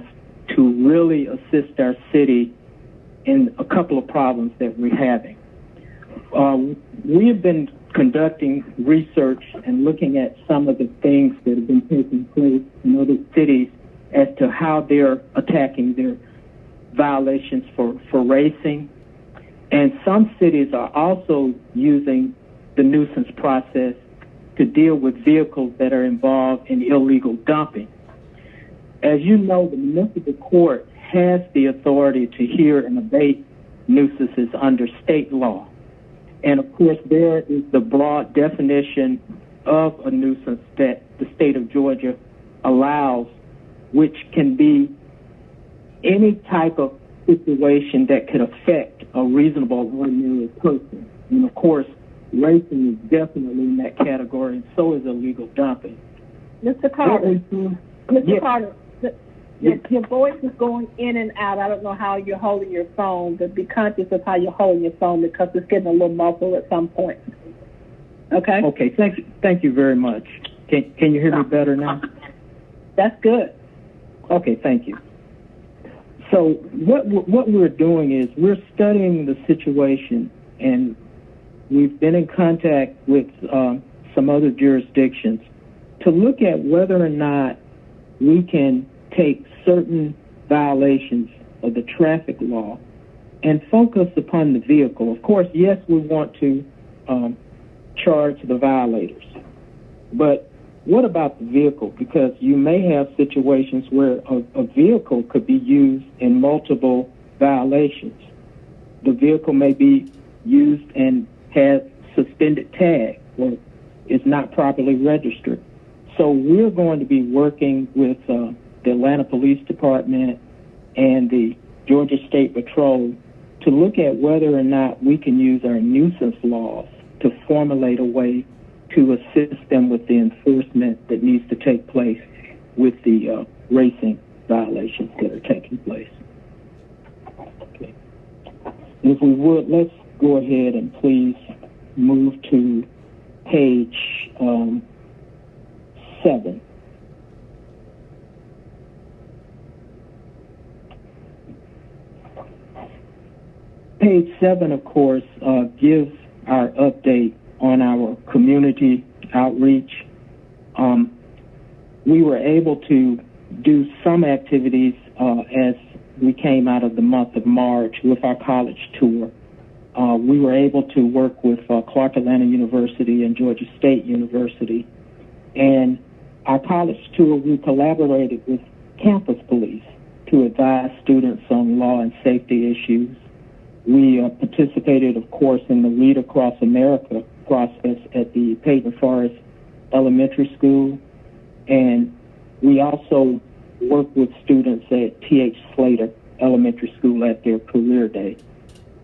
to really assist our city in a couple of problems that we're having. We have been conducting research and looking at some of the things that have been taking place in other cities as to how they're attacking their violations for racing. And some cities are also using the nuisance process to deal with vehicles that are involved in illegal dumping. As you know, the municipal court has the authority to hear and abate nuisances under state law. And of course, there is the broad definition of a nuisance that the state of Georgia allows, which can be any type of situation that could affect a reasonable, ordinary person. And of course, racing is definitely in that category, and so is illegal dumping. Mr. Carter, Mr. Carter, your voice is going in and out. I don't know how you're holding your phone, but be conscious of how you're holding your phone because it's getting a little muffled at some point. Okay? Okay, thank you very much. Can you hear me better now? That's good. Okay, thank you. So what we're doing is we're studying the situation, and we've been in contact with some other jurisdictions to look at whether or not we can take certain violations of the traffic law and focus upon the vehicle. Of course, yes, we want to charge the violators, but what about the vehicle? Because you may have situations where a vehicle could be used in multiple violations. The vehicle may be used and has suspended tag or is not properly registered. So we're going to be working with the Atlanta Police Department and the Georgia State Patrol to look at whether or not we can use our nuisance laws to formulate a way to assist them with the enforcement that needs to take place with the racing violations that are taking place. Okay. If we would, let's go ahead and please move to page 7. Page 7, of course, gives our update on our community outreach. We were able to do some activities as we came out of the month of March with our college tour. We were able to work with Clark Atlanta University and Georgia State University. And our college tour, we collaborated with campus police to advise students on law and safety issues. We participated, of course, in the Read Across America process at the Peyton Forest Elementary School. And we also worked with students at T.H. Slater Elementary School at their career day.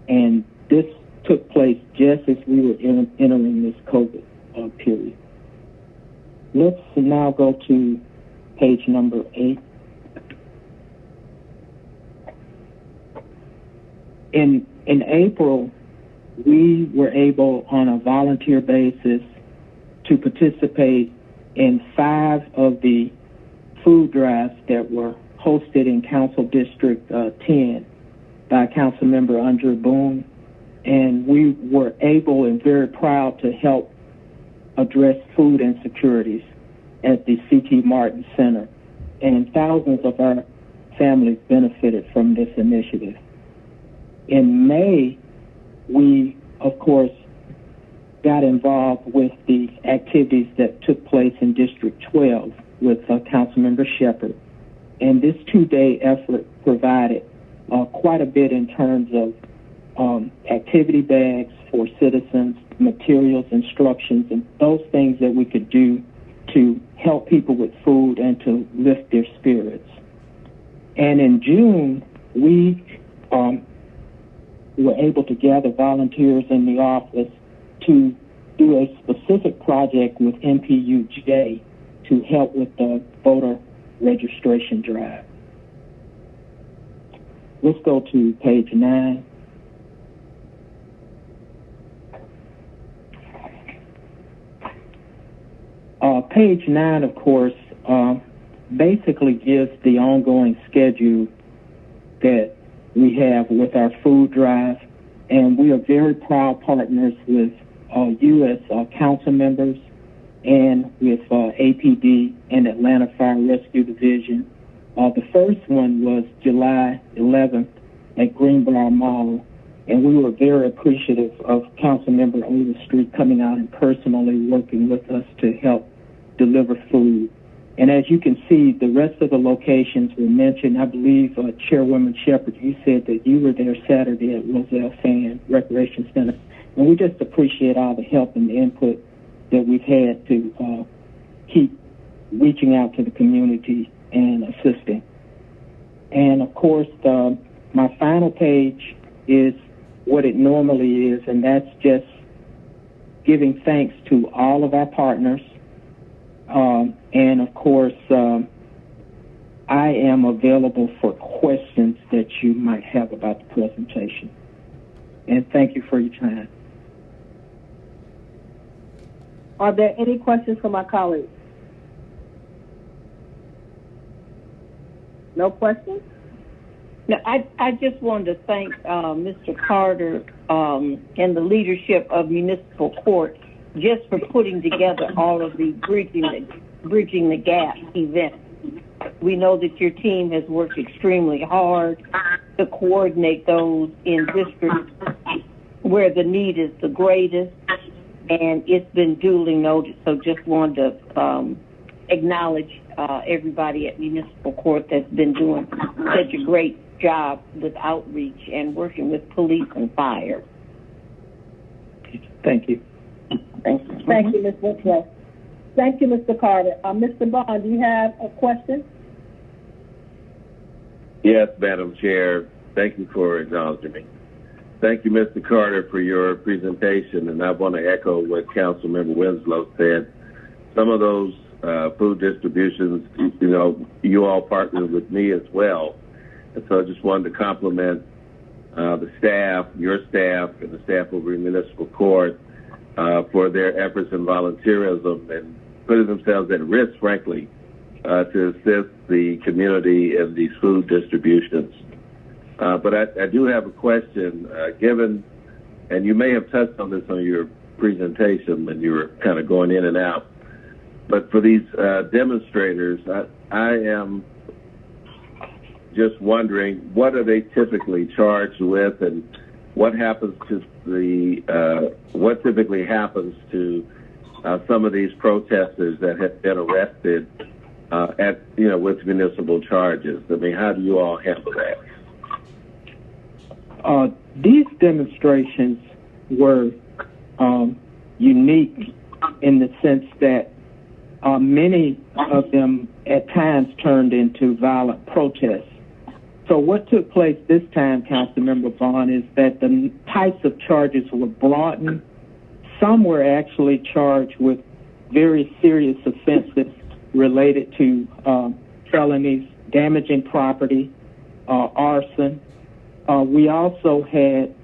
And this took place just as we were entering this COVID period. Let's now go to page number 8. In April, we were able, on a volunteer basis, to participate in 5 of the food drives that were hosted in Council District 10 by Councilmember ANDREA BOONE. And we were able and very proud to help address food insecurities at the C.T. Martin Center. And thousands of our families benefited from this initiative. In May, we, of course, got involved with the activities that took place in District 12 with Councilmember SHEPERD. And this 2-day effort provided quite a bit in terms of activity bags for citizens, materials, instructions, and those things that we could do to help people with food and to lift their spirits. And in June, we were able to gather volunteers in the office to do a specific project with MPUJ to help with the voter registration drive. let's go to page 9. Page 9, of course, basically gives the ongoing schedule that we have with our food drive, and we are very proud partners with you as council members and with APD and Atlanta Fire Rescue Division. The first one was July 11th at Greenbrier Mall, and we were very appreciative of Councilmember Overstreet coming out and personally working with us to help deliver food. And as you can see, the rest of the locations were mentioned. I believe Chairwoman Shepherd, you said that you were there Saturday at Roselle Fan Recreation Center. And we just appreciate all the help and the input that we've had to keep reaching out to the community and assisting. And of course, my final page is what it normally is, and that's just giving thanks to all of our partners. And of course, I am available for questions that you might have about the presentation. And thank you for your time. Are there any questions from my colleagues? No questions? No, I just wanted to thank Mr. Carter and the leadership of Municipal Court just for putting together all of the Bridging the Gap events. We know that your team has worked extremely hard to coordinate those in districts where the need is the greatest, and it's been duly noted. So just wanted to acknowledge everybody at Municipal Court that's been doing such a great job with outreach and working with police and fire. Thank you. Thank you. Thank you, Ms. Winslow. Thank you, Mr. Carter. Mr. Bond, do you have a question? Yes, Madam Chair. Thank you for acknowledging me. Thank you, Mr. Carter, for your presentation, and I want to echo what Councilmember Winslow said. Some of those food distributions, you know, you all partnered with me as well, and so I just wanted to compliment the staff, your staff, and the staff over in Municipal Court for their efforts and volunteerism and putting themselves at risk, frankly, to assist the community in these food distributions. But I do have a question, given, and you may have touched on this on your presentation when you were kind of going in and out, but for these demonstrators, I am just wondering, what are they typically charged with, and what happens to what typically happens to some of these protesters that have been arrested with municipal charges? I mean, how do you all handle that? These demonstrations were unique in the sense that many of them at times turned into violent protests. So what took place this time, Councilmember Vaughn, is that the types of charges were broadened. Some were actually charged with very serious offenses related to felonies, damaging property, arson. We also had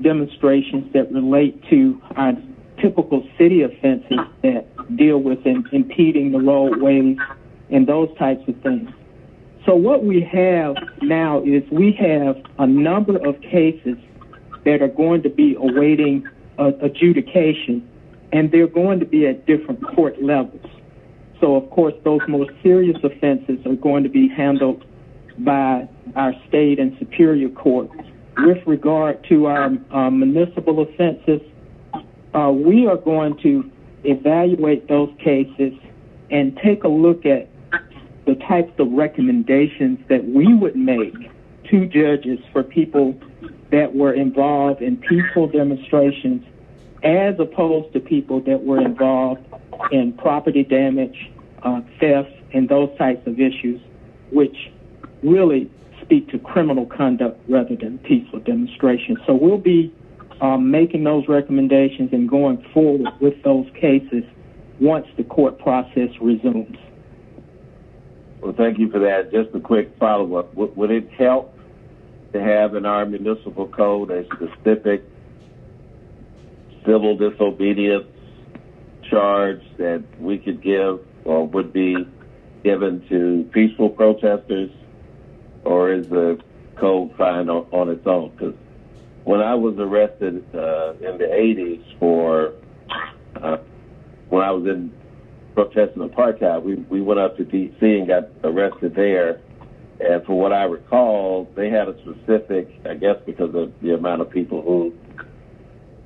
demonstrations that relate to our typical city offenses that deal with impeding the roadways and those types of things. So what we have now is we have a number of cases that are going to be awaiting adjudication, and they're going to be at different court levels. So, of course, those more serious offenses are going to be handled by our state and superior courts. With regard to our municipal offenses, we are going to evaluate those cases and take a look at the types of recommendations that we would make to judges for people that were involved in peaceful demonstrations as opposed to people that were involved in property damage, theft, and those types of issues, which really speak to criminal conduct rather than peaceful demonstrations. So we'll be making those recommendations and going forward with those cases once the court process resumes. Well, thank you for that. Just a quick follow-up. Would it help to have in our municipal code a specific civil disobedience charge that we could give or would be given to peaceful protesters, or is the code fine on its own? Because when I was arrested in the 80s for when I was in protesting apartheid, we went up to D.C. and got arrested there. And for what I recall, they had a specific, I guess because of the amount of people who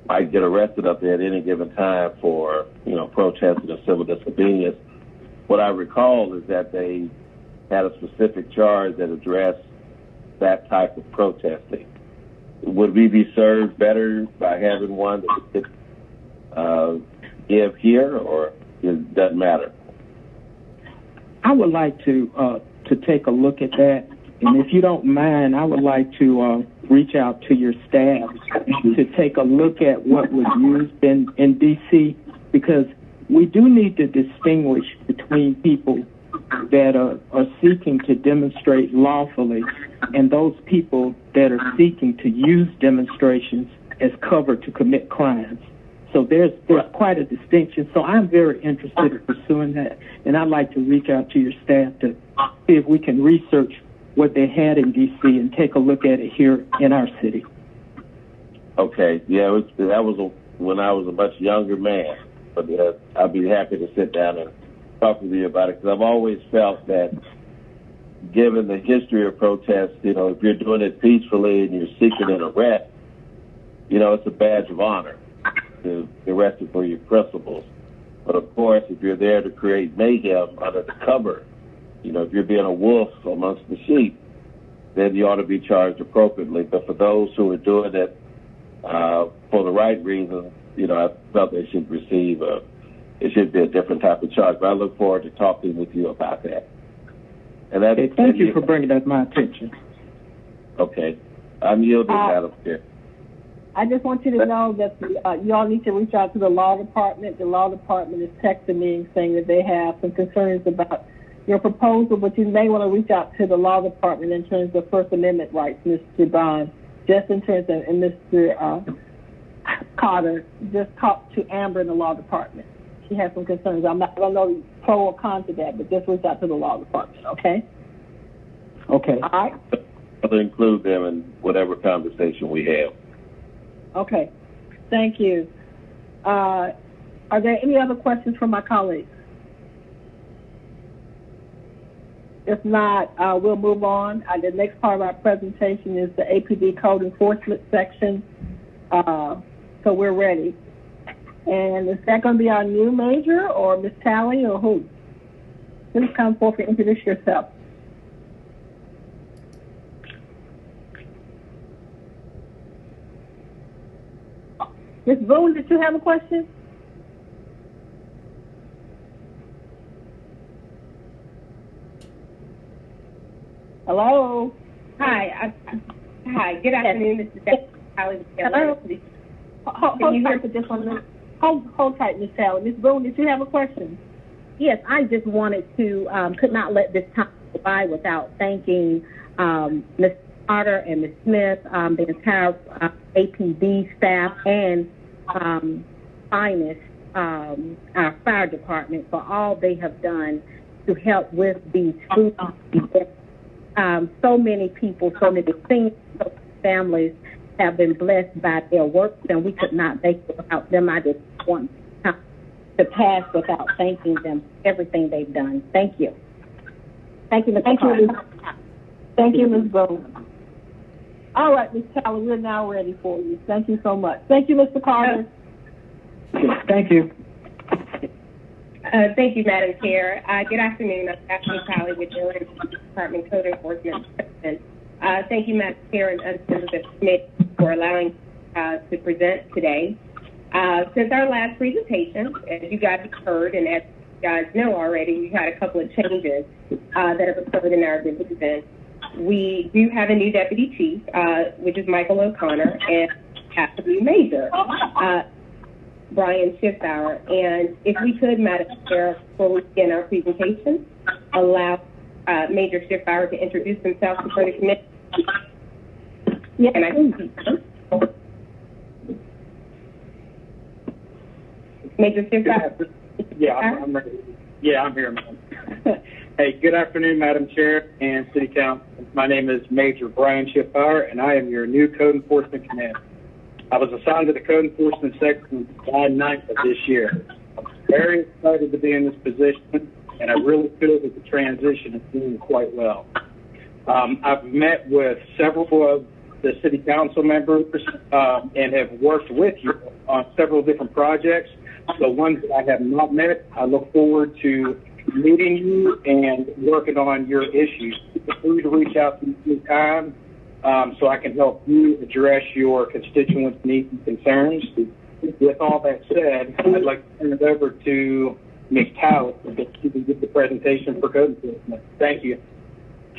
might get arrested up there at any given time for, protesting or civil disobedience. What I recall is that they had a specific charge that addressed that type of protesting. Would we be served better by having one that we could give here, or it doesn't matter? I would like to take a look at that, and if you don't mind, I would like to reach out to your staff to take a look at what was used in D.C., because we do need to distinguish between people that are seeking to demonstrate lawfully and those people that are seeking to use demonstrations as cover to commit crimes. So there's quite a distinction. So I'm very interested in pursuing that, and I'd like to reach out to your staff to see if we can research what they had in D.C. and take a look at it here in our city. Okay, yeah, that was when I was a much younger man, but I'd be happy to sit down and talk with you about it, because I've always felt that given the history of protests, if you're doing it peacefully and you're seeking an arrest, it's a badge of honor to be arrested for your principles. But of course, if you're there to create mayhem under the cover, if you're being a wolf amongst the sheep, then you ought to be charged appropriately. But for those who are doing it for the right reasons, I felt they should receive it should be a different type of charge. But I look forward to talking with you about that. And thank you for bringing that to my attention. Okay. I'm yielding out of here. I just want you to know that y'all need to reach out to the law department. The law department is texting me saying that they have some concerns about your proposal, but you may want to reach out to the law department in terms of First Amendment rights, Mr. Bond, just in terms of, and Mr. Carter, just talk to Amber in the law department. She has some concerns. I don't know pro or con to that, but just reach out to the law department, okay? Okay. All right. I'll include them in whatever conversation we have. Okay. Thank you. Are there any other questions from my colleagues? If not, we'll move on. The next part of our presentation is the APD Code Enforcement section. So we're ready. And is that going to be our new major, or Ms. Talley, or who? Please come forth and introduce yourself. Ms. Boone, did you have a question? Hello? Hi. Hi. Good afternoon. This is Talley. Hello? Can you hear for just 1 minute? Hold tight, Ms. Talley. Ms. Boone, did you have a question? Yes, I just wanted to, could not let this time go by without thanking Ms. Carter and Ms. Smith, the entire APD staff, and finest, our fire department, for all they have done to help with these food events. So many people, so many senior families have been blessed by their work, and we could not make it without them. I just want to pass without thanking them for everything they've done. Thank you. Thank you, Ms. Carter. Thank you, Ms. Boone. All right, Ms. Talley, we're now ready for you. Thank you so much. Thank you, Mr. Carter. Thank you. Thank you, Madam Chair. Good afternoon. I'm Ashley Talley with the Illinois Department Code Enforcement. Thank you, Madam Chair, and members of the committee for allowing to present today. Since our last presentation, as you guys have heard, and as you guys know already, we've had a couple of changes that have occurred in our division. We do have a new deputy chief, which is Michael O'Connor, and have a new major, Brian Schiffauer. And if we could, Madam Chair, before we begin our presentation, allow Major Schiffauer to introduce himself before the committee. Yes. And Major Shipper? Yeah, I'm ready. Yeah, I'm here, ma'am. Hey, good afternoon, Madam Chair and City Council. My name is Major Brian Shipper, and I am your new Code Enforcement Commander. I was assigned to the Code Enforcement Section on July 9th of this year. I'm very excited to be in this position, and I really feel that the transition is doing quite well. I've met with several of the City Council members and have worked with you on several different projects. The ones that I have not met, I look forward to meeting you and working on your issues. Feel free to reach out to me anytime so I can help you address your constituents' needs and concerns. With all that said, I'd like to turn it over to Ms. Talley so that she can give the presentation for code enforcement. Thank you.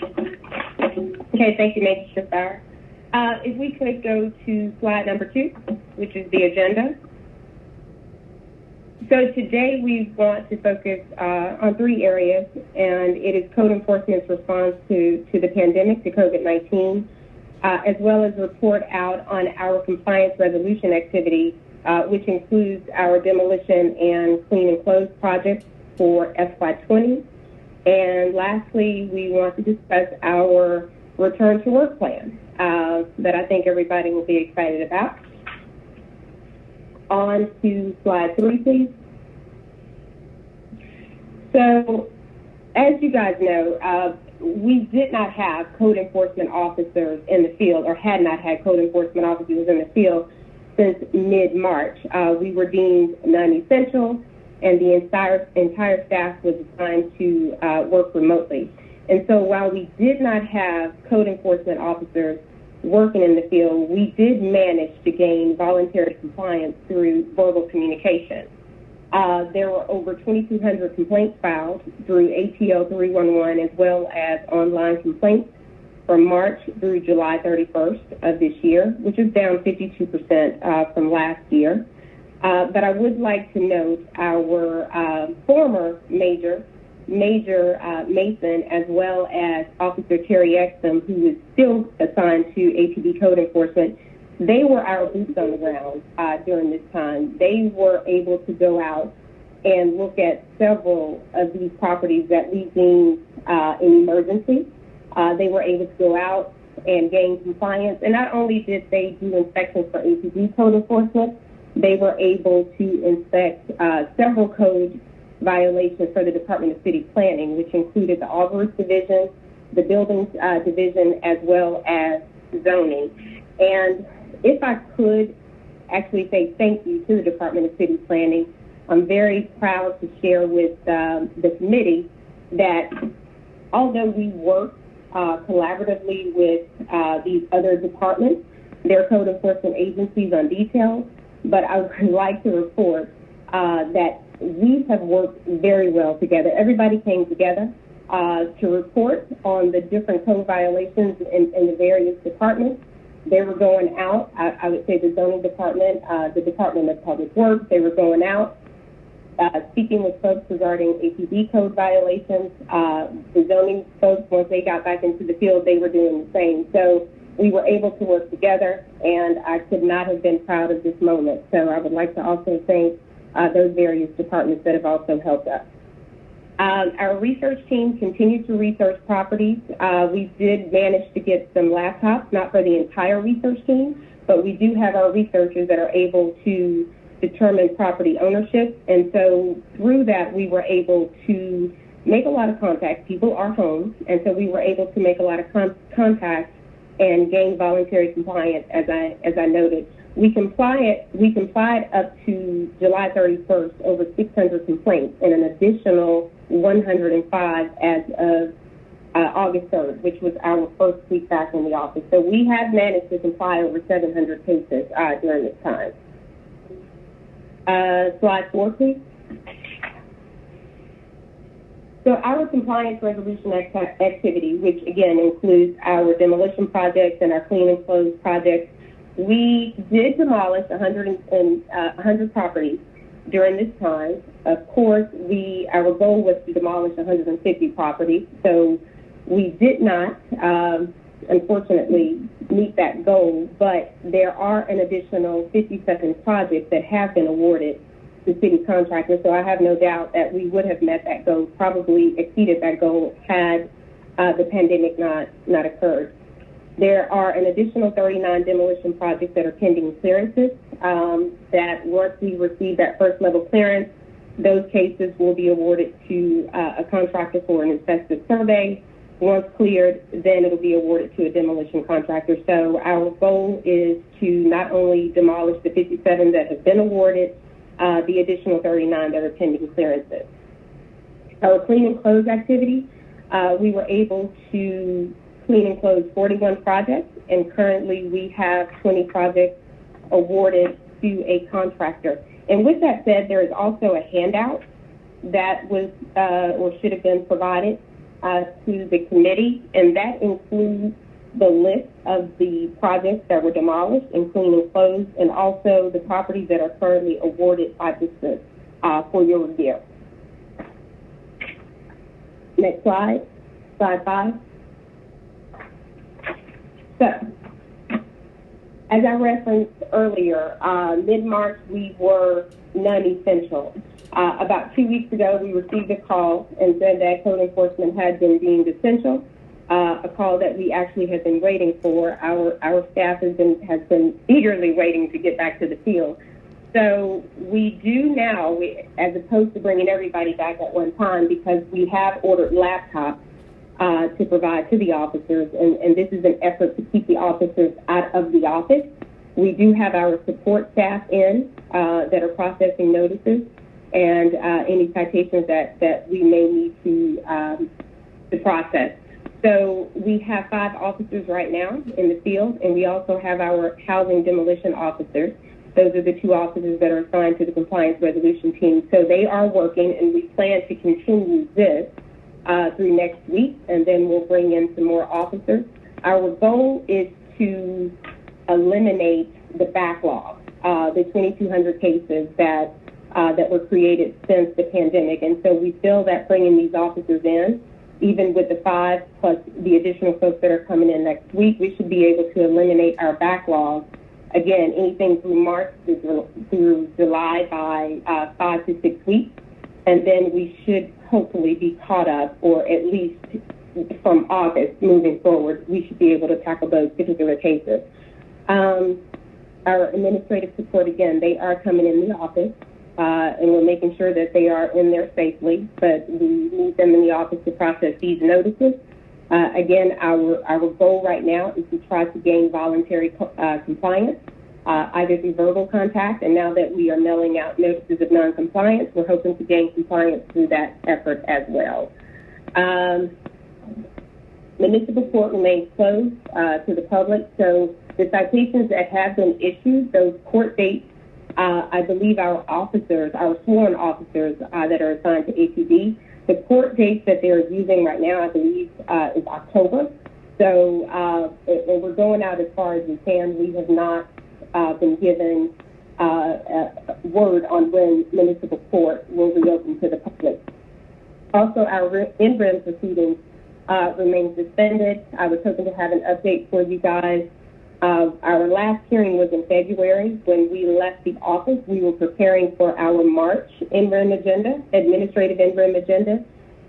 Okay, thank you, Major Shipper. If we could go to slide number 2, which is the agenda. So today we want to focus on 3 areas, and it is code enforcement's response to the pandemic, to COVID-19, as well as report out on our compliance resolution activity, which includes our demolition and clean and close projects for FY20. And lastly, we want to discuss our return to work plan that I think everybody will be excited about. On to slide 3, please. So, as you guys know, we did not have code enforcement officers in the field, or had not had code enforcement officers in the field since mid-March. We were deemed non-essential, and the entire staff was assigned to work remotely. And so while we did not have code enforcement officers working in the field, we did manage to gain voluntary compliance through verbal communication. There were over 2,200 complaints filed through ATL 311 as well as online complaints from March through July 31st of this year, which is down 52% from last year. But I would like to note our former Major Mason, as well as Officer Terry Exum, who is still assigned to APD Code Enforcement. They were our boots on the ground during this time. They were able to go out and look at several of these properties that we deemed an emergency. They were able to go out and gain compliance. And not only did they do inspections for APD Code Enforcement, they were able to inspect several code violations for the Department of City Planning, which included the Arborist Division, the Buildings Division, as well as zoning. And if I could actually say thank you to the Department of City Planning, I'm very proud to share with the committee that although we work collaboratively with these other departments, their code enforcement agencies on details, but I would like to report that we have worked very well together. Everybody came together to report on the different code violations in the various departments. They were going out, I would say the zoning department, the Department of Public Works, they were going out, speaking with folks regarding APD code violations. The zoning folks, once they got back into the field, they were doing the same. So we were able to work together, and I could not have been proud of this moment. So I would like to also thank those various departments that have also helped us. Our research team continued to research properties. We did manage to get some laptops, not for the entire research team, but we do have our researchers that are able to determine property ownership. And so through that, we were able to make a lot of contacts. People are home, and so we were able to make a lot of contacts and gain voluntary compliance, as I noted. We complied up to July 31st over 600 complaints and an additional 105 as of August 3rd, which was our first week back in the office. So we have managed to comply over 700 cases during this time. Slide 4, please. So our compliance resolution activity, which again includes our demolition projects and our clean and close projects, we did demolish 100 properties during this time. Of course, our goal was to demolish 150 properties, so we did not unfortunately meet that goal, but there are an additional 57 projects that have been awarded to city contractors, so I have no doubt that we would have met that goal, probably exceeded that goal had the pandemic not occurred. There are an additional 39 demolition projects that are pending clearances, that once we receive that first level clearance, those cases will be awarded to a contractor for an asbestos survey. Once cleared, then it'll be awarded to a demolition contractor. So our goal is to not only demolish the 57 that have been awarded, the additional 39 that are pending clearances. Our clean and close activity, we were able to clean and close 41 projects, and currently we have 20 projects awarded to a contractor. And with that said, there is also a handout that was or should have been provided to the committee, and that includes the list of the projects that were demolished and clean and closed, and also the properties that are currently awarded by district for your review. Next slide, slide 5. So, as I referenced earlier, mid-March we were non-essential. About 2 weeks ago, we received a call and said that code enforcement had been deemed essential, a call that we actually have been waiting for. Our staff has been eagerly waiting to get back to the field. So we do now, as opposed to bringing everybody back at one time, because we have ordered laptops to provide to the officers, and this is an effort to keep the officers out of the office. We do have our support staff in that are processing notices and any citations that we may need to process. So we have 5 officers right now in the field, and we also have our housing demolition officers. Those are the 2 officers that are assigned to the compliance resolution team. So they are working, and we plan to continue this through next week, and then we'll bring in some more officers. Our goal is to eliminate the backlog, the 2,200 cases that were created since the pandemic. And so we feel that bringing these officers in, even with the 5 plus the additional folks that are coming in next week, we should be able to eliminate our backlog. Again, anything through March through July by 5 to 6 weeks. And then we should hopefully be caught up, or at least from August moving forward, we should be able to tackle those particular cases. Our administrative support, again, they are coming in the office, and we're making sure that they are in there safely, but we need them in the office to process these notices. Again, our goal right now is to try to gain voluntary compliance, either through verbal contact, and now that we are mailing out notices of noncompliance, we're hoping to gain compliance through that effort as well. Municipal court remains closed to the public, so the citations that have been issued, those court dates, I believe our officers, our sworn officers that are assigned to APD, the court dates that they're using right now, I believe, is October. So and we're going out as far as we can. We have not been given word on when municipal court will reopen to the public. Also, our in-rem proceedings remain suspended. I was hoping to have an update for you guys. Our last hearing was in February. When we left the office, we were preparing for our March in-rem agenda, administrative in-rem agenda.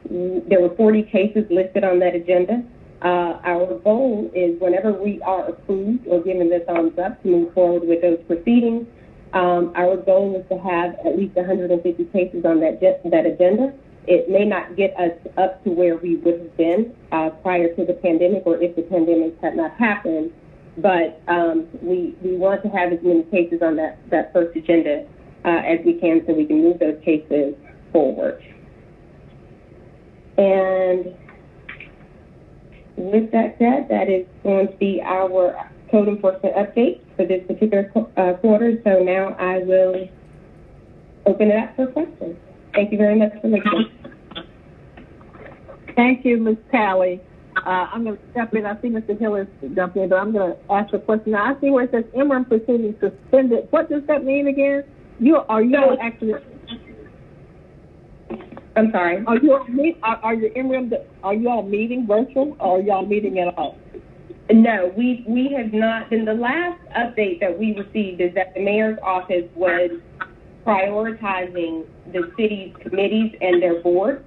There were 40 cases listed on that agenda. Our goal is whenever we are approved or given the thumbs up to move forward with those proceedings, our goal is to have at least 150 cases on that agenda. It may not get us up to where we would have been prior to the pandemic, or if the pandemic had not happened, but we want to have as many cases on that first agenda as we can, so we can move those cases forward. And with that said, that is going to be our code enforcement update for this particular quarter. So now I will open it up for questions. Thank you very much for listening. Thank you, Ms. Talley. I'm going to step in. I see Mr. Hillis jumped in, but I'm going to ask a question. Now, I see where it says interim proceedings suspended. What does that mean again? Actually? I'm sorry. Are you all meeting virtual, or are y'all meeting at all? No, we have not. And the last update that we received is that the mayor's office was prioritizing the city's committees and their boards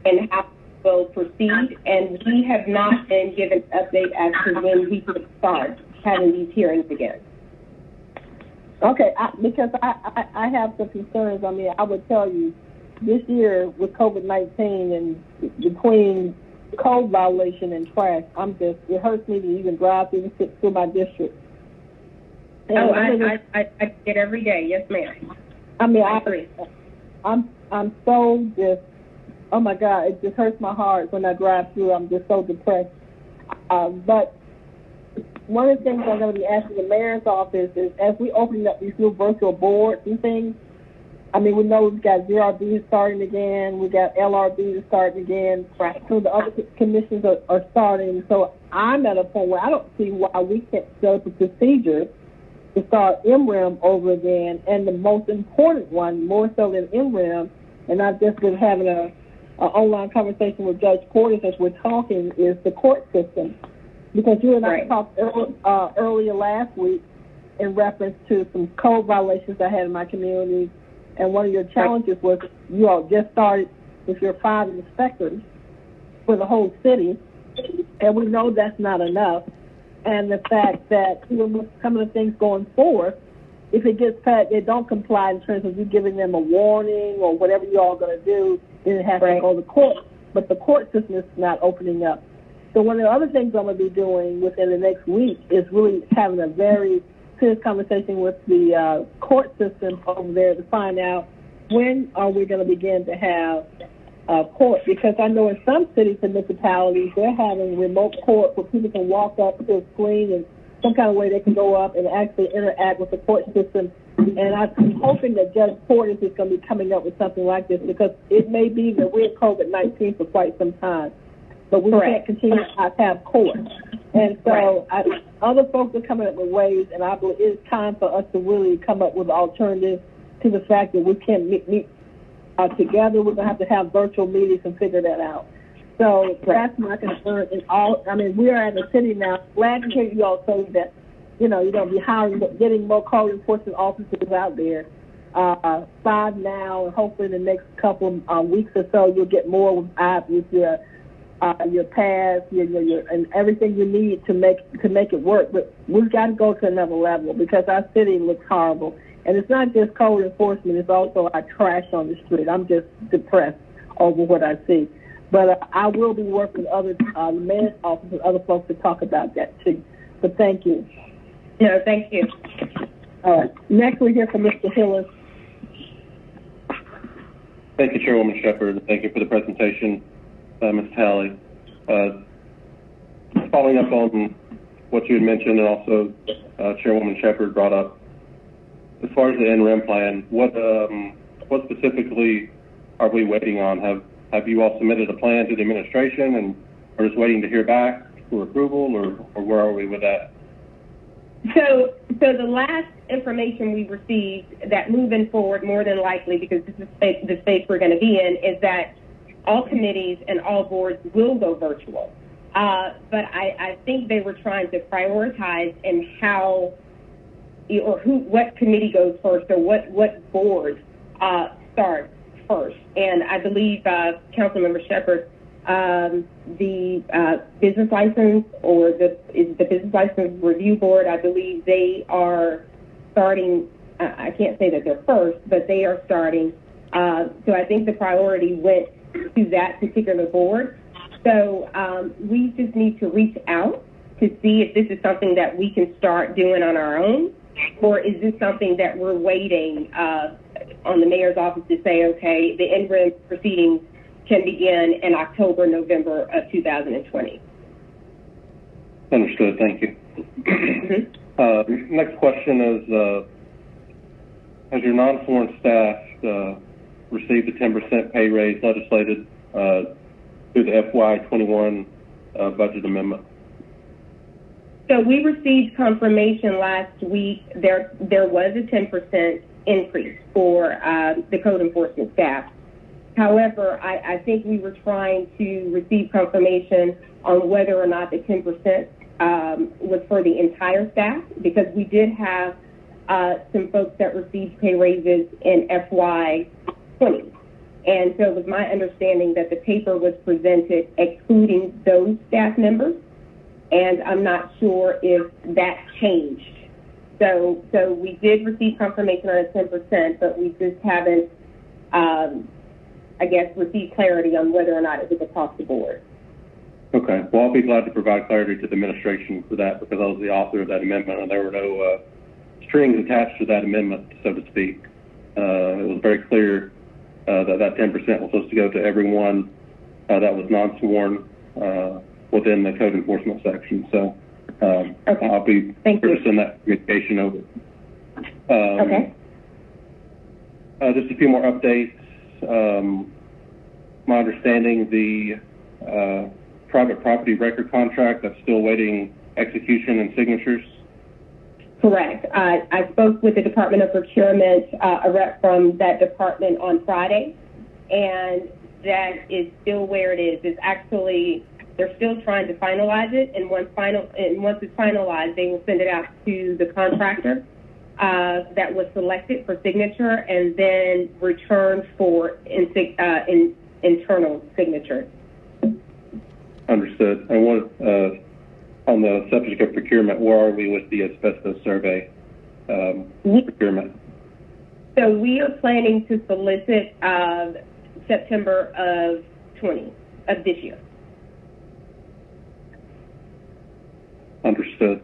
and how will proceed, and we have not been given an update as to when we could start having these hearings again. Okay, because I have some concerns. I mean, I would tell you, this year with COVID-19 and between code violation and trash, it hurts me to even drive through my district. And I get it every day. Yes, ma'am. I mean, I agree. I'm so just, oh my God, it just hurts my heart when I drive through. I'm just so depressed. But one of the things I'm going to be asking the mayor's office is, as we open up these new virtual boards and things, I mean, we know we've got ZRB starting again, we got LRB starting again, right. So the other commissions are starting. So I'm at a point where I don't see why we can't set up a procedure to start MREM over again. And the most important one, more so than MREM, and I've just been having an online conversation with Judge Portis as we're talking, is the court system. Because you and I talked earlier last week in reference to some code violations I had in my community, and one of your challenges was you all just started with your 5 inspectors for the whole city, and we know that's not enough. And the fact that even with some of the things going forward, if it gets past, they don't comply in terms of you giving them a warning or whatever you all are going to do, then it has to go to court. But the court system is not opening up. So one of the other things I'm going to be doing within the next week is really having a very serious conversation with the court system over there to find out when are we going to begin to have court. Because I know in some cities and municipalities, they're having remote court where people can walk up to a screen and some kind of way they can go up and actually interact with the court system. And I'm hoping that Judge Portis is going to be coming up with something like this, because it may be that we're in COVID-19 for quite some time, but we can't continue to have court. And so other folks are coming up with ways, and I believe it's time for us to really come up with alternatives to the fact that we can't meet together. We're going to have virtual meetings and figure that out. So that's my concern. We are at a city now. Glad to hear you all say that, you're going to be hiring, getting more code enforcement officers out there. 5 now, and hopefully in the next couple of weeks or so, you'll get more with your pass, and everything you need to make it work. But we've got to go to another level, because our city looks horrible. And it's not just code enforcement, it's also our trash on the street. I'm just depressed over what I see. But I will be working with other mayor's offices and other folks to talk about that too. But thank you. No, thank you. All right. Next we hear from Mr. Hillis. Thank you, Chairwoman Shepherd. Thank you for the presentation, Ms. Talley. Following up on what you had mentioned, and also Chairwoman Shepherd brought up, as far as the NREM plan, what specifically are we waiting on? Have you all submitted a plan to the administration, and are just waiting to hear back for approval, or where are we with that? So the last information we received that moving forward, more than likely, because this is the space we're going to be in, is that all committees and all boards will go virtual. But I think they were trying to prioritize in how or what committee goes first, or what board starts first. And I believe Councilmember Shepherd, the business license or the business license review board, I believe they are starting. I can't say that they're first, but they are starting. So I think the priority went to that particular board. So we just need to reach out to see if this is something that we can start doing on our own, or is this something that we're waiting on the mayor's office to say, okay, the NREM proceedings can begin in October, November of 2020. Understood. Thank you. Next question is, has your non-foreign staff received a 10% pay raise legislated through the FY21 budget amendment? So we received confirmation last week there was a 10% increase for the code enforcement staff. However, I think we were trying to receive confirmation on whether or not the 10% was for the entire staff, because we did have some folks that received pay raises in FY20. And so it was my understanding that the paper was presented excluding those staff members, and I'm not sure if that changed. So we did receive confirmation on a 10%, but we just haven't, I guess, received clarity on whether or not it was across the board. Okay. Well, I'll be glad to provide clarity to the administration for that, because I was the author of that amendment, and there were no strings attached to that amendment, so to speak. It was very clear that 10% was supposed to go to everyone that was non-sworn within the code enforcement section. So okay. I'll be sure to send that communication over. Okay. Just a few more updates. My understanding, the private property record contract, that's still waiting execution and signatures? Correct. I spoke with the Department of Procurement, a rep from that department on Friday, and that is still where it is. It's actually, they're still trying to finalize it, and once it's finalized, they will send it out to the contractor that was selected for signature, and then return for internal signature. Understood. And what, on the subject of procurement, where are we with the asbestos survey procurement? So we are planning to solicit September of this year. Understood.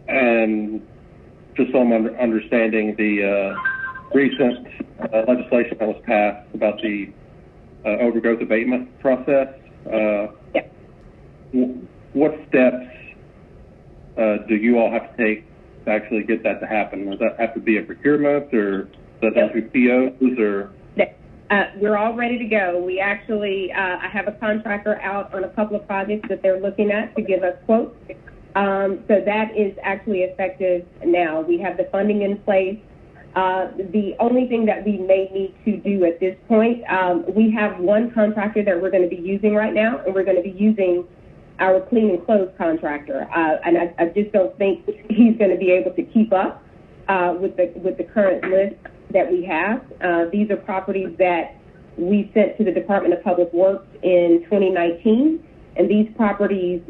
And just so I'm understanding, the recent legislation that was passed about the overgrowth abatement process, what steps do you all have to take to actually get that to happen? Does that have to be a procurement, or does that have to be POs, or? We're all ready to go. We actually, I have a contractor out on a couple of projects that they're looking at to give us quotes. So that is actually effective now. We have the funding in place. The only thing that we may need to do at this point, we have one contractor that we're going to be using right now, and we're going to be using our clean and close contractor. And I just don't think he's going to be able to keep up with the current list that we have. These are properties that we sent to the Department of Public Works in 2019, and these properties,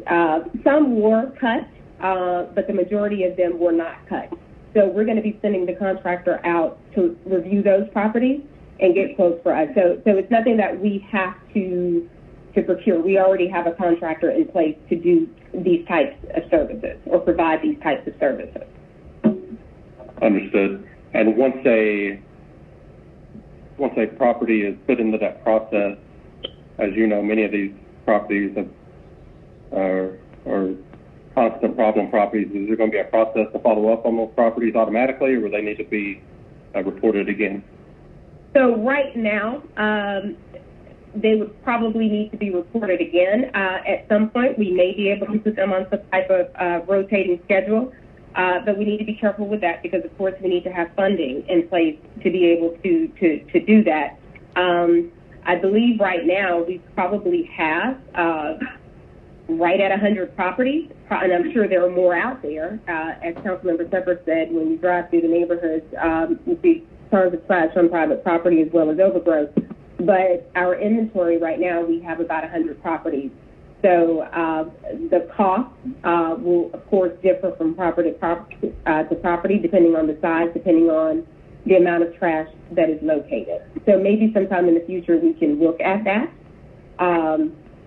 some were cut, but the majority of them were not cut. So we're going to be sending the contractor out to review those properties and get quotes for us. So it's nothing that we have to procure. We already have a contractor in place to do these types of services or provide these types of services. Understood. And once a property is put into that process, as you know, many of these properties are constant problem properties. Is there going to be a process to follow up on those properties automatically, or will they need to be reported again? So right now, they would probably need to be reported again. At some point, we may be able to put them on some type of rotating schedule, but we need to be careful with that because, of course, we need to have funding in place to be able to do that. I believe right now we probably have right at 100 properties, and I'm sure there are more out there. As Councilmember Shepherd said, when you drive through the neighborhoods, you see tons of trash on private property as well as overgrowth. But our inventory right now, we have about 100 properties. So the cost will, of course, differ from property to property, depending on the size, depending on the amount of trash that is located. So maybe sometime in the future we can look at that.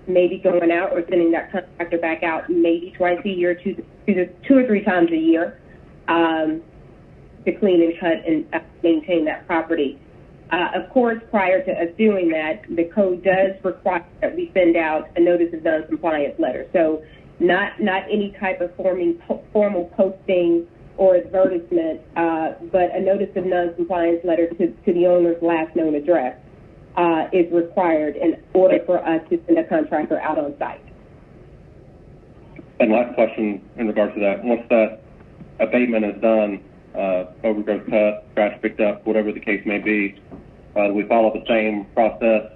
Maybe going out or sending that contractor back out maybe twice a year, two or three times a year, to clean and cut and maintain that property. Of course, prior to us doing that, the code does require that we send out a notice of non-compliance letter. So not any type of formal posting or advertisement, but a notice of non-compliance letter to the owner's last known address is required in order for us to send a contractor out on site. And last question in regards to that, once that abatement is done, overgrowth cut, trash picked up, whatever the case may be, we follow the same process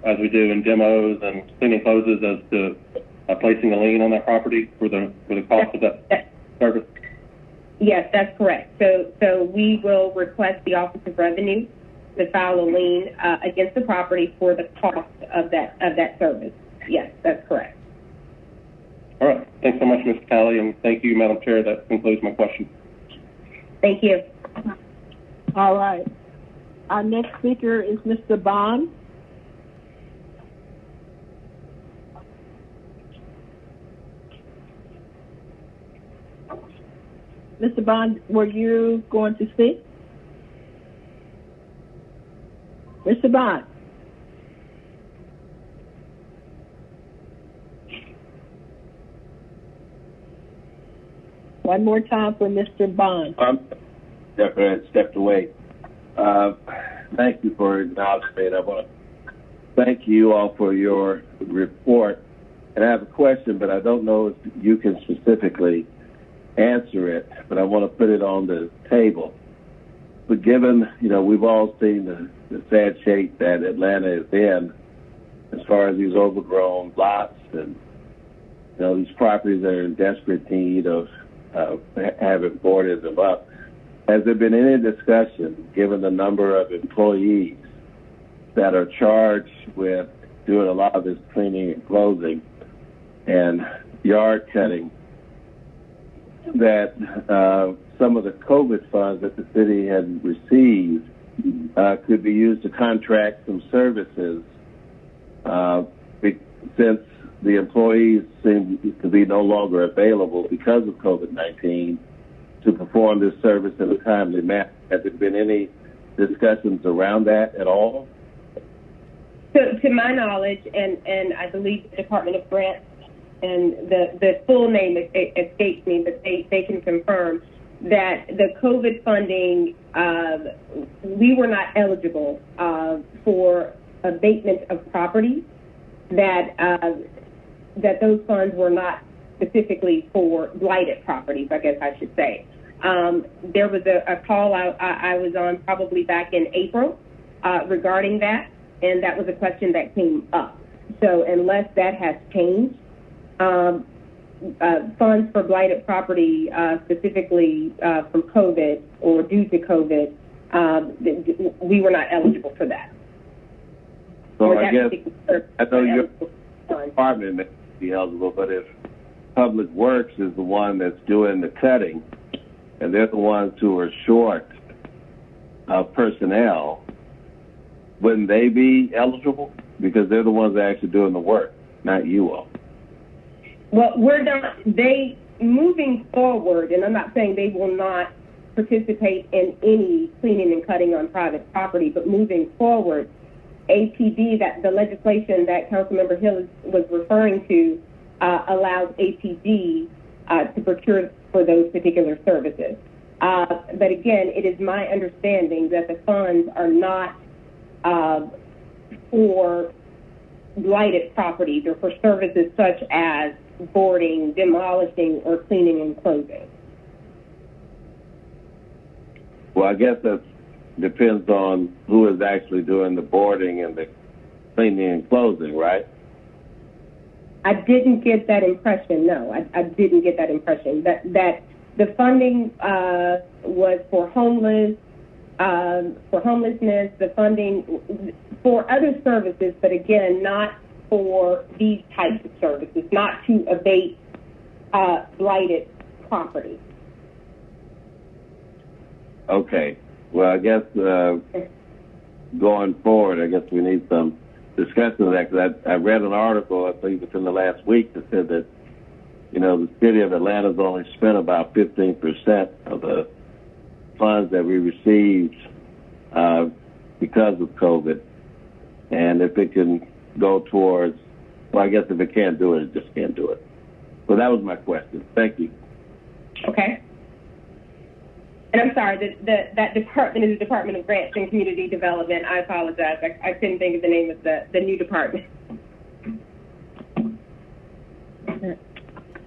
as we do in demos and cleaning closes, as to placing a lien on that property for the cost of that service? Yes, that's correct. So we will request the Office of Revenue to file a lien against the property for the cost of that service. Yes, that's correct. All right. Thanks so much, Ms. Talley, and thank you, Madam Chair. That concludes my question. Thank you. All right. Our next speaker is Mr. Bond. Mr. Bond, were you going to speak? Mr. Bond. One more time for Mr. Bond. Stepped away. Thank you for acknowledging me. I want to thank you all for your report. And I have a question, but I don't know if you can specifically answer it, but I want to put it on the table. But given, we've all seen the sad shape that Atlanta is in as far as these overgrown lots and, these properties that are in desperate need of having boarded them up. Has there been any discussion, given the number of employees that are charged with doing a lot of this cleaning and closing and yard cutting, that some of the COVID funds that the city had received could be used to contract some services since the employees seem to be no longer available because of COVID-19 to perform this service in a timely manner. Has there been any discussions around that at all? To my knowledge, and I believe the Department of Grants, and the full name escapes me, but they can confirm that the COVID funding, we were not eligible for abatement of property, that those funds were not specifically for blighted properties, I guess I should say. There was a call I was on probably back in April regarding that, and that was a question that came up. So unless that has changed, funds for blighted property, specifically from COVID or due to COVID, we were not eligible for that. So I guess, I know your department may be eligible, but if Public Works is the one that's doing the cutting, and they're the ones who are short of personnel, wouldn't they be eligible? Because they're the ones that are actually doing the work, not you all. Well, we're not, moving forward, and I'm not saying they will not participate in any cleaning and cutting on private property, but moving forward, APD, that the legislation that Councilmember Hillis was referring to, allows APD to procure for those particular services. But again, it is my understanding that the funds are not for blighted properties or for services such as boarding, demolishing, or cleaning and closing. Well, I guess that depends on who is actually doing the boarding and the cleaning and closing, right? I didn't get that impression, no. I didn't get that impression. That the funding was for homelessness, the funding for other services, but again, not for these types of services, not to abate blighted property. Okay. Well, I guess going forward, I guess we need some discussion of that, because I read an article, I think within the last week, that said that, the city of Atlanta's only spent about 15% of the funds that we received because of COVID. And if it can go towards, well, I guess if it can't do it, it just can't do it. So that was my question. Thank you. Okay. And I'm sorry, that department is the Department of Grants and Community Development. I apologize. I couldn't think of the name of the new department.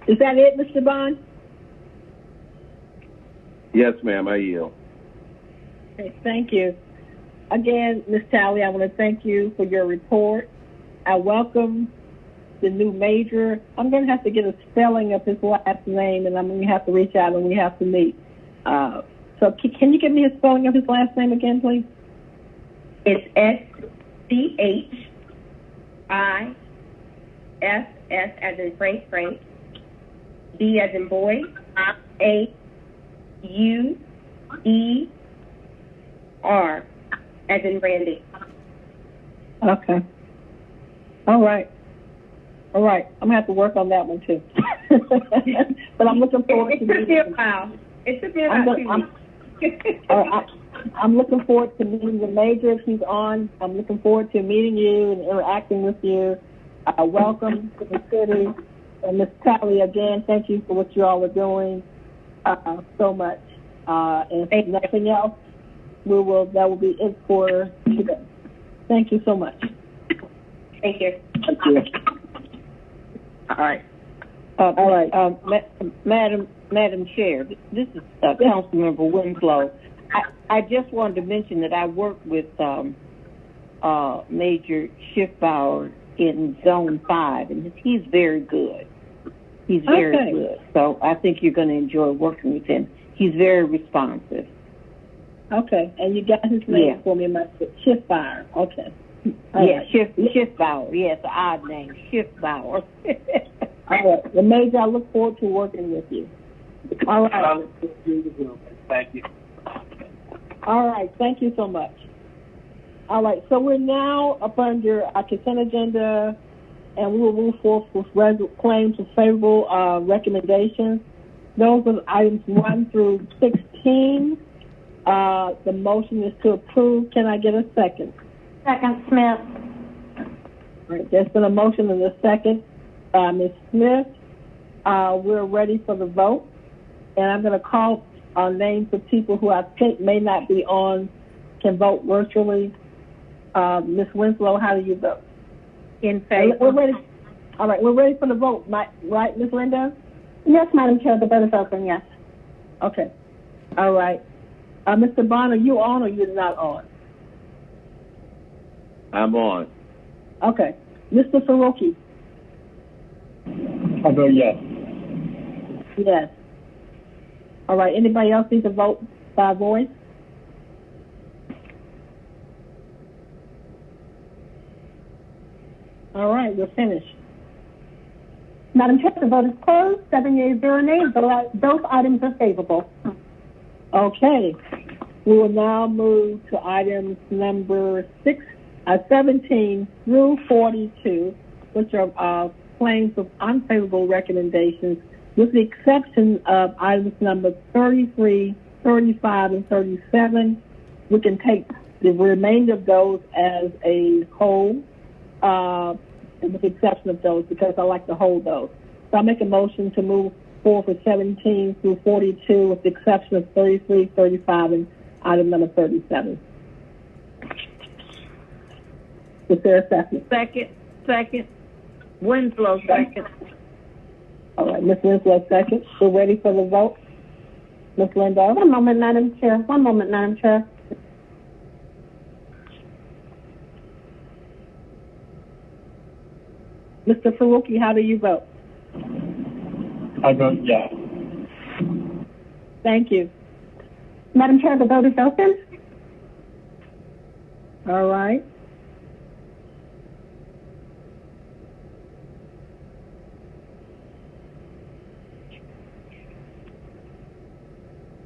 Is that it, Mr. Bond? Yes, ma'am, I yield. Okay, thank you. Again, Ms. Talley, I want to thank you for your report. I welcome the new major. I'm going to have to get a spelling of his last name, and I'm going to have to reach out and we have to meet. So can you give me a spelling of his last name again, please? It's SCHIFS as in Frank, B as in boy, AUER as in Randy. Okay. All right. I'm gonna have to work on that one too. But I'm looking forward to meeting him. It took me about 2 weeks. I'm looking forward to meeting the major if he's on. I'm looking forward to meeting you and interacting with you. Welcome to the city. And Ms. Talley, again, thank you for what you all are doing so much. And if nothing else, that will be it for today. Thank you so much. Thank you. Thank you. All right. Madam Chair, this is Councilmember Winslow. I just wanted to mention that I work with Major Schiffbauer in Zone 5, and he's very good. He's very good. So I think you're going to enjoy working with him. He's very responsive. Okay, and you got his name for me, Schiffbauer. Okay. Schiffbauer. Yes, an odd name, Schiffbauer. All right. The Major, I look forward to working with you. All right. Thank you. All right. Thank you so much. All right. So we're now up under our consent agenda, and we will move forward with claims of favorable recommendations. Those are items 1 through 16. The motion is to approve. Can I get a second? Second, Smith. All right. There's been a motion and a second. Ms. Smith, we're ready for the vote, and I'm going to call names of people who I think may not be on, can vote virtually. Ms. Winslow, how do you vote? In favor. We're ready. All right, we're ready for the vote, right, Ms. Linda? Yes, Madam Chair, the vote is open, yes. Okay. All right. Mr. Bond, are you on or you're not on? I'm on. Okay. Mr. Farokhi? I vote yes. Yes. All right. Anybody else need to vote by voice? All right. We're finished. Madam Chair, the vote is closed. 7 yeas, 0 nays. Both items are favorable. Okay. We will now move to items number 17 through 42, which are claims of unfavorable recommendations, with the exception of items number 33, 35, and 37. We can take the remainder of those as a whole, with the exception of those, because I like to hold those. So I make a motion to move forward for 17 through 42, with the exception of 33, 35, and item number 37. Is there a second? Second. Winslow, second. All right, Ms. Winslow, second. We're ready for the vote. Ms. Linda? One moment, Madam Chair. Mr. Farokhi, how do you vote? I vote yes. Thank you. Madam Chair, the vote is open. All right.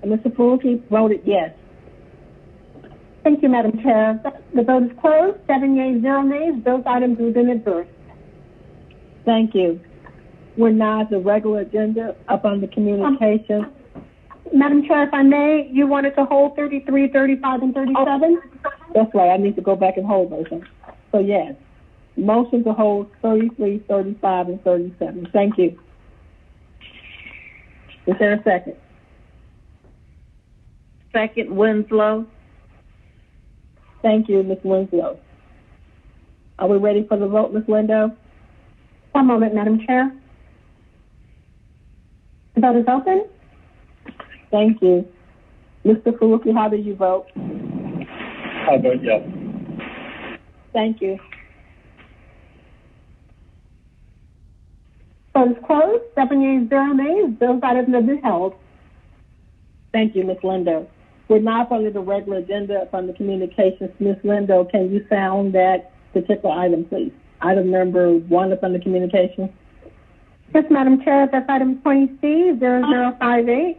Mr. Farokhi voted yes. Thank you, Madam Chair. The vote is closed. 7 yeas, 0 nays. Both items have been adversed. Thank you. We're now at the regular agenda up on the communication. Madam Chair, if I may, you wanted to hold 33, 35, and 37? That's right. I need to go back and hold those. So, yes. Motion to hold 33, 35, and 37. Thank you. Is there a second? Second, Winslow. Thank you, Ms. Winslow. Are we ready for the vote, Ms. Lindo? One moment, Madam Chair. The vote is open. Thank you. Mr. Farokhi, how do you vote? I vote yes. Thank you. Vote is closed. 7 yeas, 0 nays. Those items have been held. Thank you, Ms. Lindo. We're now up under the regular agenda up under communications. Ms. Lindo, can you sound that particular item, please? Item number 1 up under communications. Yes, Madam Chair, that's item 20C0058.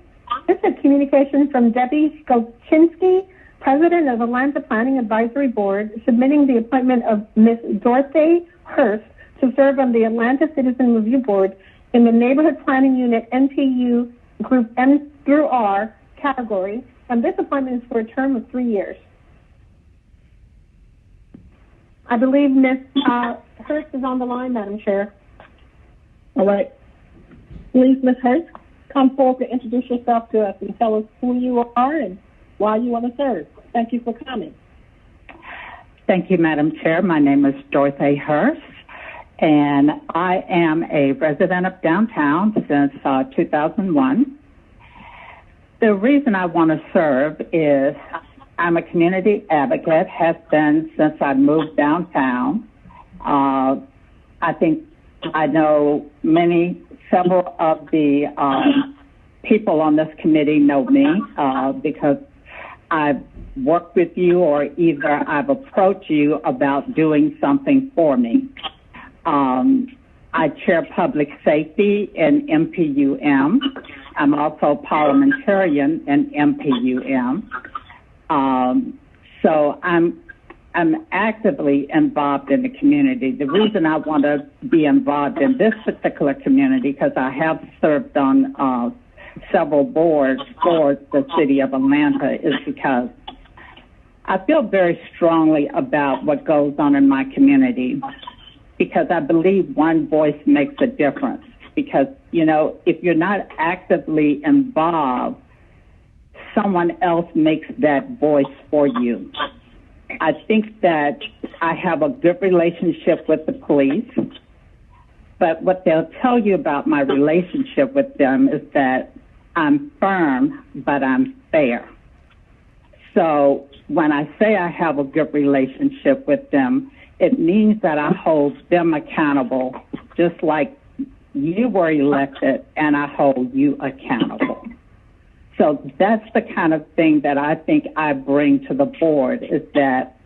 This is communication from Debbie Skoczynski, President of Atlanta Planning Advisory Board, submitting the appointment of Ms. Dorothy Hurst to serve on the Atlanta Citizen Review Board in the Neighborhood Planning Unit NPU Group M through R category, and this appointment is for a term of 3 years. I believe Ms. Hurst is on the line, Madam Chair. All right. Please, Ms. Hurst, come forward to introduce yourself to us and tell us who you are and why you want to serve. Thank you for coming. Thank you, Madam Chair. My name is Dorothy Hurst, and I am a resident of downtown since 2001. The reason I want to serve is I'm a community advocate, has been since I moved downtown. I think I know several of the people on this committee know me because I've worked with you or either I've approached you about doing something for me. I chair public safety in MPUM. I'm also parliamentarian in MPUM. So I'm actively involved in the community. The reason I want to be involved in this particular community, because I have served on several boards for the city of Atlanta, is because I feel very strongly about what goes on in my community, because I believe one voice makes a difference. Because, you know, if you're not actively involved, someone else makes that voice for you. I think that I have a good relationship with the police, but what they'll tell you about my relationship with them is that I'm firm, but I'm fair. So when I say I have a good relationship with them, it means that I hold them accountable, just like you were elected, and I hold you accountable. So that's the kind of thing that I think I bring to the board, is that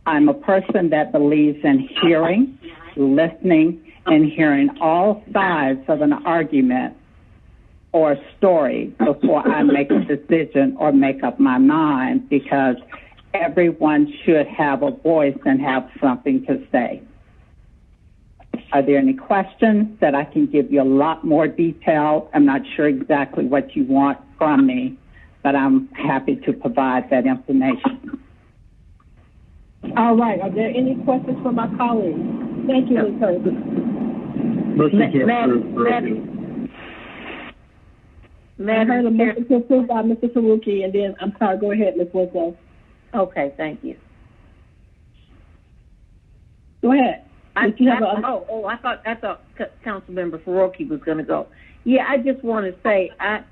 I'm a person that believes in hearing, listening, and hearing all sides of an argument or a story before I make a decision or make up my mind, because everyone should have a voice and have something to say. Are there any questions that I can give you a lot more detail? I'm not sure exactly what you want from me, but I'm happy to provide that information. All right. Are there any questions from my colleagues? Thank you, Ms. Hurst. I heard a motion to approve by Mr. Farokhi, and then, I'm sorry, go ahead, Ms. Winslow. Okay, thank you. Go ahead. I thought Councilmember Farokhi was going to go. Yeah, I just want to say I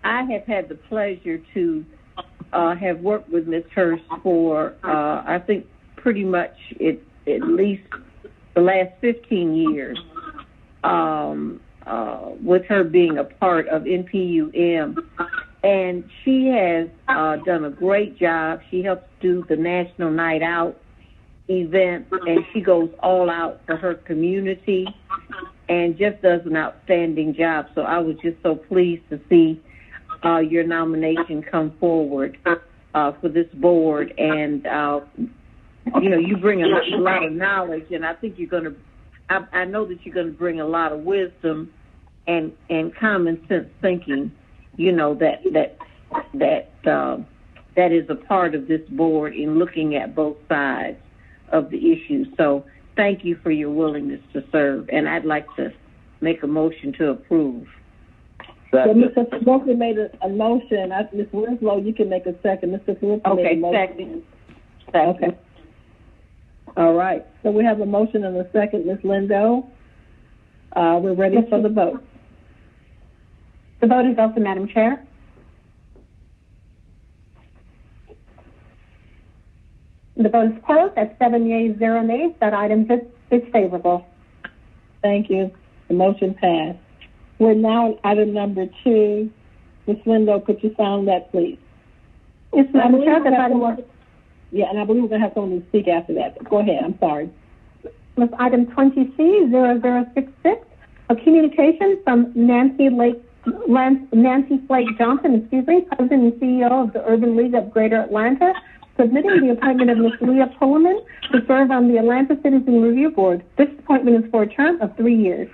have had the pleasure to have worked with Ms. Hurst for I think pretty much at least the last 15 years. With her being a part of NPUM, and she has done a great job. She helps do the National Night Out event, and she goes all out for her community and just does an outstanding job. So I was just so pleased to see your nomination come forward for this board. And, you know, you bring a lot of knowledge, and I think you're going to, I know that you're going to bring a lot of wisdom and common sense thinking, you know, that is a part of this board in looking at both sides of the issue. So thank you for your willingness to serve, and I'd like to make a motion to approve. So Mr. Farokhi made a motion. Ms. Winslow, you can make a second. Mr. Farokhi made a motion. Second. Okay. All right. So we have a motion and a second. Ms. Lindo, we're ready for the vote. The vote is open, Madam Chair. the vote is closed at 7 yeas, 0 nays. That item is favorable. Thank you. The motion passed. We're now on item number 2. Ms. Lindo, could you sound that, please? Yes, Madam Chair, that item yeah, and I believe we're going to have someone to speak after that. Go ahead. I'm sorry. was item 20C0066, a communication from Nancy Flake Johnson, President and CEO of the Urban League of Greater Atlanta, submitting the appointment of Ms. Leah Pullman to serve on the Atlanta Citizen Review Board. This appointment is for a term of 3 years.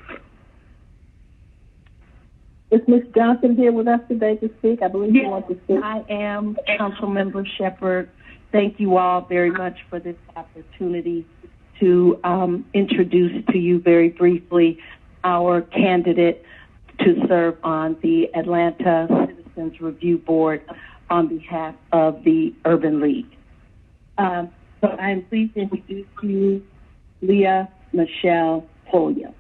Is Ms. Johnson here with us today to speak? I believe you want to speak. I am, Councilmember Shepherd. Thank you all very much for this opportunity to introduce to you very briefly our candidate to serve on the Atlanta Citizens Review Board on behalf of the Urban League. So I am pleased to introduce to you Leah Michelle Pulliam.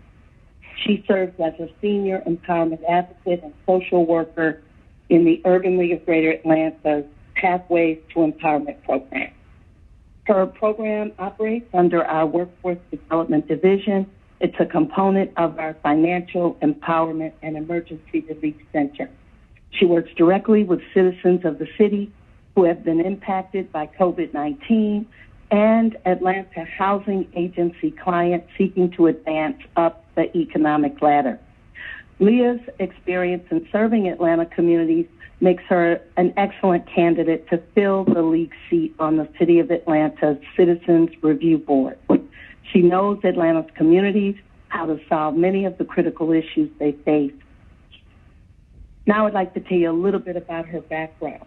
She serves as a senior empowerment advocate and social worker in the Urban League of Greater Atlanta's Pathways to Empowerment program. Her program operates under our Workforce Development Division. It's a component of our Financial Empowerment and Emergency Relief Center. She works directly with citizens of the city who have been impacted by COVID-19 and Atlanta Housing Agency clients seeking to advance up the economic ladder. Leah's experience in serving Atlanta communities makes her an excellent candidate to fill the league seat on the City of Atlanta's Citizens Review Board. She knows Atlanta's communities, how to solve many of the critical issues they face. Now I'd like to tell you a little bit about her background.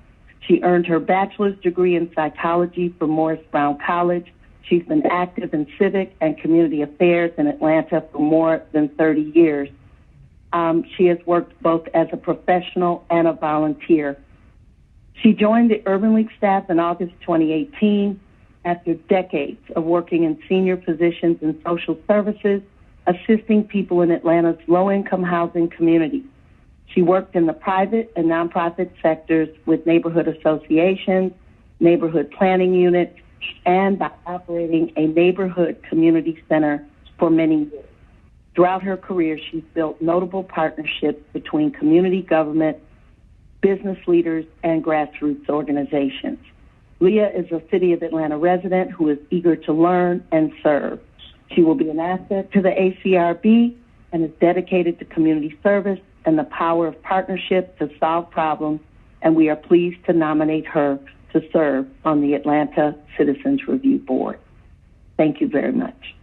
She earned her bachelor's degree in psychology from Morris Brown College. She's been active in civic and community affairs in Atlanta for more than 30 years. She has worked both as a professional and a volunteer. She joined the Urban League staff in August 2018 after decades of working in senior positions in social services, assisting people in Atlanta's low-income housing community. She worked in the private and nonprofit sectors with neighborhood associations, neighborhood planning units, and by operating a neighborhood community center for many years. Throughout her career, she's built notable partnerships between community government, business leaders, and grassroots organizations. Leah is a City of Atlanta resident who is eager to learn and serve. She will be an asset to the ACRB and is dedicated to community service and the power of partnership to solve problems, and we are pleased to nominate her to serve on the Atlanta Citizens Review Board. Thank you very much.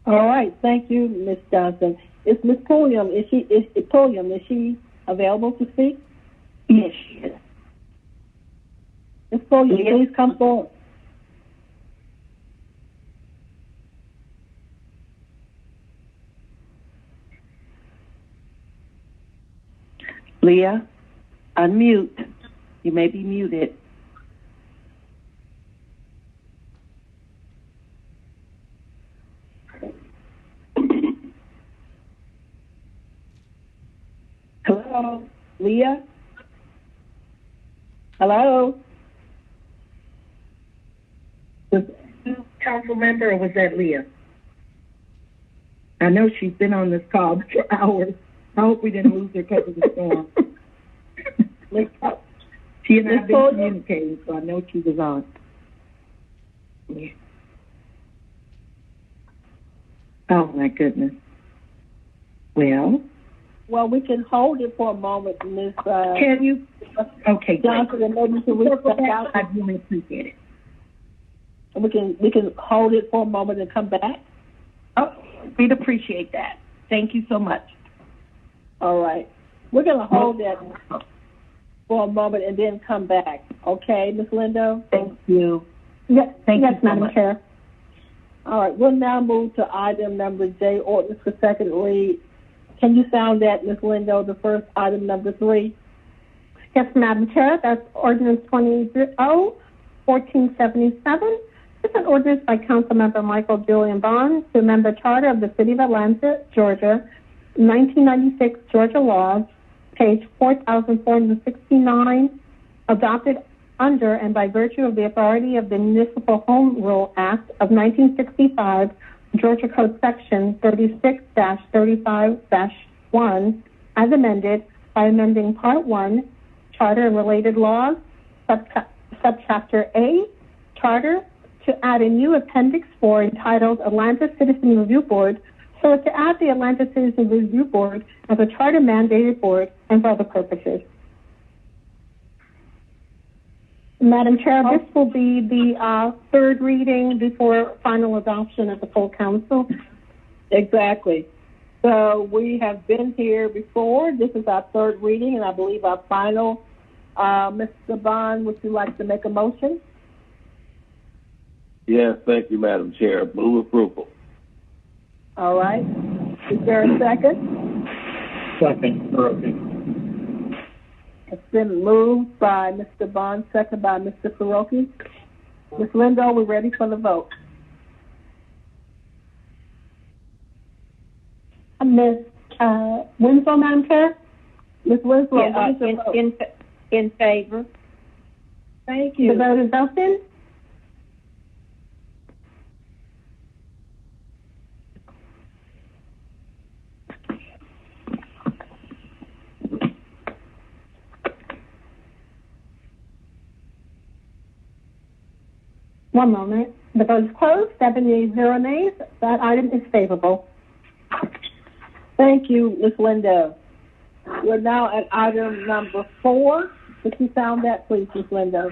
All right, thank you, Ms. Johnson. Is Ms. Pulliam, is she available to speak? Yes, she is. Ms. Pulliam, please come forward. Leah, unmute. You may be muted. Hello, Leah? Hello? Was that council member or was that Leah? I know she's been on this call for hours. I hope we didn't lose her because of the storm. She and I have been communicating, so I know she was on. Yeah. Oh, my goodness. Well, we can hold it for a moment, Ms. Can you? Okay, Johnson, and maybe can we step out? I really appreciate it. We can hold it for a moment and come back. Oh, we'd appreciate that. Thank you so much. All right. We're going to hold that for a moment and then come back. Okay, Ms. Lindo? Thank you. Yes, Thank you so Madam much. Chair. All right. We'll now move to item number J, ordinance for second read. Can you sound that, Ms. Lindo, the first item number 3? Yes, Madam Chair. That's ordinance 20-1477. It's an ordinance by Councilmember Michael Julian Bond to amend the charter of the City of Atlanta, Georgia, 1996 Georgia laws, page 4469, adopted under and by virtue of the authority of the Municipal Home Rule Act of 1965, Georgia Code Section 36-35-1, as amended by amending Part 1, Charter and Related Laws, Subchapter A, Charter, to add a new Appendix 4 entitled Atlanta Citizen Review Board, so as to add the Atlanta Citizen Review Board as a charter-mandated board and for other purposes. Madam Chair, this will be the third reading before final adoption at the full council. Exactly. So we have been here before. This is our third reading, and I believe our final. Mr. Bond, would you like to make a motion? Yes, thank you, Madam Chair. Move approval. All right. Is there a second? Second, FAROKHI. It's been moved by Mr. Bond, second by Mr. FAROKHI. Ms. Lindo, we're ready for the vote. Ms. Winslow, Madam Chair? Ms. Winslow, what is your vote? In favor. Thank you. The vote is open. One moment. The vote is closed. 7 yeas, 0 nays. That item is favorable. Thank you, Ms. Lindo. We're now at item number 4. Could you sound that, please, Ms. Lindo?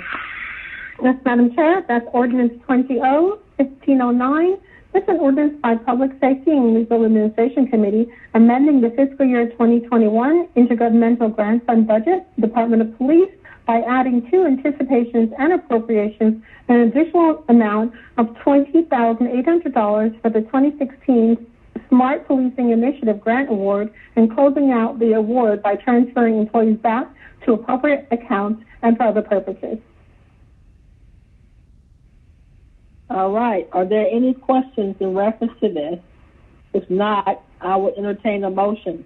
Yes, Madam Chair. That's Ordinance 20-1509. This is an ordinance by Public Safety and Legal Administration Committee amending the fiscal year 2021 intergovernmental grant fund budget, Department of Police, by adding to anticipations and appropriations an additional amount of $20,800 for the 2016 Smart Policing Initiative Grant Award and closing out the award by transferring employees back to appropriate accounts and for other purposes. All right. Are there any questions in reference to this? If not, I will entertain a motion.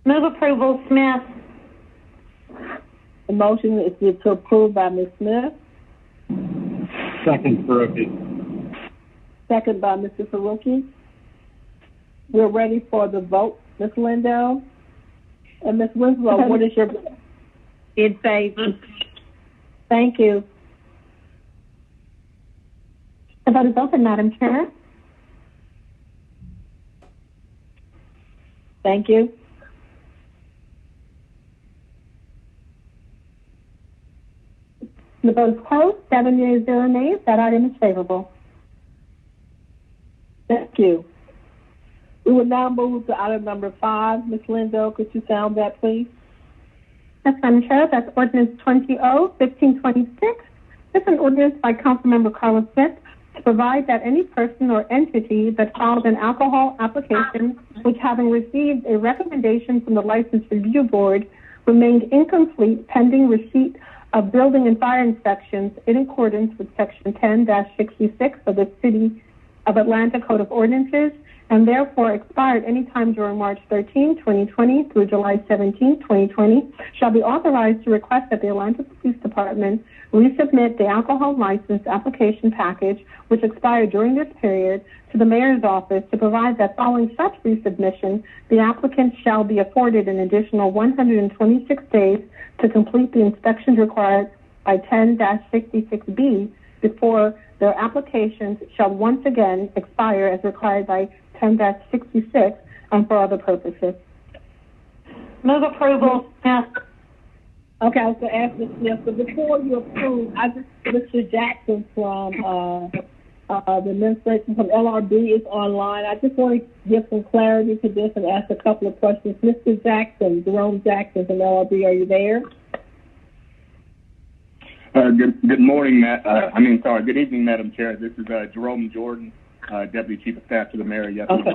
Move approval, Smith. The motion is to approve by Ms. Smith. Second, FAROKHI. Second by Mr. FAROKHI. We're ready for the vote, Ms. Lindo. And Ms. Winslow, what is your vote? In favor. Thank you. The vote is open, Madam Chair. Thank you. The vote is closed. 7 yeas, 0 nays. That item is favorable. Thank you. We will now move to item number 5. Ms. Lindo, could you sound that, please? Yes, Madam Chair. That's Ordinance 20-1526. This is an ordinance by Councilmember CARLA Smith to provide that any person or entity that files an alcohol application which, having received a recommendation from the License Review Board, remained incomplete pending receipt of building and fire inspections in accordance with Section 10-66 of the City of Atlanta Code of Ordinances, and therefore expired any time during March 13, 2020 through July 17, 2020, shall be authorized to request that the Atlanta Police Department resubmit the alcohol license application package, which expired during this period, to the Mayor's office to provide that following such resubmission, the applicant shall be afforded an additional 126 days to complete the inspections required by 10-66B before their applications shall once again expire as required by 10-66 and for other purposes. Move approval. Yes. Okay, I was going to ask Ms. Smith, but before you approve, I just, Mr. Jackson from the administration from LRB is online. I just want to give some clarity to this and ask a couple of questions. Mr. Jackson, Jerome Jackson from LRB, are you there? Good morning, good evening, Madam Chair. This is Jerome Jordan, Deputy Chief of Staff to the Mayor. Yes, okay.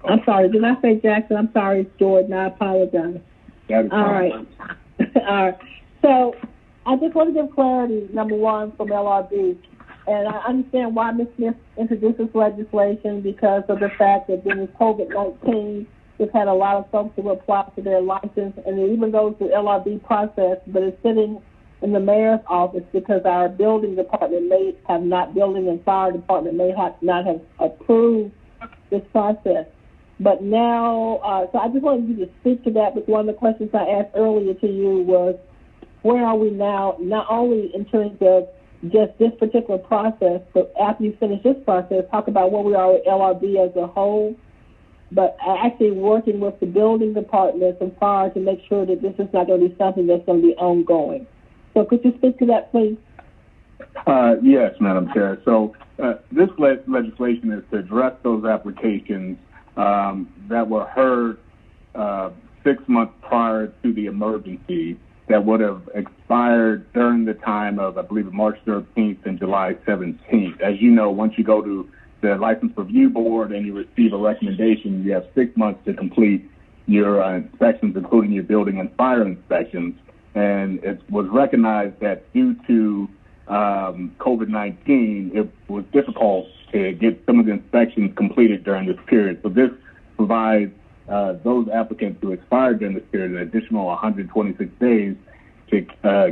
I'm sorry. Did I say Jackson? I'm sorry, it's Jordan. I apologize. That is all right. All right. So I just want to give clarity, number one, from LRB. And I understand why Ms. Smith introduced this legislation because of the fact that during COVID-19, we've had a lot of folks who apply for their license, and it even goes through LRB process, but it's sitting in the mayor's office because our building department building and fire department may not have approved this process. But now, so I just wanted you to speak to that, but one of the questions I asked earlier to you was, where are we now, not only in terms of just this particular process, but after you finish this process, talk about where we are with LRB as a whole, but actually working with the building departments and fire to make sure that this is not going to be something that's going to be ongoing. So could you speak to that, please? Yes, Madam Chair. So this legislation is to address those applications that were heard 6 months prior to the emergency that would have expired during the time of, I believe, March 13th and July 17th. As you know, once you go to the License Review Board and you receive a recommendation, you have 6 months to complete your inspections, including your building and fire inspections. And it was recognized that due to COVID-19, it was difficult to get some of the inspections completed during this period. So this provides those applicants who expired during this period an additional 126 days to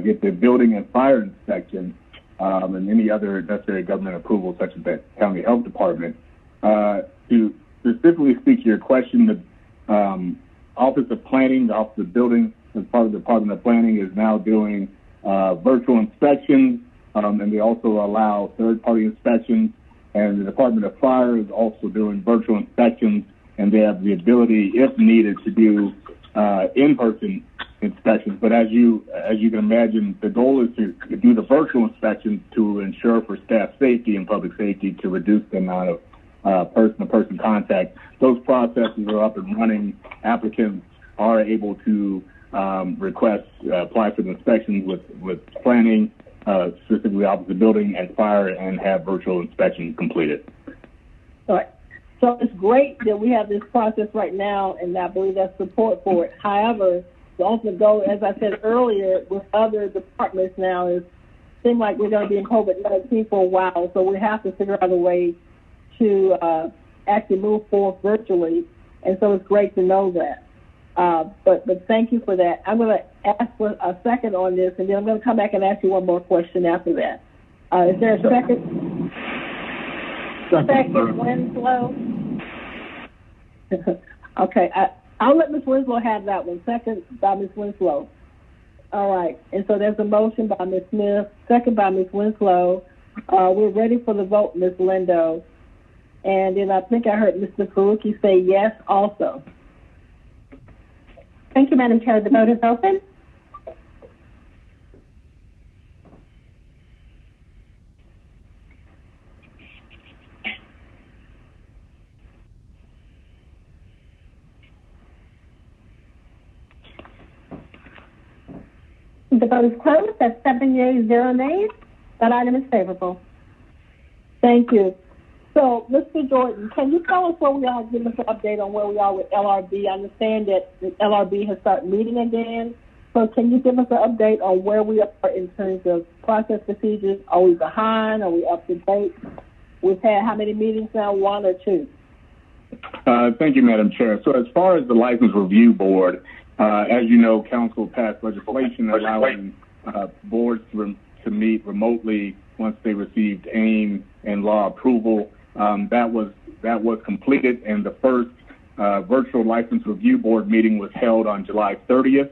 get their building and fire inspection and any other necessary government approvals, such as the county health department. To specifically speak to your question, the Office of Planning, the Office of Building, as part of the Department of Planning, is now doing virtual inspections, and they also allow third-party inspections. And the Department of Fire is also doing virtual inspections, and they have the ability, if needed, to do in-person inspections. But as you can imagine, the goal is to do the virtual inspections to ensure for staff safety and public safety, to reduce the amount of person-to-person contact. Those processes are up and running. Applicants are able to apply for the inspections with planning, specifically Office of Building and Fire, and have virtual inspections completed. All right. So it's great that we have this process right now, and I believe that's support for it. However, the ultimate goal, as I said earlier, with other departments now is, seem like we're going to be in COVID-19 for a while, so we have to figure out a way to actually move forward virtually, and so it's great to know that. But thank you for that. I'm going to ask for a second on this, and then I'm going to come back and ask you one more question after that. Is there a second? Second, Winslow. Okay, I'll let Ms. Winslow have that one. Second by Ms. Winslow. All right, and so there's a motion by Ms. Smith, second by Ms. Winslow. We're ready for the vote, Ms. Lindo. And then I think I heard Mr. FAROKHI say yes also. Thank you, Madam Chair. The vote is open. The vote is closed. That's 7 yeas, 0 nays. That item is favorable. Thank you. So, Mr. Jordan, can you tell us where we are, give us an update on where we are with LRB? I understand that the LRB has started meeting again. So can you give us an update on where we are in terms of process procedures? Are we behind? Are we up to date? We've had how many meetings now, 1 or 2? Thank you, Madam Chair. So as far as the License Review Board, as you know, Council passed legislation allowing boards to meet remotely once they received AIM and law approval. That was completed, and the first virtual License Review Board meeting was held on July 30th.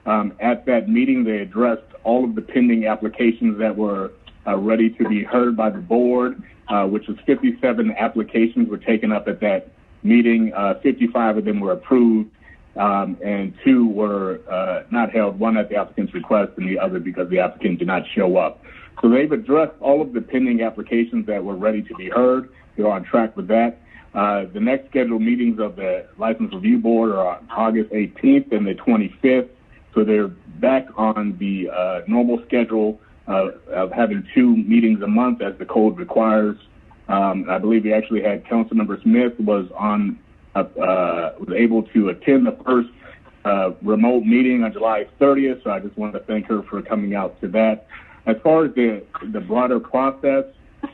At that meeting, they addressed all of the pending applications that were ready to be heard by the board, which was 57 applications were taken up at that meeting. 55 of them were approved, and 2 were not held, one at the applicant's request and the other because the applicant did not show up. So they've addressed all of the pending applications that were ready to be heard. They're on track with that. The next scheduled meetings of the License Review Board are on August 18th and the 25th. So they're back on the normal schedule of having 2 meetings a month as the code requires. I believe we actually had Councilmember Smith was able to attend the first remote meeting on July 30th. So I just wanted to thank her for coming out to that. As far as the broader process,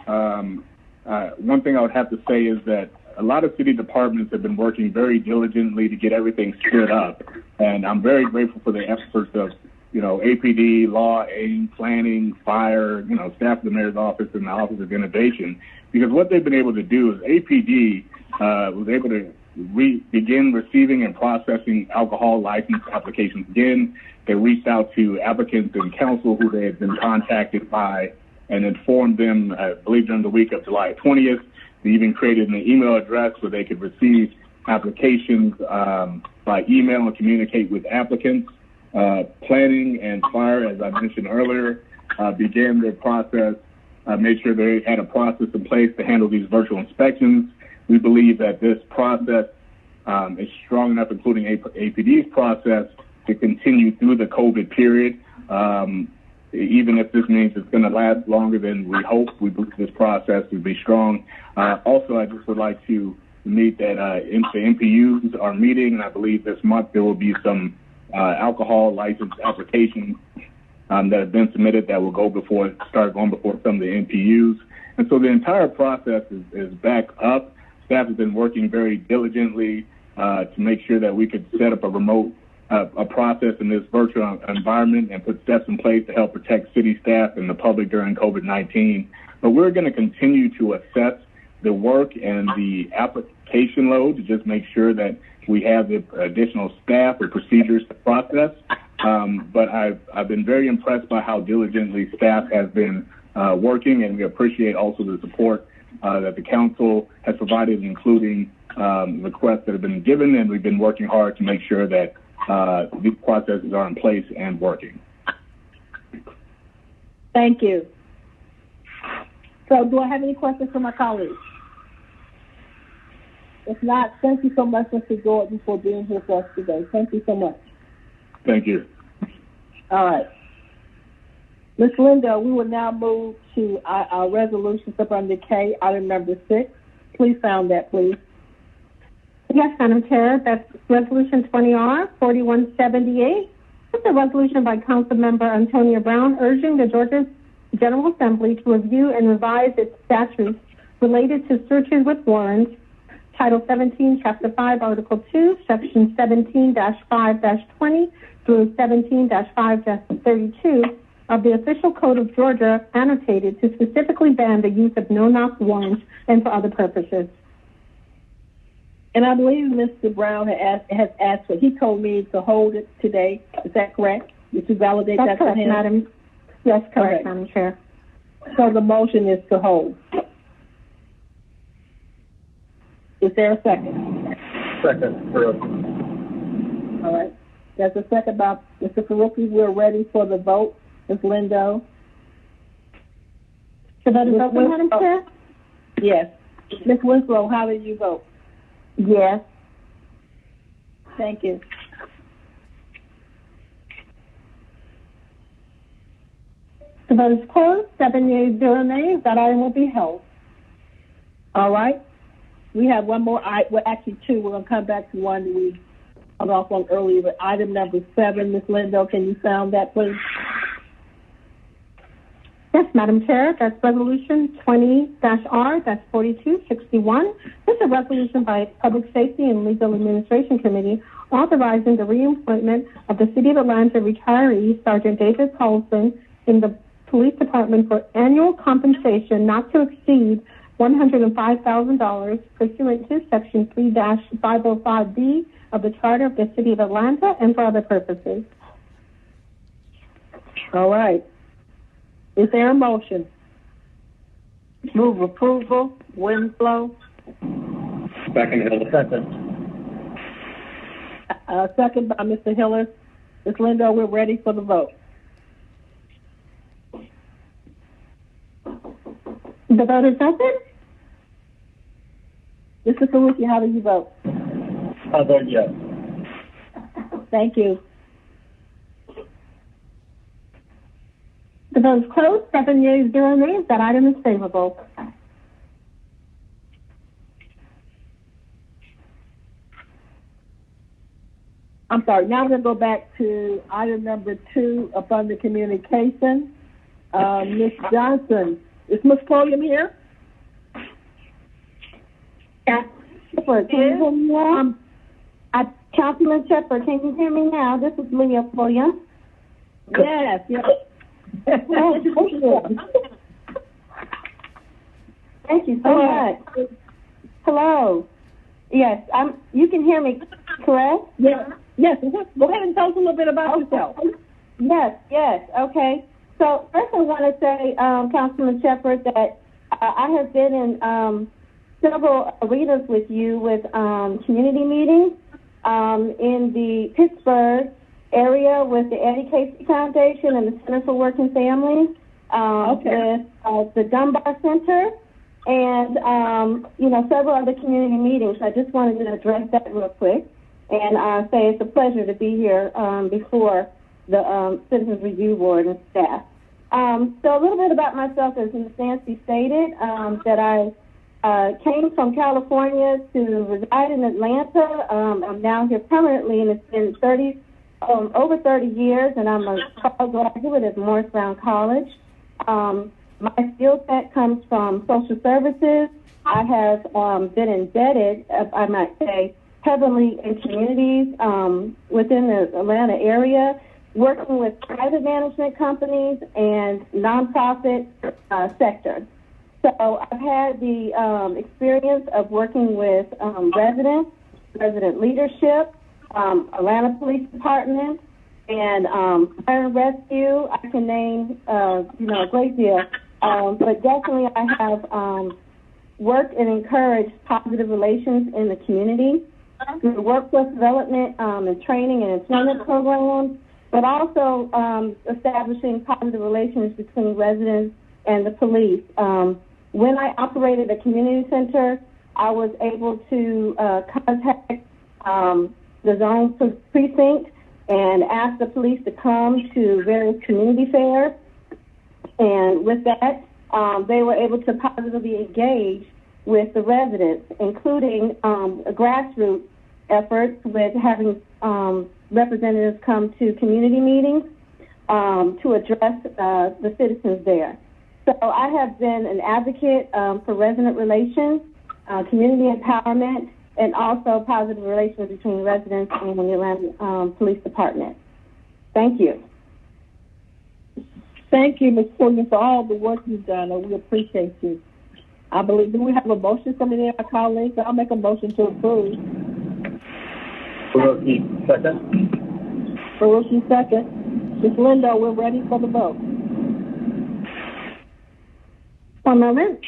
one thing I would have to say is that a lot of city departments have been working very diligently to get everything stood up, and I'm very grateful for the efforts of APD, law, AIM, planning, fire, staff of the mayor's office and the Office of Innovation. Because what they've been able to do is APD was able to begin receiving and processing alcohol license applications again. They reached out to applicants and counsel who they had been contacted by and informed them, I believe during the week of July 20th. They even created an email address where they could receive applications by email and communicate with applicants. Planning and fire, as I mentioned earlier, began their process, made sure they had a process in place to handle these virtual inspections. We believe that this process is strong enough, including APD's process, to continue through the COVID period. Even if this means it's going to last longer than we hope, we believe this process will be strong. Also, I just would like to meet that the MPUs are meeting, and I believe this month there will be some alcohol license applications that have been submitted that will start going before some of the MPUs. And so the entire process is back up. Staff has been working very diligently to make sure that we could set up a process in this virtual environment and put steps in place to help protect city staff and the public during COVID-19. But we're going to continue to assess the work and the application load to just make sure that we have the additional staff or procedures to process. But I've been very impressed by how diligently staff has been working, and we appreciate also the support that the council has provided, including requests that have been given, and we've been working hard to make sure that these processes are in place and working. Thank you. So do I have any questions for my colleagues? If not, thank you so much, Mr. Gordon, for being here for us today. Thank you so much. Thank you. All right. Ms. Lindo, we will now move to our resolutions up under K, item number 6. Please sound that, please. Yes, Madam Chair, that's Resolution 20R 4178. It's a resolution by Councilmember Antonia Brown urging the Georgia General Assembly to review and revise its statutes related to searches with warrants, Title 17, Chapter 5, Article 2, Section 17-5-20 through 17-5-32 of the Official Code of Georgia, annotated to specifically ban the use of no-knock warrants and for other purposes. And I believe Mr. Brown has asked for, he told me to hold it today. Is that correct? Did you validate That's that correct, for him? Madam. Yes, correct, Okay. Madam Chair. So the motion is to hold. Is there a second? Second, FAROKHI. All right. There's a second by Mr. FAROKHI. We're ready for the vote. Ms. Lindo? The vote is open, Madam Chair? Yes. Ms. Winslow, how did you vote? Yes. Thank you. The vote is closed. 7 yeas, 0 nays. That item will be held. All right. We have one more. Well, actually two. We're going to come back to one that we hung off on earlier. But item number 7, Ms. Lindo, can you sound that, please? Yes, Madam Chair, that's Resolution 20-R-4261. This is a resolution by Public Safety and Legal Administration Committee authorizing the reappointment of the City of Atlanta retiree Sergeant David Paulson in the Police Department for annual compensation not to exceed $105,000 pursuant to Section 3-505B of the Charter of the City of Atlanta and for other purposes. All right. Is there a motion? Move approval. Winslow. Second, HILLIS. Second. Second by Mr. Hillis. Ms. Lindo, we're ready for the vote. The vote is open. Mr. FAROKHI, how do you vote? I vote yes. Thank you. The vote is closed. 7 yeas, 0 nays. That item is favorable. I'm sorry. Now we're going to go back to item number 2 up under communication. Ms. Johnson. Is Ms. Podium here? Yes. Can you hear me now? Councilman Shepard, can you hear me now? This is Leah Williams. Yes, yes. Thank you so much. Hello. Yes, you can hear me, correct? Yes. Yes. Go ahead and tell us a little bit about yourself. Yes. Okay. So first I want to say, Councilman Shepherd, that I have been in several arenas with you with community meetings in the Pittsburgh area with the Eddie Casey Foundation and the Center for Working Families, with the Dunbar Center, and several other community meetings. I just wanted to address that real quick and say it's a pleasure to be here before the Citizens Review Board and staff. So a little bit about myself, as Ms. Nancy stated, that I came from California to reside in Atlanta. I'm now here permanently, and it's been over 30 years, and I'm a graduate at Morris Brown College. My skill set comes from social services. I have been embedded, I might say, heavily in communities within the Atlanta area, working with private management companies and nonprofit sectors. So I've had the experience of working with resident leadership, Atlanta Police Department, and fire and rescue. I can name a great deal, but definitely I have worked and encouraged positive relations in the community through workforce development and training and employment programs, but also establishing positive relations between residents and the police. When I operated a community center, I was able to contact the zone precinct and ask the police to come to various community fairs. And with that, they were able to positively engage with the residents, including a grassroots efforts with having representatives come to community meetings to address the citizens there. So I have been an advocate for resident relations, community empowerment, and also positive relations between residents and the Atlanta Police Department. Thank you. Thank you, Ms. Pulliam, for all the work you've done, and we appreciate you. I believe, do we have a motion from any of our colleagues? I'll make a motion to approve. FAROKHI, second. FAROKHI, second. Ms. Lindo, we're ready for the vote. One moment.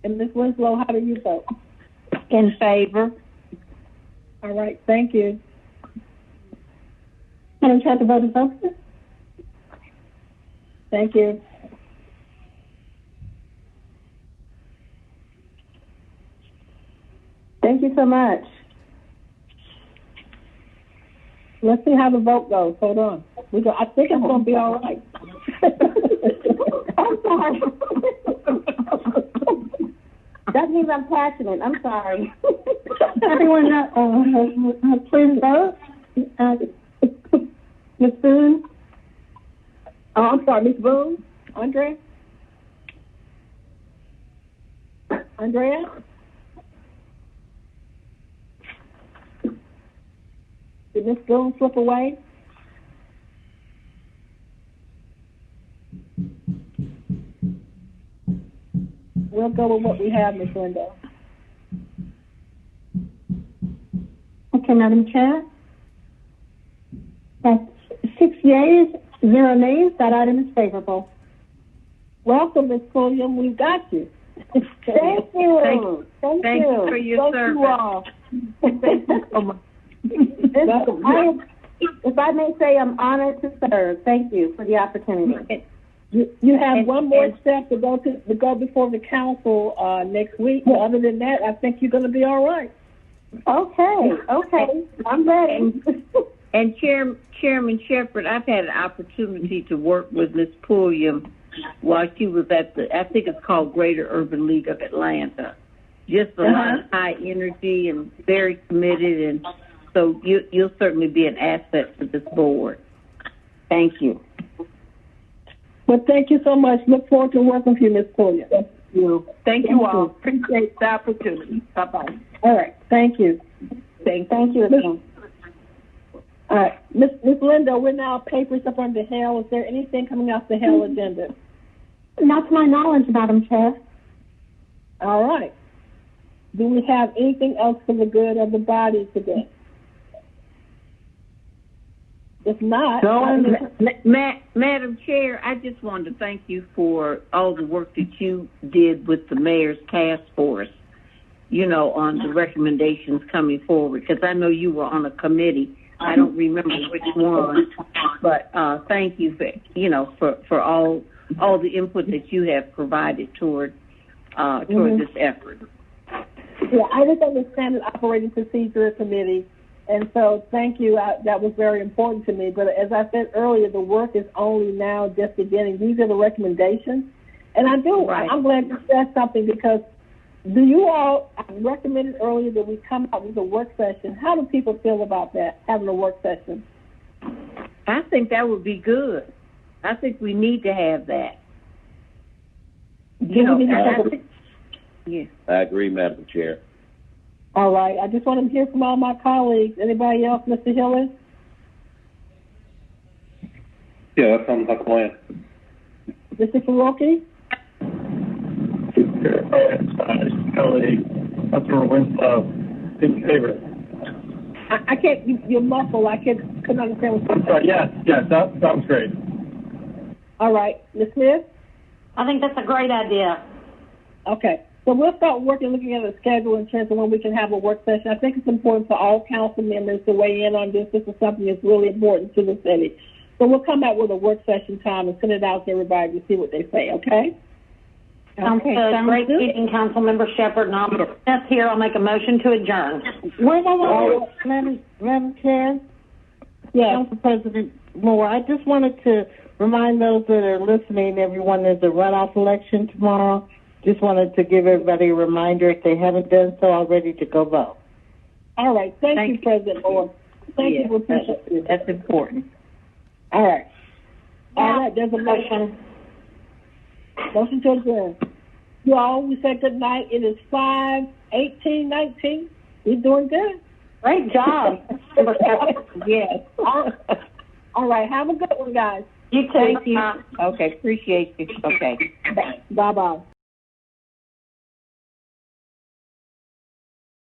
And Ms. Winslow, how do you vote? In favor. All right, thank you. Madam Chair, the vote is open. Thank you. Thank you so much. Let's see how the vote goes. Hold on. I think it's going to be all right. I'm sorry. That means I'm passionate. I'm sorry. Everyone, please vote. Ms. Boone? Oh, I'm sorry, Ms. Boone? Andrea? Andrea? Did Ms. Boone slip away? We'll go with what we have, Ms. Lindo. Okay, Madam Chair. That's 6 yeas, 0 nays. That item is favorable. Welcome, Ms. Pulliam. We've got you. Thank you. Thank you for your service. You all. Thank you so much. If I may say, I'm honored to serve. Thank you for the opportunity. You have one more step to go before the council next week. But other than that, I think you're going to be all right. Okay. I'm ready. And Chairman Shepherd, I've had an opportunity to work with Ms. Pulliam while she was at I think it's called Greater Urban League of Atlanta. Just a lot of high energy and very committed, and so you'll certainly be an asset to this board. Thank you. Well, thank you so much. Look forward to working with you, Ms. Pulliam. Thank you all. Appreciate the opportunity. Bye-bye. All right. Thank you. Thank you again. All right, Ms. Lindo, we're now papers up on the Hill. Is there anything coming off the Hill agenda? Not to my knowledge, Madam Chair. All right. Do we have anything else for the good of the body today? If not, Madam Chair, I just wanted to thank you for all the work that you did with the mayor's task force, you know, on the recommendations coming forward, because I know you were on a committee. I don't remember which one, but thank you for, you know, for all the input that you have provided toward this effort. Yeah, I just understand the operating procedure committee, and so thank you. That was very important to me. But as I said earlier, the work is only now just beginning. These are the recommendations, and I'm glad you said something, because do you all, I recommended earlier that we come up with a work session. How do people feel about that, having a work session? I think that would be good. I think we need to have that. I agree, Madam Chair. All right. I just want to hear from all my colleagues. Anybody else, Mr. Hillis? Yeah, that sounds like a plan. Mr. Farokhi? Colleague, Councilor Winslow, in favor. I can't, you're muffled. I couldn't understand what you're saying. Sorry, yes, that sounds great. All right. Ms. Smith? I think that's a great idea. Okay. So we'll start looking at a schedule in terms of when we can have a work session. I think it's important for all council members to weigh in on this. This is something that's really important to the city. So we'll come out with a work session time and send it out to everybody to see what they say, okay? Sounds good. Great meeting, Councilmember Shepherd, and I'm Smith here. I'll make a motion to adjourn. Madam Chair? Yes. Council President Moore, I just wanted to remind those that are listening, everyone, there's a runoff election tomorrow. Just wanted to give everybody a reminder, if they haven't done so already, to go vote. All right. Thank you, President Moore. Thank you. Appreciate it. That's important. All right. All right. There's a motion. Motion to adjourn. You all, we say good night. It is 5:18:19. We're doing good. Great job. Yes. All right. Have a good one, guys. You too. Thank you. Okay. Appreciate you. Okay. Bye-bye.